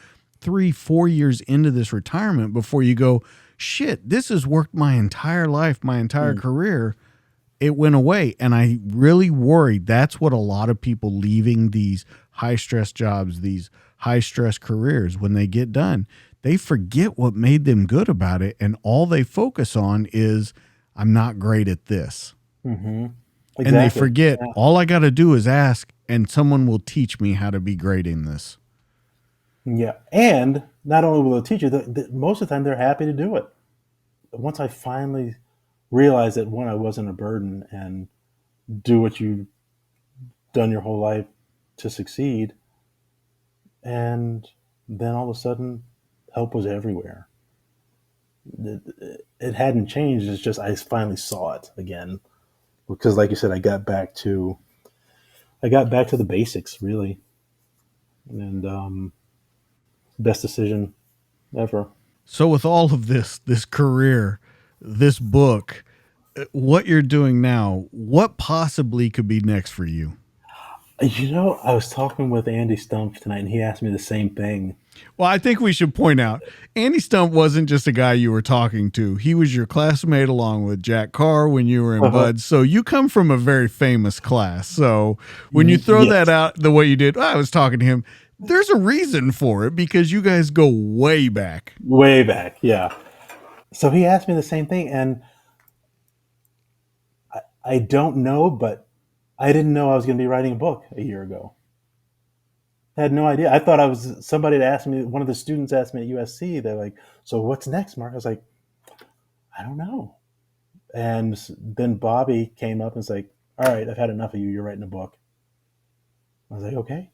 3-4 years into this retirement before you go, shit, this has worked my entire life, my entire career. It went away. And I really worried that's what a lot of people leaving these high stress jobs, these high stress careers, when they get done, they forget what made them good about it. And all they focus on is, I'm not great at this. Exactly. And they forget, all I got to do is ask, and someone will teach me how to be great in this. Yeah. And not only will they teach you, most of the time they're happy to do it. Once I finally realized that, one, I wasn't a burden, and do what you've done your whole life to succeed. And then all of a sudden, help was everywhere. It hadn't changed. It's just I finally saw it again, because, like you said, I got back to the basics, really, and best decision ever. So with all of this career, this book, what you're doing now, what possibly could be next for you? I was talking with Andy Stumpf tonight, and he asked me the same thing. Well, I think we should point out, Andy Stumpf wasn't just a guy you were talking to. He was your classmate along with Jack Carr when you were in Buds. So you come from a very famous class. So when you throw that out the way you did, I was talking to him, there's a reason for it, because you guys go way back. Way back, yeah. So he asked me the same thing, and I don't know, but I didn't know I was going to be writing a book a year ago. I had no idea. I thought somebody had asked me, one of the students asked me at USC, they're like, so what's next, Mark? I was like, I don't know. And then Bobby came up and was like, all right, I've had enough of you. You're writing a book. I was like, okay.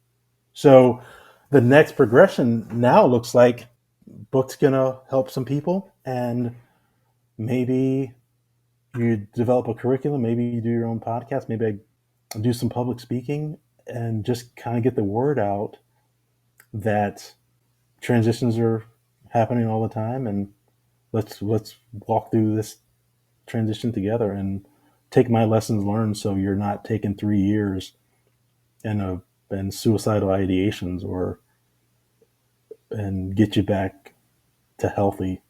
So the next progression now looks like book's going to help some people, and maybe you develop a curriculum, maybe you do your own podcast, maybe I do some public speaking, and just kind of get the word out that transitions are happening all the time, and let's walk through this transition together and take my lessons learned, so you're not taking 3 years and suicidal ideations, and get you back to healthy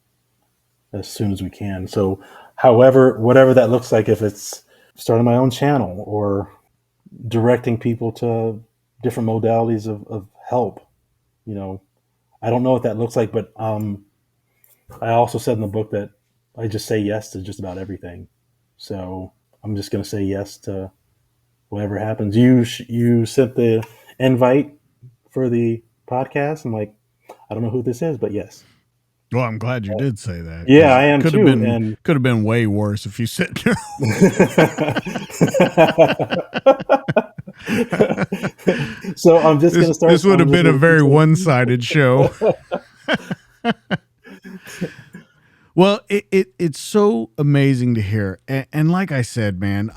as soon as we can. So whatever that looks like, if it's starting my own channel or directing people to different modalities of help, I don't know what that looks like, but I also said in the book that I just say yes to just about everything. So I'm just going to say yes to whatever happens. You sent the invite for the podcast. I'm like, I don't know who this is, but yes. Well, I'm glad you did say that. Yeah, I am could too. Could have been way worse if you said no. So I'm just going to start. This would have been a very one-sided show. Well, it's so amazing to hear. And like I said, man,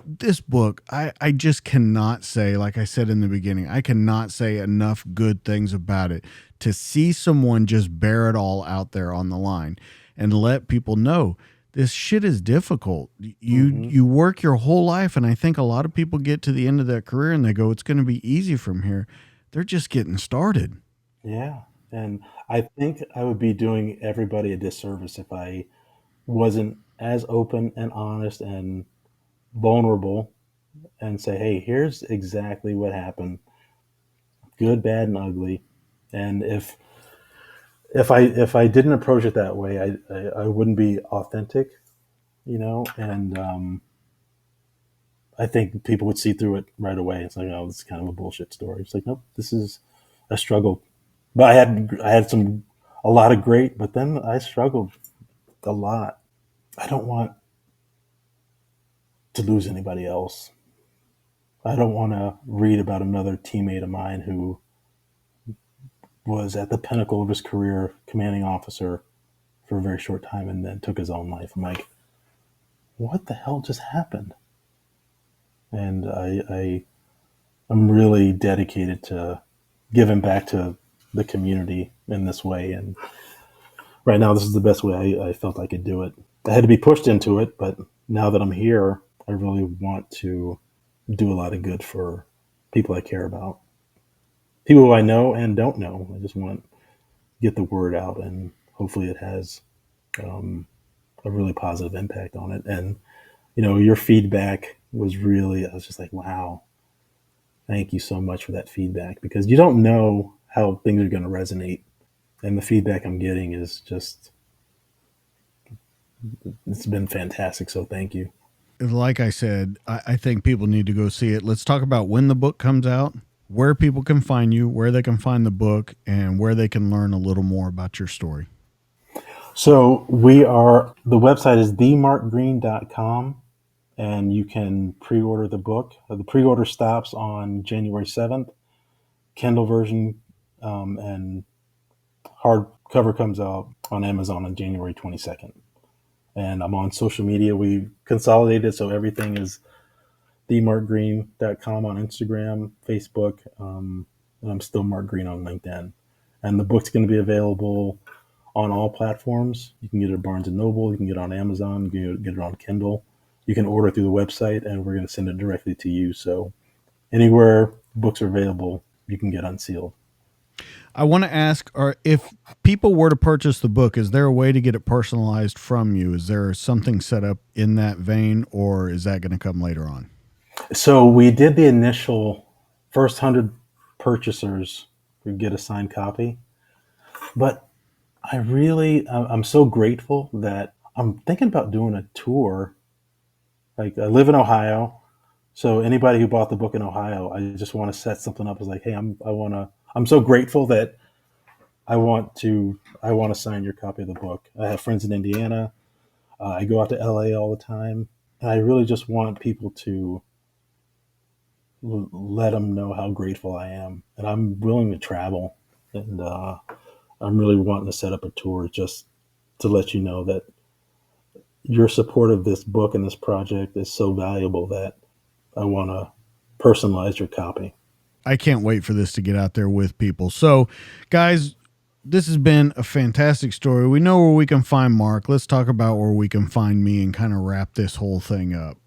this book, I just cannot say, like I said in the beginning, I cannot say enough good things about it. To see someone just bear it all out there on the line and let people know this shit is difficult. You work your whole life, and I think a lot of people get to the end of their career and they go, it's going to be easy from here. They're just getting started. Yeah. And I think I would be doing everybody a disservice if I wasn't as open and honest and vulnerable and say, hey, here's exactly what happened. Good, bad, and ugly. And if I didn't approach it that way, I wouldn't be authentic, and I think people would see through it right away. It's like, oh, this is kind of a bullshit story. It's like, nope, this is a struggle. But I had a lot of great, but then I struggled a lot. I don't want to lose anybody else. I don't want to read about another teammate of mine who was at the pinnacle of his career, commanding officer, for a very short time, and then took his own life. I'm like, what the hell just happened? And I'm really dedicated to giving back to the community in this way. And right now, this is the best way I felt I could do it. I had to be pushed into it, but now that I'm here, I really want to do a lot of good for people I care about, people who I know and don't know. I just want to get the word out, and hopefully it has a really positive impact on it. And, your feedback was really, I was just like, wow, thank you so much for that feedback, because you don't know how things are going to resonate. And the feedback I'm getting is just, it's been fantastic. So thank you. Like I said, I think people need to go see it. Let's talk about when the book comes out, where people can find you, where they can find the book, and where they can learn a little more about your story. So the website is themarkgreene.com, and you can pre-order the book. The pre-order stops on January 7th. Kindle version and hardcover comes out on Amazon on January 22nd. And I'm on social media. We consolidated, so everything is themarkgreene.com on Instagram, Facebook, and I'm still Mark Greene on LinkedIn. And the book's going to be available on all platforms. You can get it at Barnes & Noble. You can get it on Amazon. You can get it on Kindle. You can order through the website, and we're going to send it directly to you. So anywhere books are available, you can get UnSEALed. I want to ask, if people were to purchase the book, is there a way to get it personalized from you? Is there something set up in that vein, or is that going to come later on? So we did the initial first 100 purchasers would get a signed copy. But I'm so grateful that I'm thinking about doing a tour. Like, I live in Ohio, so anybody who bought the book in Ohio, I just want to set something up as like, hey, I'm so grateful that I want to sign your copy of the book. I have friends in Indiana. I go out to LA all the time, and I really just want people to let them know how grateful I am, and I'm willing to travel, and I'm really wanting to set up a tour just to let you know that your support of this book and this project is so valuable that I want to personalize your copy. I can't wait for this to get out there with people. So, guys, this has been a fantastic story. We know where we can find Mark. Let's talk about where we can find me and kind of wrap this whole thing up.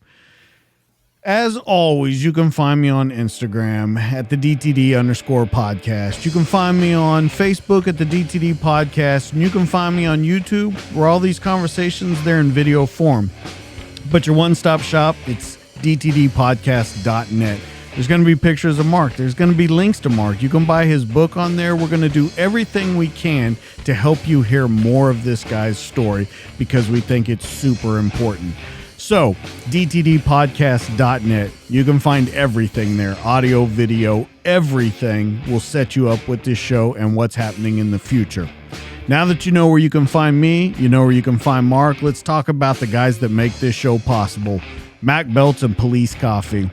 As always, you can find me on Instagram at the DTD_podcast. You can find me on Facebook at the DTD podcast, and you can find me on YouTube, where all these conversations, they're in video form. But your one-stop shop, it's dtdpodcast.net. There's going to be pictures of Mark. There's going to be links to Mark. You can buy his book on there. We're going to do everything we can to help you hear more of this guy's story, because we think it's super important. So, dtdpodcast.net, you can find everything there, audio, video, everything will set you up with this show and what's happening in the future. Now that you know where you can find me, you know where you can find Mark, let's talk about the guys that make this show possible, Mac Belts and Police Coffee.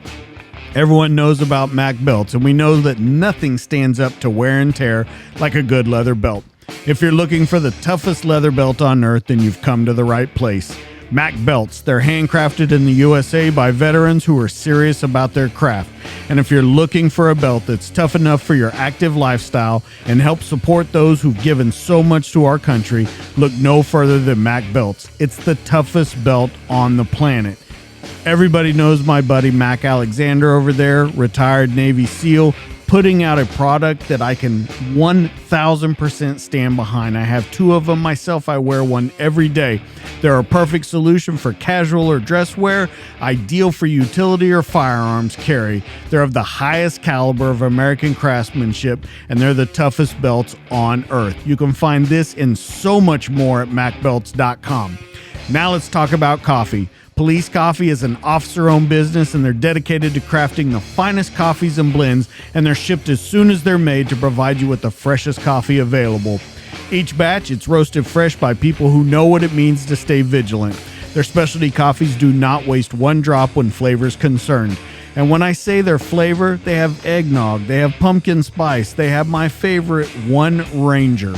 Everyone knows about Mac Belts, and we know that nothing stands up to wear and tear like a good leather belt. If you're looking for the toughest leather belt on earth, then you've come to the right place. Mac Belts, they're handcrafted in the USA by veterans who are serious about their craft. And if you're looking for a belt that's tough enough for your active lifestyle and help support those who've given so much to our country, look no further than Mac Belts. It's the toughest belt on the planet. Everybody knows my buddy Mac Alexander over there, retired Navy SEAL, putting out a product that I can 1,000% stand behind. I have two of them myself. I wear one every day. They're a perfect solution for casual or dress wear, ideal for utility or firearms carry. They're of the highest caliber of American craftsmanship, and they're the toughest belts on earth. You can find this and so much more at macbelts.com. Now let's talk about coffee. Police Coffee is an officer-owned business, and they're dedicated to crafting the finest coffees and blends, and they're shipped as soon as they're made to provide you with the freshest coffee available. Each batch, it's roasted fresh by people who know what it means to stay vigilant. Their specialty coffees do not waste one drop when flavor is concerned. And when I say their flavor, they have eggnog, they have pumpkin spice, they have my favorite, One Ranger.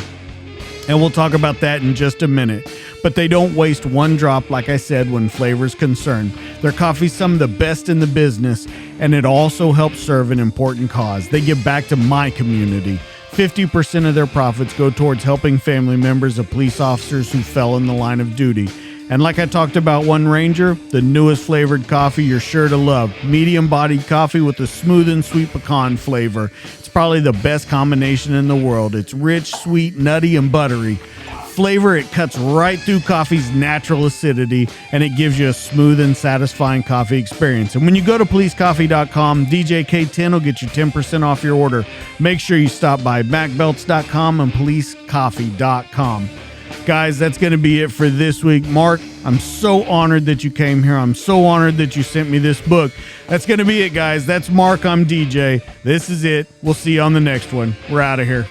And we'll talk about that in just a minute. But they don't waste one drop, like I said, when flavor's concerned. Their coffee's some of the best in the business, and it also helps serve an important cause. They give back to my community. 50% of their profits go towards helping family members of police officers who fell in the line of duty. And like I talked about One Ranger, the newest flavored coffee you're sure to love. Medium-bodied coffee with a smooth and sweet pecan flavor. It's probably the best combination in the world. It's rich, sweet, nutty, and buttery. Flavor, it cuts right through coffee's natural acidity, and it gives you a smooth and satisfying coffee experience. And when you go to policecoffee.com, DJ K10 will get you 10% off your order. Make sure you stop by macbelts.com and policecoffee.com. Guys, that's going to be it for this week. Mark, I'm so honored that you came here. I'm so honored that you sent me this book. That's going to be it, guys. That's Mark. I'm DJ. This is it. We'll see you on the next one. We're out of here.